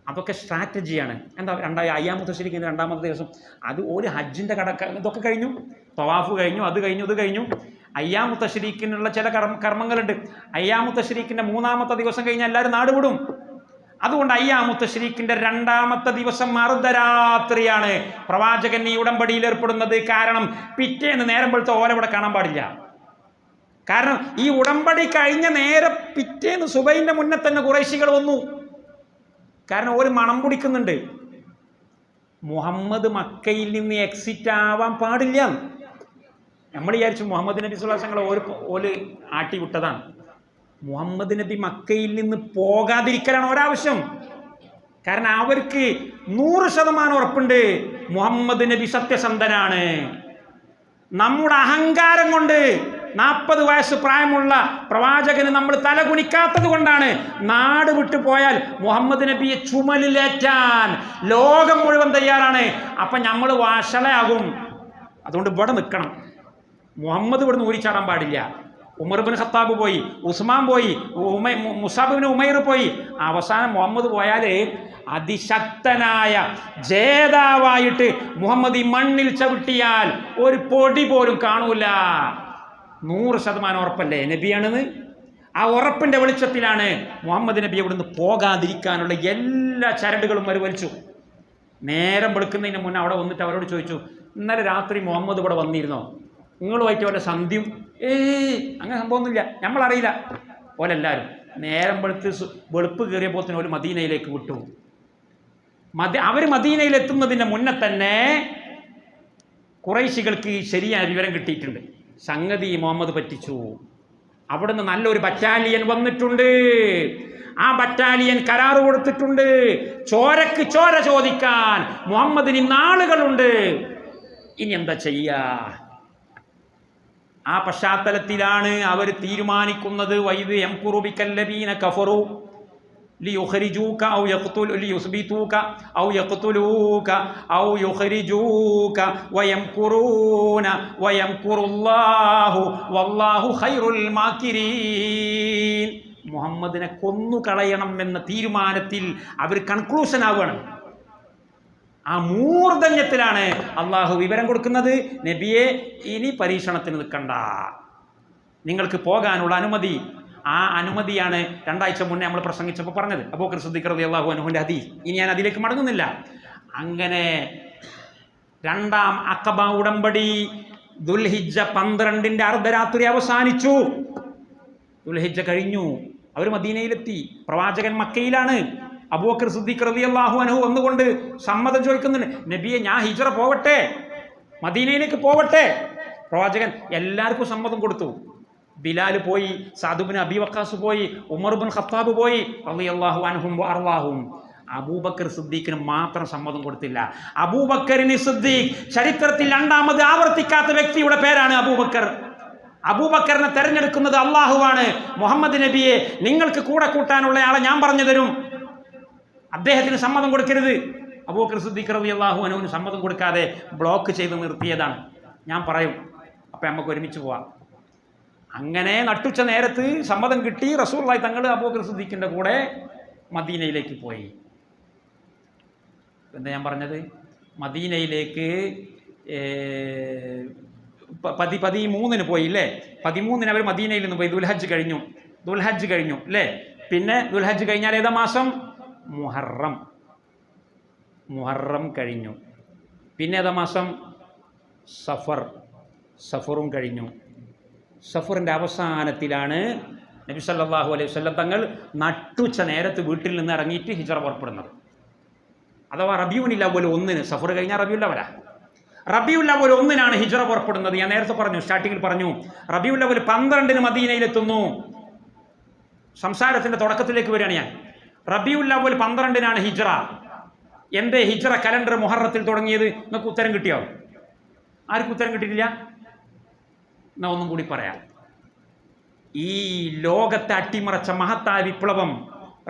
S1: അതൊക്കെ സ്ട്രാറ്റജിയാണ്. എന്താ അയ്യാമു തശ്രീഖിൻ്റെ രണ്ടാമത്തെ ദിവസം? അത് ഒരു ഹജ്ജിൻ്റെ ഇതൊക്കെ കഴിഞ്ഞു, തവാഫ് കഴിഞ്ഞു, അത് കഴിഞ്ഞു, ഇത് കഴിഞ്ഞു. അയ്യാമു തശ്രീഖിനുള്ള ചില കർമ്മങ്ങളുണ്ട്. അയ്യാമു തശ്രീഖിൻ്റെ മൂന്നാമത്തെ ദിവസം കഴിഞ്ഞാൽ എല്ലാവരും നാട് വിടും. അതുകൊണ്ട് അയ്യാമു തശ്രീഖിൻ്റെ രണ്ടാമത്തെ ദിവസം അർദ്ധരാത്രിയാണ് പ്രവാചകൻ ഈ ഉടമ്പടിയിൽ ഏർപ്പെടുന്നത്. കാരണം പിറ്റേന്ന് നേരം വെളുത്ത ഓല ഇവിടെ കാണാൻ പാടില്ല. കാരണം ഈ ഉടമ്പടി കഴിഞ്ഞ നേരെ പിറ്റേന്ന് സുബൈൻ്റെ മുന്നേ തന്നെ ഖുറൈശികൾ വന്നു. കാരണം ഒരു മണം പിടിക്കുന്നുണ്ട്, മുഹമ്മദ് മക്കയിൽ നിന്ന് എക്സിറ്റ് ആവാൻ പാടില്ല. നമ്മൾ വിചാരിച്ചു മുഹമ്മദ് നബി സ്വല്ലല്ലാഹു അലൈഹി വസല്ലം ഓല് ആട്ടി വിട്ടതാണ്. മുഹമ്മദ് നബി മക്കയിൽ നിന്ന് പോകാതിരിക്കലാണ് ഒരാവശ്യം. കാരണം അവർക്ക് 100% ഉറപ്പുണ്ട് മുഹമ്മദ് നബി സത്യസന്ധനാണ്. നമ്മുടെ അഹങ്കാരം കൊണ്ട് 40 വയസ്സ് പ്രായമുള്ള പ്രവാചകന് നമ്മൾ തലകുനിക്കാത്തത് കൊണ്ടാണ് നാട് വിട്ടു പോയാൽ മുഹമ്മദ് നബിയെ ചുമലിലേറ്റാൻ ലോകം മുഴുവൻ തയ്യാറാണ്. അപ്പം നമ്മൾ വഷളയാകും. അതുകൊണ്ട് ഇവിടെ നിൽക്കണം. മുഹമ്മദ് ഇവിടുന്ന് ഊരിച്ചാടാൻ പാടില്ല. ഉമർ ബിൻ ഖത്താബ് പോയി, ഉസ്മാൻ പോയി, മുസാബ് ബിൻ ഉമൈർ പോയി. അവസാനം മുഹമ്മദ് പോയാൽ അതിശക്തനായ ജേതാവായിട്ട് മുഹമ്മദ് ഈ മണ്ണിൽ ചവിട്ടിയാൽ ഒരു പൊടി പോലും കാണൂല. 100% ഉറപ്പല്ലേ നബിയാണെന്ന്? ആ ഉറപ്പിൻ്റെ വെളിച്ചത്തിലാണ് മുഹമ്മദ് നബി അവിടുന്ന് പോകാതിരിക്കാനുള്ള എല്ലാ ചരടുകളും വലിച്ചു. നേരം വെളുക്കുന്നതിന് മുന്നേ അവിടെ വന്നിട്ട് അവരോട് ചോദിച്ചു, ഇന്നലെ രാത്രി മുഹമ്മദ് ഇവിടെ വന്നിരുന്നോ? നിങ്ങളുമായിട്ട് വല്ല സന്ധ്യയും? അങ്ങനെ സംഭവമൊന്നുമില്ല, നമ്മളറിയില്ല. ഓലെല്ലാവരും നേരം വെളുപ്പ് കയറിയപ്പോത്തിന് ഒരു മദീനയിലേക്ക് വിട്ടു. അവർ മദീനയിലെത്തുന്നതിൻ്റെ മുന്നേ തന്നെ ഖുറൈശികൾക്ക് ശരിയായ വിവരം കിട്ടിയിട്ടുണ്ട്. സംഗതി മുഹമ്മദ് പറ്റിച്ചു. അവിടുന്ന് നല്ലൊരു ബറ്റാലിയൻ വന്നിട്ടുണ്ട്. ആ ബറ്റാലിയൻ കരാറ് കൊടുത്തിട്ടുണ്ട്. ചോരക്ക് ചോര ചോദിക്കാൻ മുഹമ്മദിന് നാളുകളുണ്ട്. ഇനി എന്താ ചെയ്യുക? ആ പശ്ചാത്തലത്തിലാണ് അവർ തീരുമാനിക്കുന്നത്, വൈദ് യംകുറു ബിക്കല്ലദീന കഫറു ലിയുഖ്രിജൂക ഔ ലിയുസ്ബിതൂക ഔ യഖ്തുലൂക ഔ യുഖ്രിജൂക വയംകുറൂന വയംകുറുല്ലാഹു വല്ലാഹു ഖൈറുൽ മാകിരീൻ. മുഹമ്മദിനെ കൊന്നുകളയണം എന്ന തീരുമാനത്തിൽ അവർ കൺക്ലൂഷൻ ആവുകയാണ്. ആ മൂർധന്യത്തിലാണ് അള്ളാഹു വിവരം കൊടുക്കുന്നത്, നബിയെ ഇനി പരീക്ഷണത്തിന് നിൽക്കണ്ട, നിങ്ങൾക്ക് പോകാനുള്ള അനുമതി. ആ അനുമതിയാണ് 2 ആഴ്ച മുന്നേ നമ്മൾ പ്രസംഗിച്ചപ്പോൾ പറഞ്ഞത്, അബൂബക്കർ സിദ്ദീഖ് റളിയല്ലാഹു അൻഹുവിൻ്റെ ഹദീസ്. ഇനി ഞാൻ അതിലേക്ക് മടങ്ങുന്നില്ല. അങ്ങനെ രണ്ടാം അഖബ ഉടമ്പടി ദുൽഹിജ്ജ 12 അർദ്ധരാത്രി അവസാനിച്ചു. ദുൽഹിജ്ജ കഴിഞ്ഞു, അവർ മദീനയിലെത്തി. പ്രവാചകൻ മക്കയിലാണ്. അബൂബക്കർ സിദ്ദീഖ് റളിയല്ലാഹു അൻഹു വന്നുകൊണ്ട് സമ്മതം ചോദിക്കുന്നുണ്ട്, നബിയെ ഞാൻ ഹിജ്റ പോവട്ടെ, മദീനയിലേക്ക് പോവട്ടെ. പ്രവാചകൻ എല്ലാവർക്കും സമ്മതം കൊടുത്തു. ബിലാൽ പോയി, സഅദ് ഇബ്നു അബീ വഖാസ് പോയി, ഉമർ ഇബ്നു ഖത്താബ് പോയി റളിയല്ലാഹു അൻഹും വഅർളാഹും. അബൂബക്കർ സിദ്ദീഖിന് മാത്രം സമ്മതം കൊടുത്തില്ല. അബൂബക്കറിന് സിദ്ദീഖ് ചരിത്രത്തിൽ 2ാമത് ആവർത്തിക്കാത്ത വ്യക്തിയുടെ പേരാണ് അബൂബക്കർ. അബൂബക്കറിനെ തെരഞ്ഞെടുക്കുന്നത് അള്ളാഹുവാണ്. മുഹമ്മദ് നബിയെ നിങ്ങൾക്ക് കൂടെ കൂട്ടാനുള്ള ആളെ ഞാൻ പറഞ്ഞു തരും, അദ്ദേഹത്തിന് സമ്മതം കൊടുക്കരുത്. അബൂബക്കർ സിദ്ദീഖ് റളിയല്ലാഹു അൻഹുവിന് സമ്മതം കൊടുക്കാതെ ബ്ലോക്ക് ചെയ്ത് നിർത്തിയതാണ്. ഞാൻ പറയും, അപ്പം നമുക്ക് ഒരുമിച്ച് പോവാം. അങ്ങനെ നട്ടുച്ച നേരത്ത് സമ്മതം കിട്ടി. റസൂലുള്ളാഹി തങ്ങൾ അബൂബക്കർ സിദ്ദീഖിൻ്റെ കൂടെ മദീനയിലേക്ക് പോയി. എന്താ ഞാൻ പറഞ്ഞത്, മദീനയിലേക്ക് 13 പോയി അല്ലേ? 13 അവർ മദീനയിൽ നിന്ന് പോയി. ദുൽഹജ്ജ് കഴിഞ്ഞു അല്ലേ? പിന്നെ ദുൽഹജ്ജ് കഴിഞ്ഞാൽ ഏതാ മാസം? മുഹറം കഴിഞ്ഞു. പിന്നെ ഏതാ മാസം? സഫറും കഴിഞ്ഞു. സഫറിൻ്റെ അവസാനത്തിലാണ് നബി സല്ലല്ലാഹു അലൈഹി വസല്ലം തങ്ങൾ നട്ടുച്ച നേരത്ത് വീട്ടിൽ നിന്ന് ഇറങ്ങിയിട്ട് ഹിജ്റ പുറപ്പെടുന്നത്. അഥവാ റബീഉൽ അവ്വൽ 1-ന്, സഫർ കഴിഞ്ഞാൽ റബീഉൽ അവ്വലാ. റബീഉൽ അവ്വൽ 1-നാണ് ഹിജ്റ പുറപ്പെടുന്നത്. ഞാൻ നേരത്തെ പറഞ്ഞു, സ്റ്റാർട്ടിങ്ങിൽ പറഞ്ഞു, റബീഉൽ അവ്വൽ 12-ന് മദീനയിലെത്തുന്നു. സംസാരത്തിൻ്റെ തുടക്കത്തിലേക്ക് വരികയാണ് ഞാൻ. റബീഉൽ അവ്വൽ 12-നാണ് ഹിജ്റ. എന്തേ ഹിജ്റ കലണ്ടർ മുഹറത്തിൽ തുടങ്ങിയത്? നിങ്ങൾക്ക് ഉത്തരം കിട്ടിയോ? ആർക്കും ഉത്തരം കിട്ടിയിട്ടില്ല? എന്നാ ഒന്നും കൂടി പറയാം. ഈ ലോകത്തെ അട്ടിമറച്ച മഹത്തായ വിപ്ലവം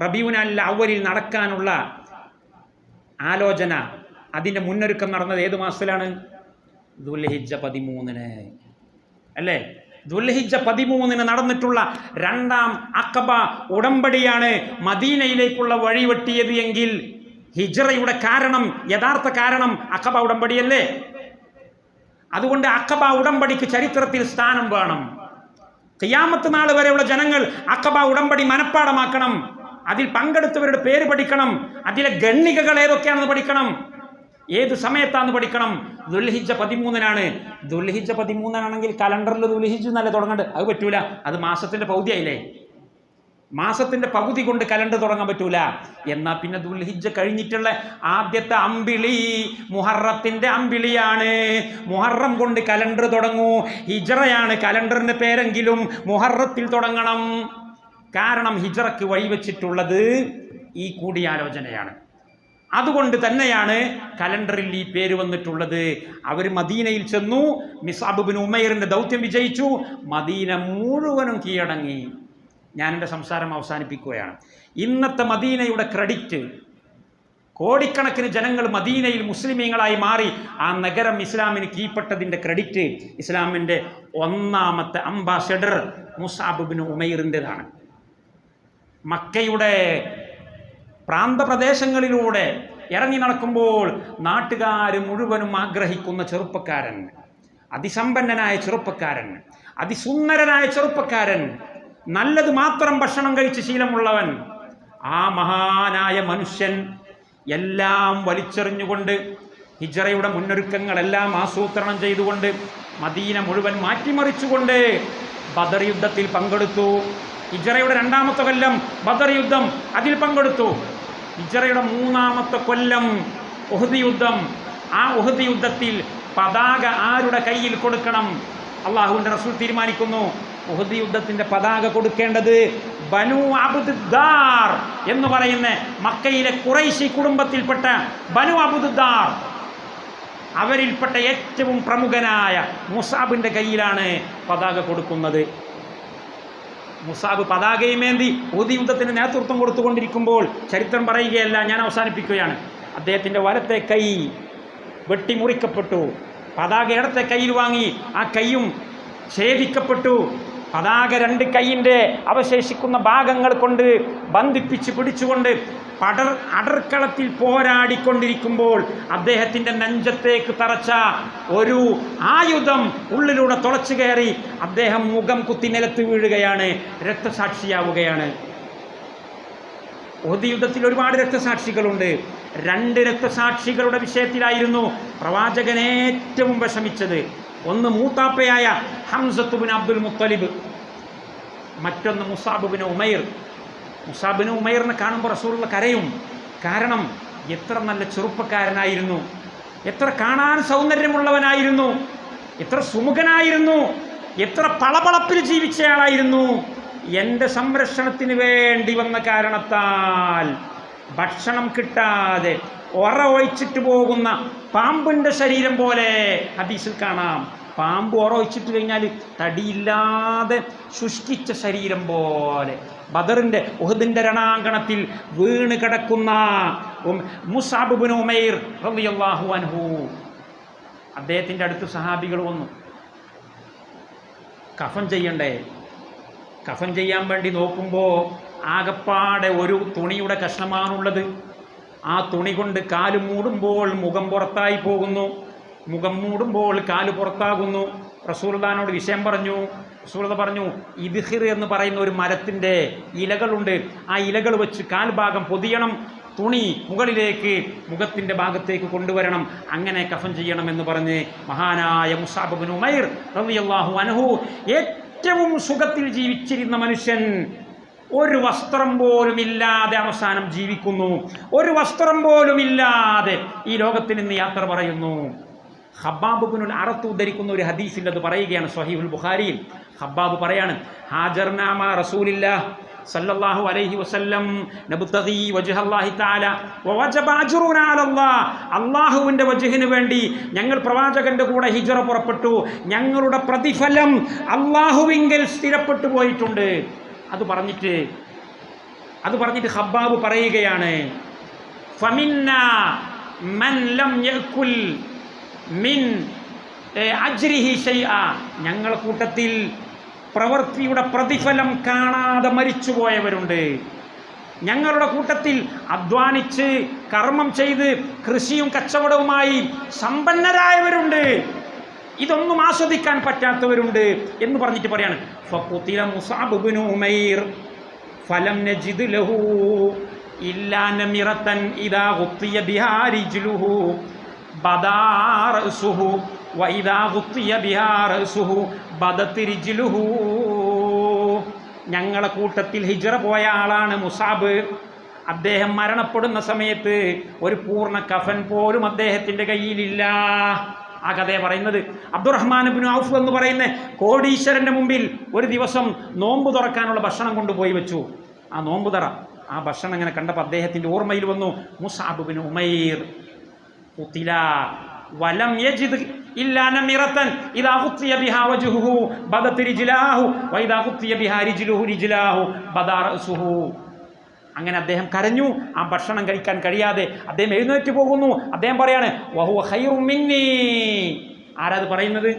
S1: റബീഉൽ അവ്വലിൽ നടക്കാനുള്ള ആലോചന, അതിൻ്റെ മുന്നൊരുക്കം നടന്നത് ഏത് മാസത്തിലാണ്? ദുൽഹിജ്ജ 13-ന് അല്ലേ? ദുൽഹിജ്ജ 13-ന് നടന്നിട്ടുള്ള 2ാം അഖബ ഉടമ്പടിയാണ് മദീനയിലേക്കുള്ള വഴി വെട്ടിയത് എങ്കിൽ ഹിജ്റയുടെ കാരണം, യഥാർത്ഥ കാരണം അഖബ ഉടമ്പടിയല്ലേ? അതുകൊണ്ട് അഖബ ഉടമ്പടിക്ക് ചരിത്രത്തിൽ സ്ഥാനം വേണം. ഖിയാമത്ത് നാൾ വരെയുള്ള ജനങ്ങൾ അഖബ ഉടമ്പടി മനഃപ്പാടമാക്കണം. അതിൽ പങ്കെടുത്തവരുടെ പേര് പഠിക്കണം. അതിലെ ഗണ്ണികകൾ ഏതൊക്കെയാണെന്ന് പഠിക്കണം. ഏത് സമയത്താണെന്ന് പഠിക്കണം. ദുൽഹിജ്ജ 13-നാണ്. ദുൽഹിജ്ജ 13-നാണെങ്കിൽ കലണ്ടറിൽ ദുൽഹിജ്ജ് എന്നല്ല തുടങ്ങേണ്ടത്. അത് പറ്റൂല. അത് മാസത്തിൻ്റെ പകുതിയായില്ലേ? മാസത്തിൻ്റെ പകുതി കൊണ്ട് കലണ്ടർ തുടങ്ങാൻ പറ്റൂല. എന്നാൽ പിന്നെ ദുൽഹിജ്ജ കഴിഞ്ഞിട്ടുള്ള ആദ്യത്തെ അമ്പിളി മുഹറത്തിൻ്റെ അമ്പിളിയാണ്. മുഹറം കൊണ്ട് കലണ്ടർ തുടങ്ങൂ. ഹിജ്റയാണ് കലണ്ടറിൻ്റെ പേരെങ്കിലും മുഹറത്തിൽ തുടങ്ങണം. കാരണം ഹിജ്റക്ക് വഴിവെച്ചിട്ടുള്ളത് ഈ കൂടിയാലോചനയാണ്. അതുകൊണ്ട് തന്നെയാണ് കലണ്ടറിൽ ഈ പേര് വന്നിട്ടുള്ളത്. അവർ മദീനയിൽ ചെന്നു. മിസ്അബ് ഇബ്നു ഉമൈറിൻ്റെ ദൗത്യം വിജയിച്ചു. മദീന മുഴുവനും കീഴടങ്ങി. ഞാൻ എൻ്റെ സംസാരം അവസാനിപ്പിക്കുകയാണ്. ഇന്നത്തെ മദീനയുടെ ക്രെഡിറ്റ്, കോടിക്കണക്കിന് ജനങ്ങൾ മദീനയിൽ മുസ്ലിമീങ്ങളായി മാറി ആ നഗരം ഇസ്ലാമിന് കീഴ്പ്പെട്ടതിൻ്റെ ക്രെഡിറ്റ് ഇസ്ലാമിൻ്റെ 1ാമത്തെ അംബാസഡർ മുസ്അബ് ഇബ്നു ഉമൈറിൻ്റെതാണ്. മക്കയുടെ പ്രാന്തപ്രദേശങ്ങളിലൂടെ ഇറങ്ങി നടക്കുമ്പോൾ നാട്ടുകാർ മുഴുവനും ആഗ്രഹിക്കുന്ന ചെറുപ്പക്കാരൻ, അതിസമ്പന്നനായ ചെറുപ്പക്കാരൻ, അതിസുന്ദരനായ ചെറുപ്പക്കാരൻ, നല്ലത് മാത്രം ഭക്ഷണം കഴിച്ച് ശീലമുള്ളവൻ, ആ മഹാനായ മനുഷ്യൻ എല്ലാം വലിച്ചെറിഞ്ഞുകൊണ്ട് ഹിജ്റയുടെ മുന്നൊരുക്കങ്ങളെല്ലാം ആസൂത്രണം ചെയ്തുകൊണ്ട് മദീന മുഴുവൻ മാറ്റിമറിച്ചുകൊണ്ട് ബദർ യുദ്ധത്തിൽ പങ്കെടുത്തു. ഹിജ്റയുടെ 2ാമത്തെ കൊല്ലം ബദർ യുദ്ധം, അതിൽ പങ്കെടുത്തു. ഹിജ്റയുടെ 3ാമത്തെ കൊല്ലം ഉഹദ് യുദ്ധം. ആ ഉഹദ് യുദ്ധത്തിൽ പതാക ആരുടെ കയ്യിൽ കൊടുക്കണം? അള്ളാഹുവിൻ്റെ റസൂൽ തീരുമാനിക്കുന്നു. ഉഹദ് യുദ്ധത്തിൻ്റെ പതാക കൊടുക്കേണ്ടത് ബനു അബ്ദുദ്ദാർ എന്ന് പറയുന്ന മക്കയിലെ ഖുറൈശി കുടുംബത്തിൽപ്പെട്ട ബനു അബ്ദുദ്ദാർ, അവരിൽപ്പെട്ട ഏറ്റവും പ്രമുഖനായ മുസാബിൻ്റെ കയ്യിലാണ് പതാക കൊടുക്കുന്നത്. മുസാബ് പതാകയുമേന്തി ഉഹദ് യുദ്ധത്തിന് നേതൃത്വം കൊടുത്തുകൊണ്ടിരിക്കുമ്പോൾ ചരിത്രം പറയുകയല്ല, ഞാൻ അവസാനിപ്പിക്കുകയാണ്. അദ്ദേഹത്തിൻ്റെ വലത്തെ കൈ വെട്ടിമുറിക്കപ്പെട്ടു. പതാക ഇടത്തെ കയ്യിൽ വാങ്ങി. ആ കൈയും ഛേദിക്കപ്പെട്ടു. പതാക 2 കൈയിൻ്റെ അവശേഷിക്കുന്ന ഭാഗങ്ങൾ കൊണ്ട് ബന്ധിപ്പിച്ച് പിടിച്ചുകൊണ്ട് അടർക്കളത്തിൽ പോരാടിക്കൊണ്ടിരിക്കുമ്പോൾ അദ്ദേഹത്തിൻ്റെ നെഞ്ചത്തേക്ക് തറച്ച ഒരു ആയുധം ഉള്ളിലൂടെ തുളച്ചു കയറി അദ്ദേഹം മുഖം കുത്തി നിലത്ത് വീഴുകയാണ്, രക്തസാക്ഷിയാവുകയാണ്. ഉഹദ് യുദ്ധത്തിൽ ഒരുപാട് രക്തസാക്ഷികളുണ്ട്. 2 രക്തസാക്ഷികളുടെ വിഷയത്തിലായിരുന്നു പ്രവാചകൻ ഏറ്റവും വിഷമിച്ചത്. ഒന്ന് മൂത്താപ്പയായ ഹംസത്ത് ബിൻ അബ്ദുൽ മുത്തലിബ്, മറ്റൊന്ന് Musab bin Umair. Musab bin ഉമൈറിനെ കാണുമ്പോൾ റസൂലുള്ള കരയും. കാരണം എത്ര നല്ല ചെറുപ്പക്കാരനായിരുന്നു, എത്ര കാണാൻ സൗന്ദര്യമുള്ളവനായിരുന്നു, എത്ര സുമുഖനായിരുന്നു, എത്ര പളപളപ്പിൽ ജീവിച്ചയാളായിരുന്നു. എൻ്റെ സംരക്ഷണത്തിന് വേണ്ടി വന്ന കാരണത്താൽ ഭക്ഷണം കിട്ടാതെ ഒഴിച്ചിട്ട് പോകുന്ന പാമ്പിൻ്റെ ശരീരം പോലെ ഹദീസിൽ കാണാം. പാമ്പ് ഒഴിച്ചിട്ട് കഴിഞ്ഞാൽ തടിയില്ലാതെ ശുഷ്കിച്ച ശരീരം പോലെ. ബദറിൻ്റെ ഉഹദിൻ്റെ രണാങ്കണത്തിൽ വീണ് കിടക്കുന്ന മുസ്അബ് ഇബ്നു ഉമൈർ റളിയല്ലാഹു അൻഹു, അദ്ദേഹത്തിൻ്റെ അടുത്ത് സഹാബികൾ വന്നു. കഫൻ ചെയ്യണ്ടേ? കഫൻ ചെയ്യാൻ വേണ്ടി നോക്കുമ്പോൾ ആകപ്പാടെ ഒരു തുണിയുടെ കഷ്ണമാണുള്ളത്. ആ തുണി കൊണ്ട് കാല് മൂടുമ്പോൾ മുഖം പുറത്തായി പോകുന്നു, മുഖം മൂടുമ്പോൾ കാല് പുറത്താകുന്നു. റസൂലുള്ളാഹിനോട് വിഷയം പറഞ്ഞു. റസൂലുള്ളാഹി പറഞ്ഞു, ഇദ്ഖിർ എന്ന് പറയുന്ന ഒരു മരത്തിൻ്റെ ഇലകളുണ്ട്, ആ ഇലകൾ വെച്ച് കാൽഭാഗം പൊതിയണം, തുണി മുകളിലേക്ക് മുഖത്തിൻ്റെ ഭാഗത്തേക്ക് കൊണ്ടുവരണം, അങ്ങനെ കഫൻ ചെയ്യണമെന്ന് പറഞ്ഞ് മഹാനായ മുസ്അബ് ഇബ്നു ഉമൈർ റളിയല്ലാഹു അൻഹു ഏറ്റവും സുഖത്തിൽ ജീവിച്ചിരുന്ന മനുഷ്യൻ ഒരു വസ്ത്രം പോലും ഇല്ലാതെ അവസാനം ജീവിക്കുന്നു. ഒരു വസ്ത്രം പോലും ഇല്ലാതെ ഈ ലോകത്തിൽ നിന്ന് യാത്ര പറയുന്നു. ഖബ്ബാബ് ഇബ്നുൽ അറത്ത് ഉദ്ധരിക്കുന്ന ഒരു ഹദീസിൽ അത് പറയുകയാണ്, സ്വഹീഹുൽ ബുഖാരിയിൽ. ഖബ്ബാബ് പറയാണ്, ഹാജർനാ മാ റസൂലില്ലാഹ് സല്ലല്ലാഹു അലൈഹി വസല്ലം നബ്തഗി വജ്ഹല്ലാഹി തആല വവജബ അജ്റുനാ അലല്ലാഹ്. അല്ലാഹുവിൻ്റെ വജ്ഹിന് വേണ്ടി ഞങ്ങൾ പ്രവാചകന്റെ കൂടെ ഹിജ്റ പുറപ്പെട്ടു, ഞങ്ങളുടെ പ്രതിഫലം അല്ലാഹുവിങ്കൽ സ്ഥിരപ്പെട്ടു പോയിട്ടുണ്ട്. അത് പറഞ്ഞിട്ട് ഖബ്ബാബ് പറയുകയാണ്, ഫമിന്നാ മൻ ലം യഅകുൽ മിൻ അജ്രിഹി ശൈഅ. ഞങ്ങളുടെ കൂട്ടത്തിൽ പ്രവൃത്തിയുടെ പ്രതിഫലം കാണാതെ മരിച്ചുപോയവരുണ്ട്. ഞങ്ങളുടെ കൂട്ടത്തിൽ അധ്വാനിച്ച് കർമ്മം ചെയ്ത് കൃഷിയും കച്ചവടവുമായി സമ്പന്നരായവരുണ്ട്, ഇതൊന്നും ആസ്വദിക്കാൻ പറ്റാത്തവരുണ്ട് എന്ന് പറഞ്ഞിട്ട് പറയാണ്, ഫഖുതില മുസ്അബ് ഇബ്നു ഉമൈർ ഫലം നജിദ് ലഹു ഇല്ലാ നമിറതൻ ഇദാ ഗുത്തിയ ബിഹാ റിജ്ലുഹു ബദാ റഅസുഹു വഇദാ ഗുത്തിയ ബിഹാ റഅസുഹു ബദത് റിജ്ലുഹു. ഞങ്ങളെ കൂട്ടത്തിൽ ഹിജ്റ പോയ ആളാണ് മുസ്അബ്. അദ്ദേഹം മരണപ്പെടുന്ന സമയത്ത് ഒരു പൂർണ്ണ കഫൻ പോലും അദ്ദേഹത്തിൻ്റെ കയ്യിലില്ല. ആ കഥയെ പറയുന്നത്. അബ്ദുറഹ്മാൻ ഇബ്നു ഔഫ് എന്ന് പറയുന്ന കോടീശ്വരൻ്റെ മുമ്പിൽ ഒരു ദിവസം നോമ്പ് തുറക്കാനുള്ള ഭക്ഷണം കൊണ്ടുപോയി വെച്ചു. ആ നോമ്പ് തുറ, ആ ഭക്ഷണം ഇങ്ങനെ കണ്ടപ്പോൾ അദ്ദേഹത്തിൻ്റെ ഓർമ്മയിൽ വന്നു, മുസ്അബ് ഇബ്നു ഉമൈർ ഖുതില വലം യജിദ് ഇല്ലാ നമിറതൻ ഇദാ ഖുത്തിയ ബിഹാ വജ്ഹുഹു ബദത് റിജ്ലാഹു വഇദാ ഖുത്തിയ ബിഹാ റിജ്ലാഹു ബദാ റഅസുഹു. അങ്ങനെ അദ്ദേഹം കരഞ്ഞു. ആ ഭക്ഷണം കഴിക്കാൻ കഴിയാതെ അദ്ദേഹം എഴുന്നേറ്റ് പോകുന്നു. അദ്ദേഹം പറയാണ്, വഹുവ ഖൈറും മിന്നീ. ആരാത് പറയുന്നത്?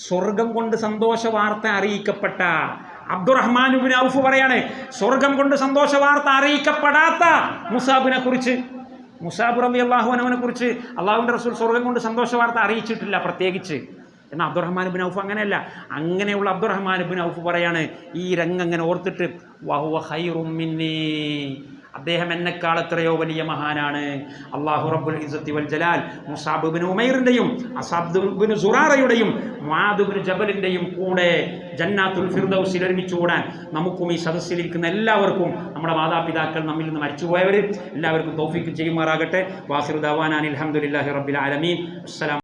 S1: സ്വർഗം കൊണ്ട് സന്തോഷ വാർത്ത അറിയിക്കപ്പെട്ട അബ്ദുറഹ്മാൻ ഇബ്നു ഔഫ് പറയാണ്, സ്വർഗം കൊണ്ട് സന്തോഷ വാർത്ത അറിയിക്കപ്പെടാത്ത മുസ്അബിനെ കുറിച്ച്, മുസ്അബ് റളിയല്ലാഹു അൻഹുവിനെ കുറിച്ച് അള്ളാഹുവിൻ്റെ റസൂൽ സ്വർഗം കൊണ്ട് സന്തോഷ വാർത്ത അറിയിച്ചിട്ടില്ല പ്രത്യേകിച്ച്. എന്നാൽ അബ്ദുറഹ്മാൻ ഇബ്നു ഔഫ് അങ്ങനെയല്ല. അങ്ങനെയുള്ള അബ്ദുറഹ്മാൻ ഇബ്നു ഔഫ് പറയാണ്, ഈ രംഗം അങ്ങനെ ഓർത്തിട്ട്, വഹുവ ഖൈറും മിന്നീ, അദ്ദേഹം എന്നെക്കാൾ എത്രയോ വലിയ മഹാനാണ്. അല്ലാഹു റബ്ബുൽ ഇസ്സത്തി വൽ ജലാൽ മുസ്അബ് ഇബ്നു ഉമൈറിൻ്റെയും അസ്അദ് ഇബ്നു സുറാറയുടെയും മുആദ് ഇബ്നു ജബലിൻ്റെയും കൂടെ ജന്നാത്തുൽ ഫിർദൗസിൽ ഒരുമിച്ച് കൂടാൻ നമുക്കും ഈ സദസ്സിലിരിക്കുന്ന എല്ലാവർക്കും, നമ്മുടെ മാതാപിതാക്കൾ നമ്മിൽ നിന്ന് മരിച്ചുപോയവർ എല്ലാവർക്കും തൗഫീഖ് ചെയ്യുമാറാകട്ടെ. വാഖിറു ദഅവാനാ അൽഹംദുലില്ലാഹി റബ്ബിൽ ആലമീൻ. അസ്സലാം.